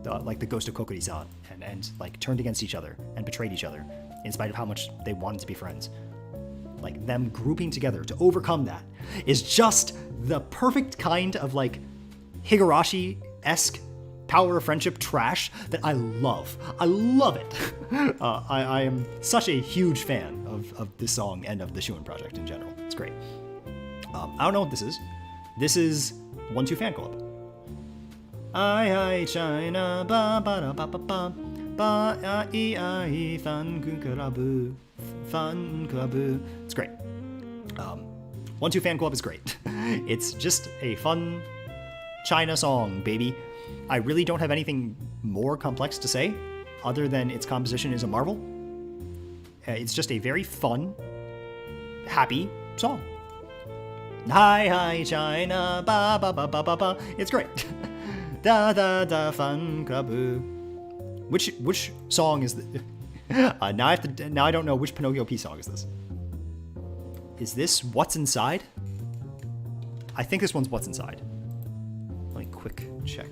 the ghost of Kokiri-san and like turned against each other and betrayed each other in spite of how much they wanted to be friends. Like them grouping together to overcome that is just the perfect kind of like Higurashi-esque power of friendship trash that I love. I love it. I am such a huge fan of this song and of the Shuin project in general. It's great. I don't know what this is. This is 1-2 Fan Club. I China ba ba da ba ba ba ba I fan club. It's great. 1-2 Fan Club is great. It's just a fun China song, baby. I really don't have anything more complex to say other than its composition is a marvel. It's just a very fun, happy song. Hi China ba ba ba ba ba ba. It's great. Da da da fan club. Which song is this? Now I don't know which Pinocchio P song is this. Is this What's Inside? I think this one's What's Inside. Let me quick check.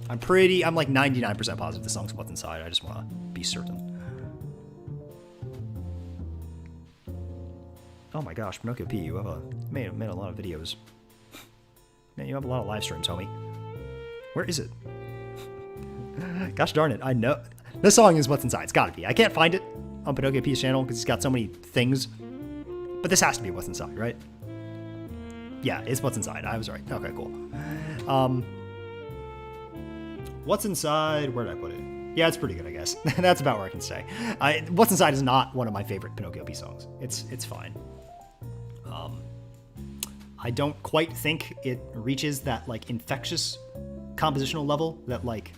I'm like 99% positive the song's What's Inside. I just want to be certain. Oh my gosh, Pinocchio P, you have made a lot of videos. Man, you have a lot of live streams, homie. Where is it? Gosh darn it, I know. This song is What's Inside. It's gotta be. I can't find it on Pinocchio P's channel because he's got so many things. But this has to be What's Inside, right? Yeah, it's What's Inside. I was right. Okay, cool. What's Inside? Where did I put it? Yeah, it's pretty good, I guess. That's about where I can stay. What's Inside is not one of my favorite Pinocchio P songs. It's fine. I don't quite think it reaches that like infectious compositional level that like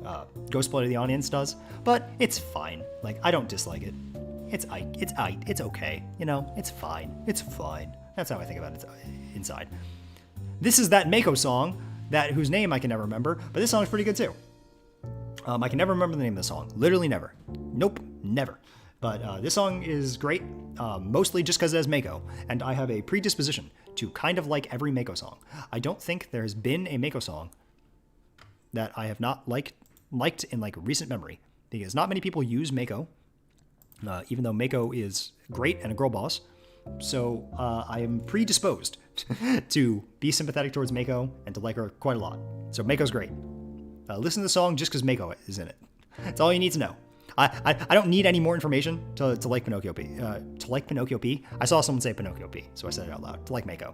Ghostblood of the Audience does, but it's fine. Like I don't dislike it. It's okay. You know, it's fine. It's fine. That's how I think about it inside. This is that Mako song whose name I can never remember, but this song is pretty good too. I can never remember the name of the song. Literally never. Nope, never. But this song is great, mostly just because it has Mako, and I have a predisposition to kind of like every Mako song. I don't think there has been a Mako song that I have not liked in like recent memory, because not many people use Mako, even though Mako is great and a girl boss. So I am predisposed to be sympathetic towards Mako and to like her quite a lot. So Mako's great. Listen to the song just because Mako is in it. That's all you need to know. I don't need any more information to like Pinocchio P. To like Pinocchio P. I saw someone say Pinocchio P, so I said it out loud. To like Mako.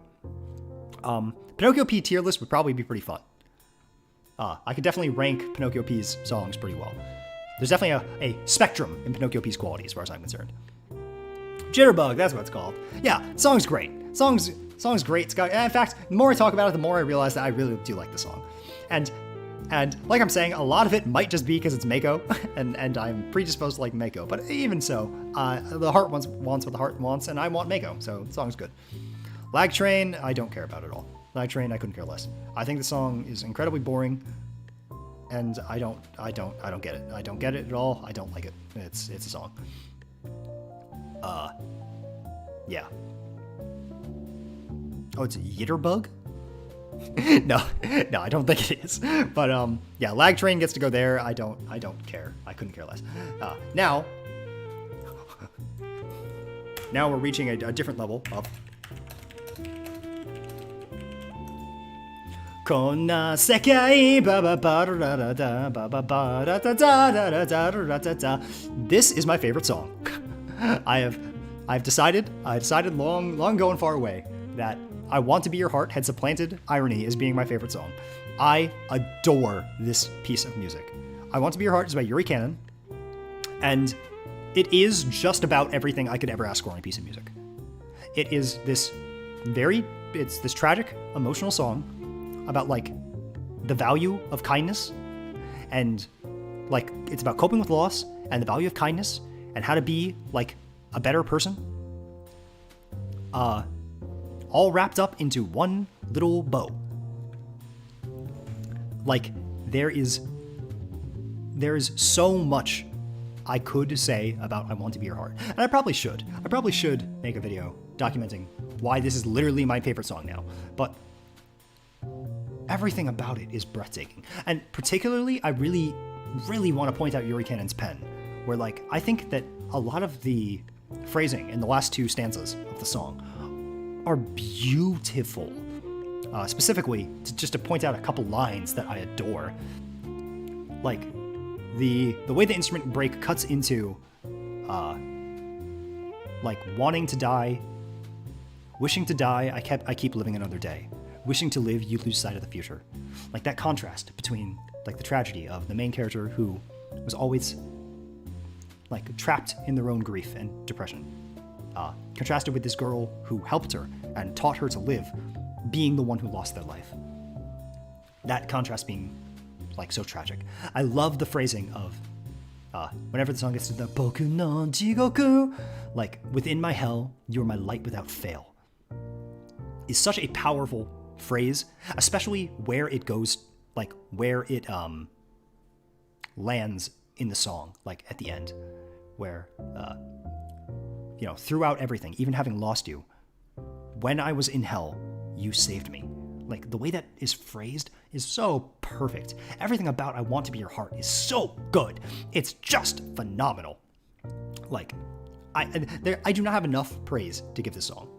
Pinocchio P tier list would probably be pretty fun. I could definitely rank Pinocchio P's songs pretty well. there's definitely a spectrum in Pinocchio P's quality as far as I'm concerned. Jitterbug, that's what it's called. Yeah, song's great. Song's great. It's got, in fact, the more I talk about it, the more I realize that I really do like the song. And like I'm saying, a lot of it might just be because it's Mako, and I'm predisposed to like Mako. But even so, the heart wants what the heart wants, and I want Mako, so the song's good. Lag Train, I don't care about at all. Lag Train, I couldn't care less. I think the song is incredibly boring, and I don't get it. I don't get it at all. I don't like it. It's a song. Yeah. Oh, it's a Jitterbug? No, I don't think it is. But yeah, Lag Train gets to go there. I don't care. I couldn't care less. Now we're reaching a different level of. Konna sekai ba ba ba da da da ba ba ba da da da da da da da. This is my favorite song. I've decided long ago and far away that I Want to Be Your Heart had supplanted Irony as being my favorite song. I adore this piece of music. I Want to Be Your Heart is by Yuri Cannon, and it is just about everything I could ever ask for in a piece of music. It is this tragic, emotional song about like the value of kindness, and like it's about coping with loss and the value of kindness and how to be like a better person. All wrapped up into one little bow. Like, there is so much I could say about I Want to Be Your Heart. And I probably should. Make a video documenting why this is literally my favorite song now. But everything about it is breathtaking. And particularly, I really, really want to point out Yuri Cannon's pen, where like, I think that a lot of the phrasing in the last two stanzas of the song are beautiful. Specifically, just to point out a couple lines that I adore. Like, the way the instrument break cuts into, like, wanting to die, wishing to die, I keep living another day. Wishing to live, you lose sight of the future. Like, that contrast between, like, the tragedy of the main character who was always, like, trapped in their own grief and depression. Contrasted with this girl who helped her and taught her to live, being the one who lost their life. That contrast being like so tragic. I love the phrasing of whenever the song gets to the Boku no Jigoku, like within my hell, you're my light without fail, is such a powerful phrase, especially where it goes, like where it lands in the song, like at the end, where you know, throughout everything, even having lost you, when I was in hell, you saved me. Like, the way that is phrased is so perfect. Everything about I Want to Be Your Heart is so good. It's just phenomenal. Like, I do not have enough praise to give this song.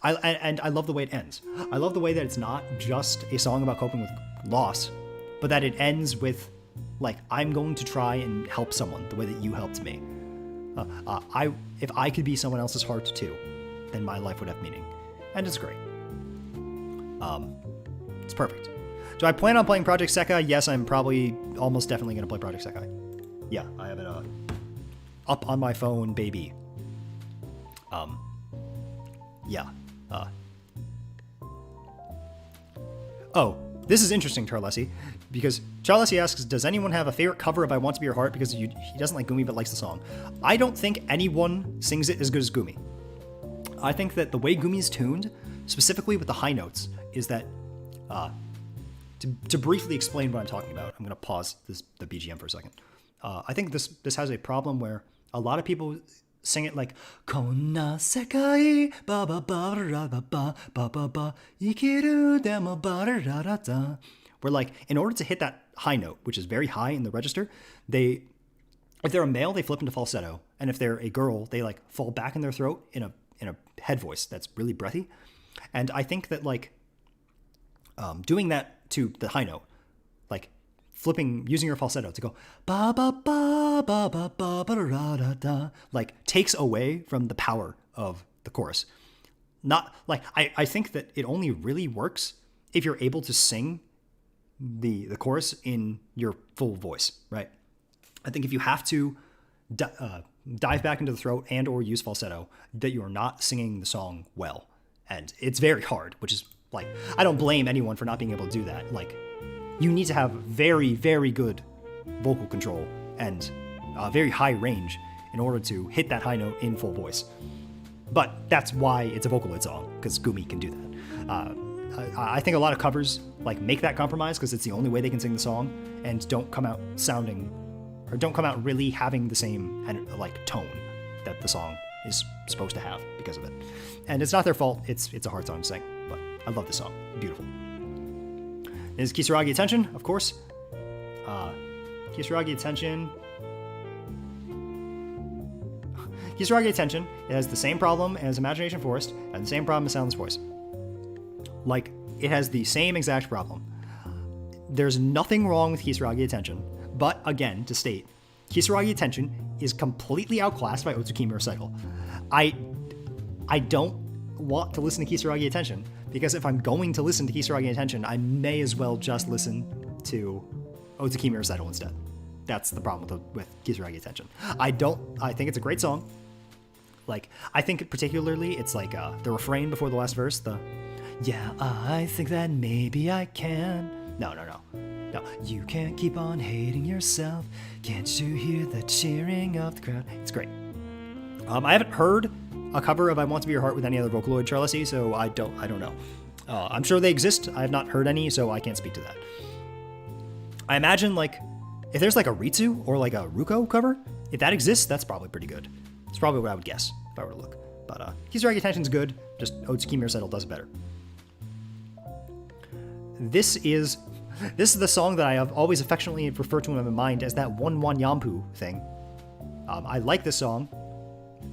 I love the way it ends. I love the way that it's not just a song about coping with loss, but that it ends with, like, I'm going to try and help someone the way that you helped me. If I could be someone else's heart too, then my life would have meaning. And it's great. It's perfect. Do I plan on playing Project Sekai? Yes, I'm probably almost definitely going to play Project Sekai. Yeah, I have it up on my phone, baby. Yeah. Oh, this is interesting, Charlessi, because Charlessi asks, does anyone have a favorite cover of I Want to Be Your Heart? Because he doesn't like Gumi but likes the song. I don't think anyone sings it as good as Gumi. I think that the way Gumi is tuned, specifically with the high notes, is that, to briefly explain what I'm talking about, I'm going to pause the BGM for a second. I think this has a problem where a lot of people sing it like Konna sekai ba ba ba ra ba ba ba ba ba ikiru demo ba ra ra da. Where like in order to hit that high note, which is very high in the register, if they're a male, they flip into falsetto, and if they're a girl, they like fall back in their throat in a head voice that's really breathy. And I think that like doing that to the high note, like using your falsetto to go ba ba ba ba ba ba ba ra da da, like takes away from the power of the chorus. Not like I think that it only really works if you're able to sing the chorus in your full voice, right? I think if you have to dive back into the throat and or use falsetto, that you are not singing the song well. And it's very hard, which is like, I don't blame anyone for not being able to do that. Like, you need to have very, very good vocal control and very high range in order to hit that high note in full voice. But that's why it's a Vocaloid song, because Gumi can do that. I think a lot of covers like make that compromise because it's the only way they can sing the song and don't come out sounding, or don't come out really having the same like tone that the song is supposed to have because of it. And it's not their fault. It's a hard song to sing, but I love this song. Beautiful. Is Kisaragi Attention, of course. Kisaragi Attention. Kisaragi Attention, it has the same problem as Imagination Forest and the same problem as Soundless Voice. Like, it has the same exact problem. There's nothing wrong with Kisaragi Attention, but again, to state, Kisaragi Attention is completely outclassed by Otsukimi Recital. I don't want to listen to Kisaragi Attention, because if I'm going to listen to Kisaragi Attention, I may as well just listen to Otsukimi Recital instead. That's the problem with Kisaragi Attention. I think it's a great song. Like, I think particularly it's like the refrain before the last verse, yeah, I think that maybe I can. No, you can't keep on hating yourself. Can't you hear the cheering of the crowd? It's great. I haven't heard a cover of I Want to Be Your Heart with any other Vocaloid, Charlie, so I don't know. I'm sure they exist. I have not heard any, so I can't speak to that. I imagine, like, if there's like a Ritsu or like a Ruko cover, if that exists, that's probably pretty good. It's probably what I would guess if I were to look. But Kisaragi Attention's good, just Otsukimi Recital does it better. This is the song that I have always affectionately referred to in my mind as that One Yampu thing. I like this song,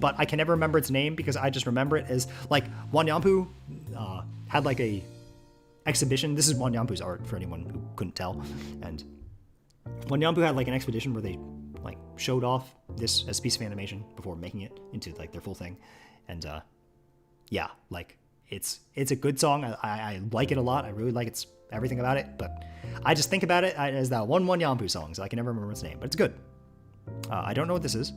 but I can never remember its name because I just remember it as, like, Wanyampu had like a exhibition. This is Wanyampu's art for anyone who couldn't tell. And Wanyampu had like an expedition where they like showed off this as a piece of animation before making it into like their full thing. And yeah, like it's a good song. I like it a lot. I really like everything about it, but I just think about it as that one Yampu song, so I can never remember its name, but it's good. I don't know what this is.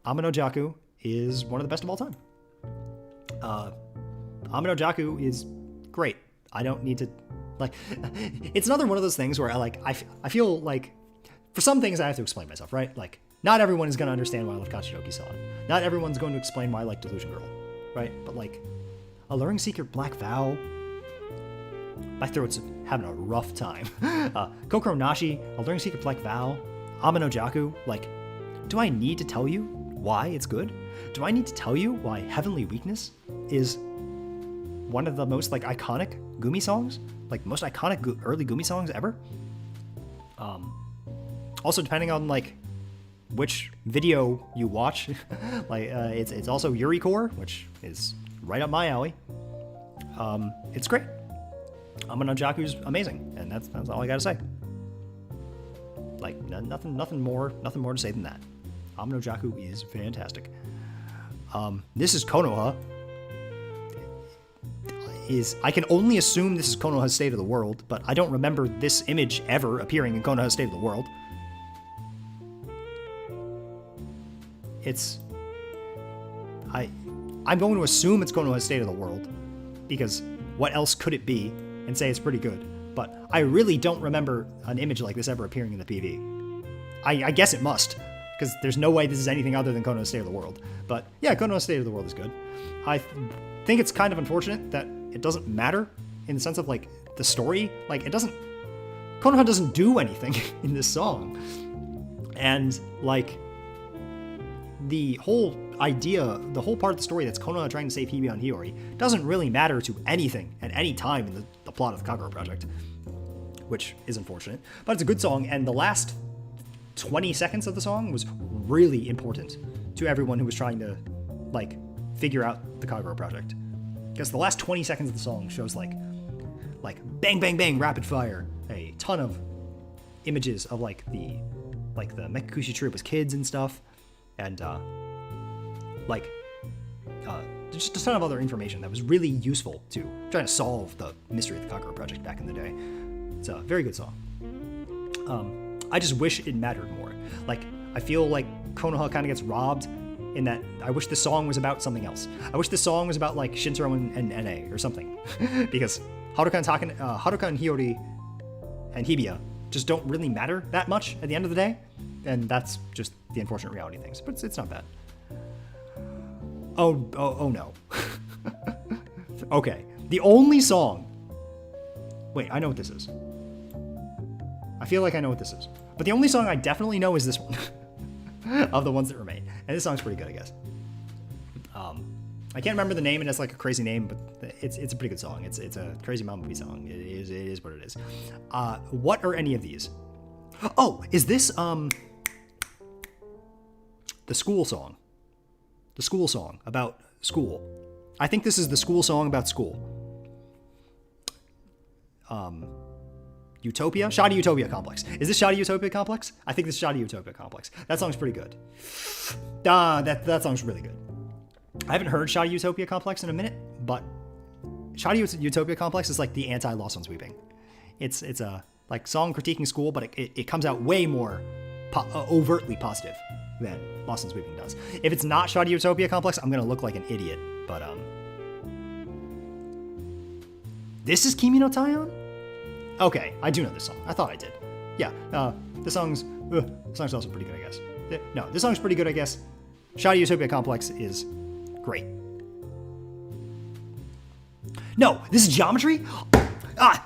Amano Jaku is one of the best of all time. Amano Jaku is great. I don't need to, like, it's another one of those things where I feel like for some things I have to explain myself, right? Like, not everyone is going to understand why I love Kachidoki-San. Not everyone's going to explain why I like Delusion Girl, right? But like, Alluring Secret Black Vow, my throat's having a rough time. Kokoro Nashi, Alluring Secret Black Vow, Amano Jaku, like, do I need to tell you why it's good? Do I need to tell you why Heavenly Weakness is one of the most like iconic Gumi songs? Like, most iconic early Gumi songs ever? Also, depending on like which video you watch, like it's also Yuri Core, which is right up my alley. It's great. Amano Jaku's amazing, and that's all I gotta say. Like, nothing more to say than that. Amano Jaku is fantastic. This is Konoha. I can only assume this is Konoha's State of the World, but I don't remember this image ever appearing in Konoha's State of the World. I'm going to assume it's Konoha's State of the World, because what else could it be, and say it's pretty good. But I really don't remember an image like this ever appearing in the PV. I guess it must, because there's no way this is anything other than Konoha's State of the World. But yeah, Konoha's State of the World is good. I think it's kind of unfortunate that it doesn't matter in the sense of like the story. Like, Konoha doesn't do anything in this song. And like the whole idea, the whole part of the story that's Konoha trying to save Hibi and Hiyori doesn't really matter to anything at any time in the plot of the Kagura Project, which is unfortunate. But it's a good song, and the last 20 seconds of the song was really important to everyone who was trying to like figure out the Kagura Project, because the last 20 seconds of the song shows like bang bang bang rapid fire, a ton of images of like the Mekakushi troop as kids and stuff, and just a ton of other information that was really useful to trying to solve the mystery of the Kagura Project back in the day. It's a very good song. I just wish it mattered more. Like, I feel like Konoha kind of gets robbed in that I wish the song was about something else. I wish the song was about like Shintaro and NA or something. Because Haruka and Hiyori and Hibiya just don't really matter that much at the end of the day. And that's just the unfortunate reality of things. But it's not bad. Oh no. Okay. The only song... Wait, I know what this is. I feel like I know what this is. But the only song I definitely know is this one. Of the ones that remain. And this song's pretty good, I guess. I can't remember the name, and it's like a crazy name, but it's a pretty good song. It's a crazy Mambo song. It is what it is. What are any of these? Oh, is this the school song? The school song about school. I think this is the school song about school. Utopia? Shoddy Utopia Complex. Is this Shoddy Utopia Complex? I think this is Shoddy Utopia Complex. That song's pretty good. That song's really good. I haven't heard Shoddy Utopia Complex in a minute, but Shoddy Utopia Complex is like the anti-Lost on Sweeping. It's a like song critiquing school, but it comes out way more overtly positive than Lost on Sweeping does. If it's not Shoddy Utopia Complex, I'm gonna look like an idiot. But this is Kimi no Taion? Okay, I do know this song. I thought I did. Yeah, this song's also pretty good, I guess. No, this song's pretty good, I guess. Shoddy Utopia Complex is great. No, this is Geometry?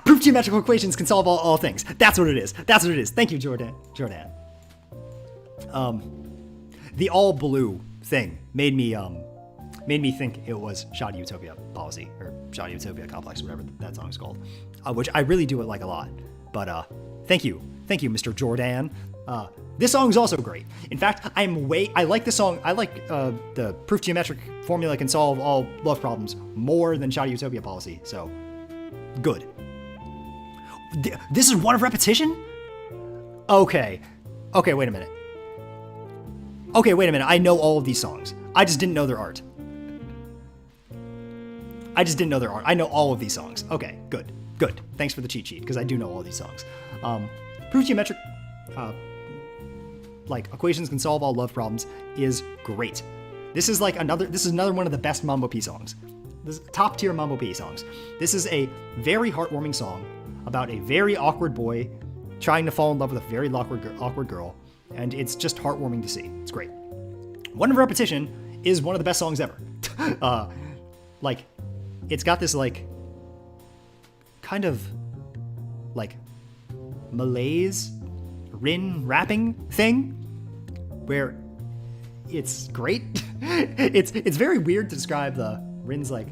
Proof geometrical equations can solve all things. That's what it is. That's what it is. Thank you, Jordan. The all blue thing made me think it was Shoddy Utopia Policy, or Shoddy Utopia Complex, whatever that song is called, which I really do like a lot. But thank you, Mr. Jordan. This song is also great. In fact, I like this song. I like the proof geometric formula can solve all love problems more than Shoddy Utopia Policy. So good. This is one of repetition? Okay, wait a minute. I know all of these songs. I just didn't know their art. I know all of these songs. Okay, good. Thanks for the cheat sheet, because I do know all these songs. Proof geometric, like equations can solve all love problems is great. This is another one of the best Mambo P songs. This top tier Mambo P songs. This is a very heartwarming song about a very awkward boy trying to fall in love with a very awkward girl, and it's just heartwarming to see. It's great. One of Repetition is one of the best songs ever. Like, it's got this like kind of like malaise Rin rapping thing where it's great. It's very weird to describe the Rin's like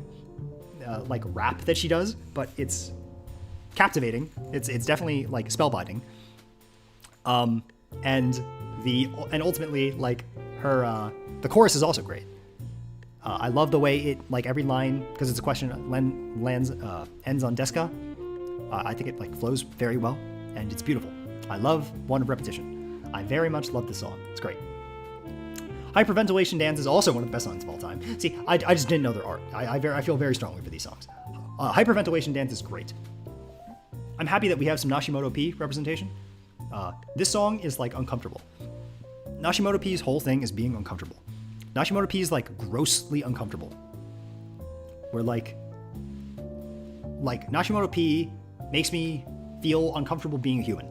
rap that she does, but it's captivating. It's definitely like spellbinding. And ultimately like her the chorus is also great. I love the way it like every line, because it's a question ends on Deska. I think it like flows very well and it's beautiful. I love One of Repetition. I very much love this song. It's great. Hyperventilation Dance is also one of the best songs of all time. See, I just didn't know their art. I feel very strongly for these songs. Hyperventilation Dance is great. I'm happy that we have some Nashimoto P representation. This song is like uncomfortable. Nashimoto P's whole thing is being uncomfortable. Nashimoto P is like grossly uncomfortable. Where like Nashimoto P makes me feel uncomfortable being a human.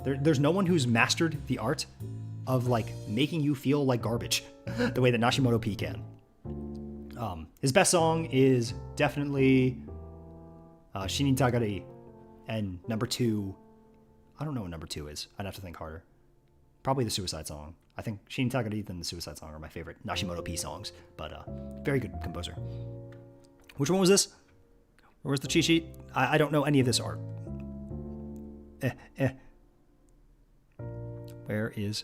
There's no one who's mastered the art of like making you feel like garbage the way that Nashimoto P can. His best song is definitely Shinin Tagari, and number 2, I don't know what number 2 is. I'd have to think harder. Probably the Suicide Song. I think Shinin Tagari and the Suicide Song are my favorite Nashimoto P songs, but very good composer. Which one was this? Where's the cheat sheet? I don't know any of this art. Where is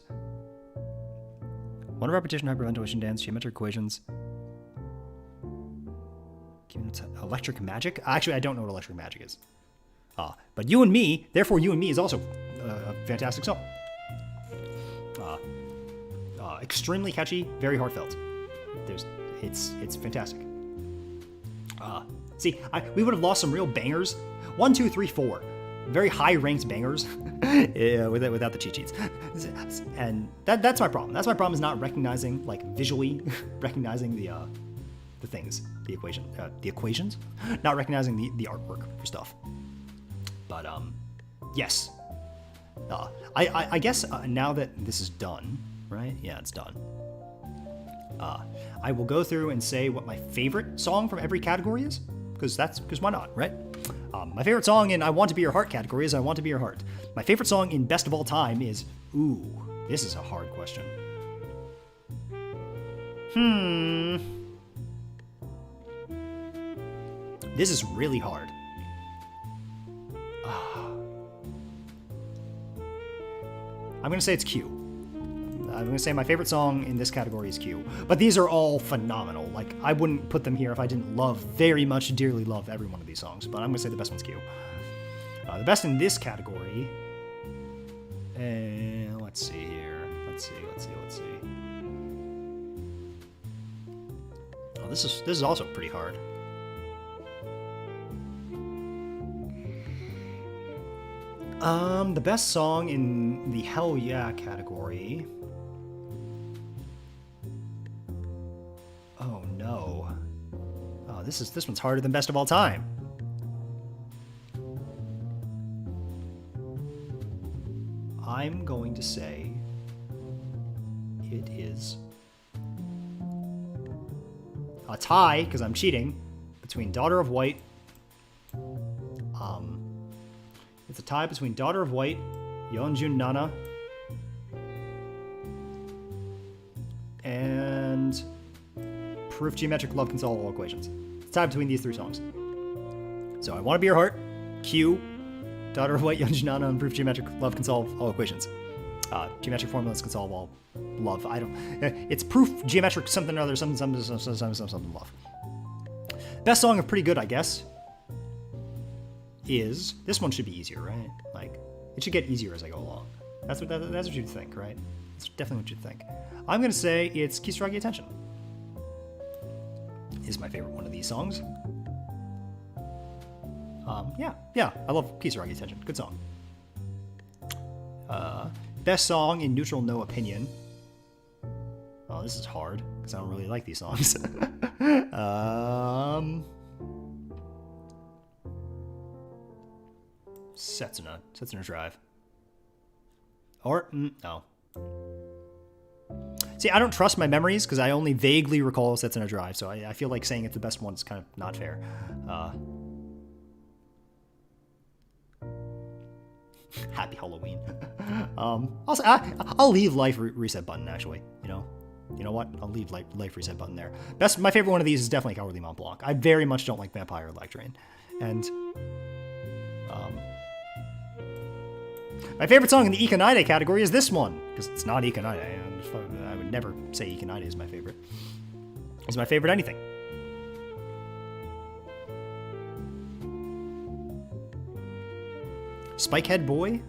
One of Repetition, Hyperventilation Dance, Geometric Equations, Electric Magic? Actually, I don't know what Electric Magic is. But You and Me, therefore You and Me is also a fantastic song. Extremely catchy, very heartfelt. It's fantastic. See, we would have lost some real bangers. 1, 2, 3, 4. Very high-ranked bangers without the cheat sheets. And that's my problem. That's my problem, is not recognizing, like, visually recognizing the things, the equations, not recognizing the artwork for stuff. But yes, I guess now that this is done, right? Yeah, it's done. I will go through and say what my favorite song from every category is, because why not, right? My favorite song in I Want to Be Your Heart category is I Want to Be Your Heart. My favorite song in Best of All Time is, ooh, this is a hard question. This is really hard. I'm going to say it's Q. I'm going to say my favorite song in this category is Q. But these are all phenomenal. Like, I wouldn't put them here if I didn't very much, dearly love every one of these songs. But I'm going to say the best one's Q. The best in this category... let's see here. Let's see. Oh, this is also pretty hard. The best song in the Hell Yeah category... Oh no. Oh, this one's harder than Best of All Time. I'm going to say it is a tie, because I'm cheating, between Daughter of White. It's a tie between Daughter of White, Yeonjun Nana, and Proof Geometric Love Can Solve All Equations. It's a tie between these three songs. So I Want to Be Your Heart, Q, Daughter of White, Yeonjun Nana, and Proof Geometric Love Can Solve All Equations. Geometric formulas can solve all love. It's proof geometric something or other, something love. Best song of Pretty Good, I guess, is, this one should be easier, right? Like, it should get easier as I go along. That's what you'd think, right? That's definitely what you'd think. I'm gonna say it's Kisaragi Attention. Is my favorite one of these songs. Yeah, I love Kisaragi Attention. Good song. Best song in Neutral No Opinion. Oh, this is hard, because I don't really like these songs. Setsuna Drive. Or, no. See, I don't trust my memories, because I only vaguely recall Setsuna Drive, so I feel like saying it's the best one is kind of not fair. Happy Halloween. Also, I'll leave Life Reset Button, actually, you know? You know what? I'll leave Life Reset Button there. My favorite one of these is definitely Cowardly Mont Blanc. I very much don't like Vampire Electrain. And, my favorite song in the Ikanide category is this one, because it's not Ikanide. I would never say Ikanide is my favorite. It's my favorite anything. Spikehead Boy?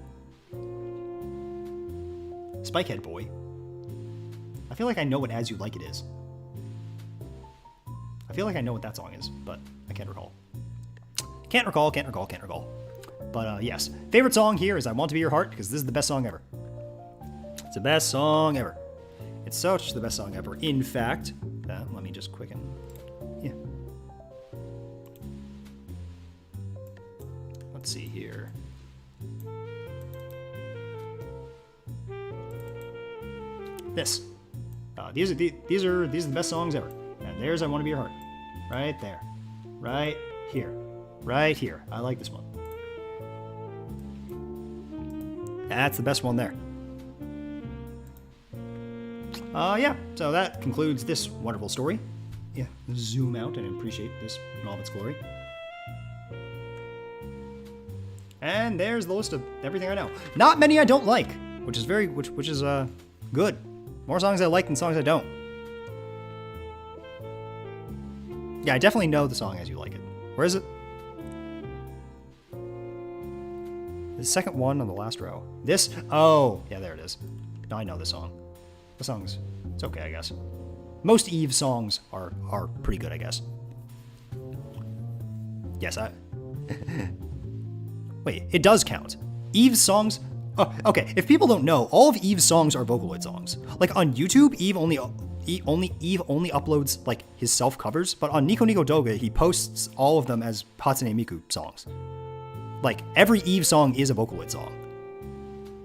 Spikehead Boy? I feel like I know what As You Like It is. I feel like I know what that song is, but I can't recall. Can't recall. But yes, favorite song here is I Want to Be Your Heart, because this is the best song ever. It's the best song ever. It's such the best song ever. In fact, let me just quicken. Yeah. Let's see here. This. These are the best songs ever. And there's I Want to Be Your Heart. Right there. Right here. Right here. I like this one. That's the best one there. Yeah, so that concludes this wonderful story. Yeah, zoom out and appreciate this in all of its glory. And there's the list of everything I know. Not many I don't like, which is good. More songs I like than songs I don't. Yeah, I definitely know the song As You Like It. Where is it? The second one on the last row. This? Oh, yeah, there it is. Now I know this song. The song's, it's okay, I guess. Most Eve songs are pretty good, I guess. Yes, Wait, it does count. Eve's songs... Oh, okay, if people don't know, all of Eve's songs are Vocaloid songs. Like, on YouTube, Eve only uploads, like, his self-covers, but on Nico Nico Doga, he posts all of them as Hatsune Miku songs. Like, every Eve song is a Vocaloid song.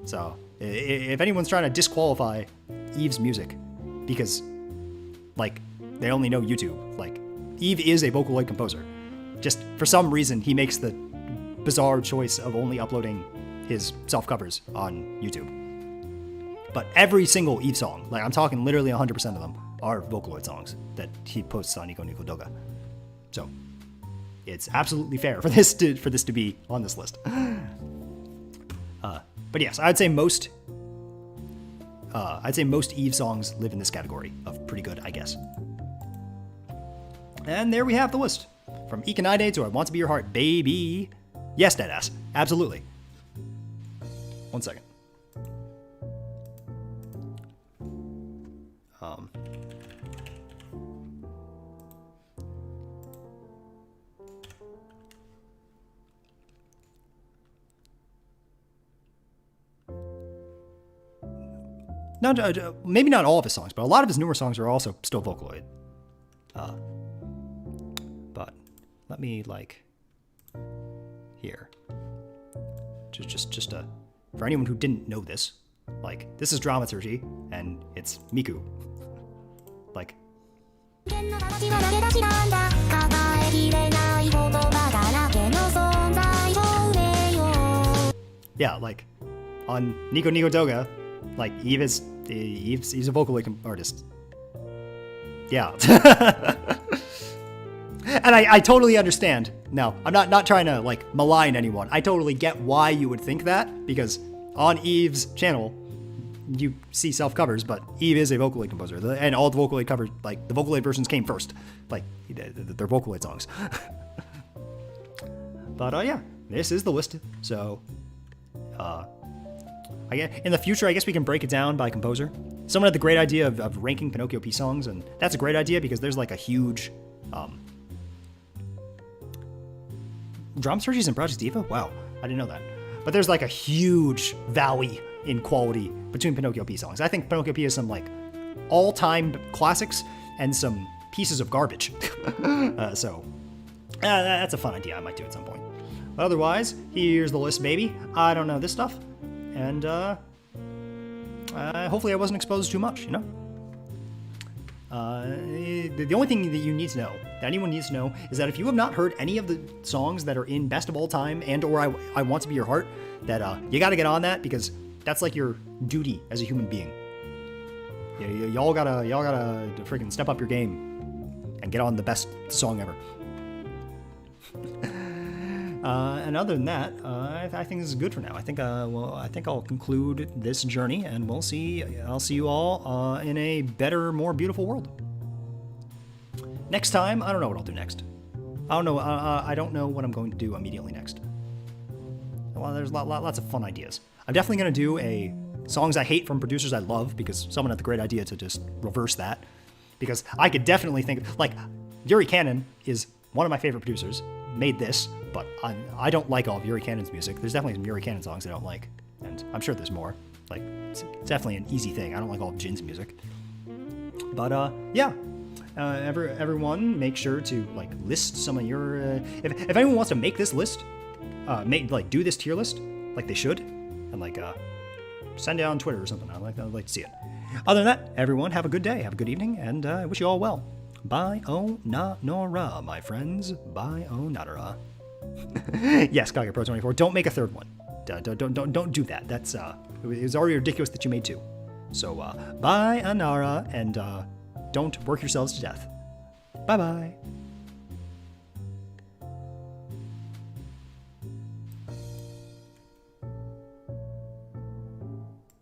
So, if anyone's trying to disqualify Eve's music because, like, they only know YouTube, like, Eve is a Vocaloid composer. Just, for some reason, he makes the bizarre choice of only uploading his self-covers on YouTube. But every single Eve song, like I'm talking literally 100% of them, are Vocaloid songs that he posts on Nico Nico Doga. So it's absolutely fair for this to be on this list. But yes, I'd say most Eve songs live in this category of pretty good, I guess. And there we have the list. From Ikanaide to I Want to Be Your Heart, baby. Yes, deadass. Absolutely. 1 second. No, maybe not all of his songs, but a lot of his newer songs are also still Vocaloid. But let me here. Just for anyone who didn't know this, this is Dramaturgy, and it's Miku. Yeah, on Nico Nico Doga, Eve's a Vocaloid artist. Yeah. And I totally understand. No, I'm not trying to malign anyone. I totally get why you would think that, because on Eve's channel, you see self-covers, but Eve is a Vocaloid composer, and all the Vocaloid covers, the Vocaloid versions came first. They're Vocaloid songs. But yeah, this is the list. So, in the future, I guess we can break it down by composer. Someone had the great idea of ranking Pinocchio P songs, and that's a great idea because there's a huge... Dramaturgies and Project Diva? Wow, I didn't know that. But there's a huge valley in quality between Pinocchio P songs. I think Pinocchio P is some all-time classics and some pieces of garbage. So that's a fun idea I might do at some point. But otherwise, here's the list, baby. I don't know this stuff. And hopefully I wasn't exposed too much, you know? The only thing that you need to know, that anyone needs to know, is that if you have not heard any of the songs that are in Best of All Time and or I Want to Be Your Heart, that you got to get on that, because that's your duty as a human being. Y'all gotta freaking step up your game and get on the best song ever. And other than that, I think this is good for now. I think I'll conclude this journey, and I'll see you all in a better, more beautiful world. Next time, I don't know what I'll do next. I don't know. I don't know what I'm going to do immediately next. Well, there's lots of fun ideas. I'm definitely going to do a songs I hate from producers I love, because someone had the great idea to just reverse that. Because I could definitely think, Yuri Cannon is one of my favorite producers, made this, but I don't like all of Yuri Cannon's music. There's definitely some Yuri Cannon songs I don't like, and I'm sure there's more. It's definitely an easy thing. I don't like all of Jin's music. But yeah. Everyone, make sure to list some of your. If anyone wants to make this list, do this tier list, they should, and send it on Twitter or something. I'd like to see it. Other than that, everyone, have a good day, have a good evening, and I wish you all well. Bye o na nora, my friends. Bye o natara. Yes, Kage Pro 24. Don't make a third one. Don't do that. That's it was already ridiculous that you made two. So bye Anara, and don't work yourselves to death. Bye bye.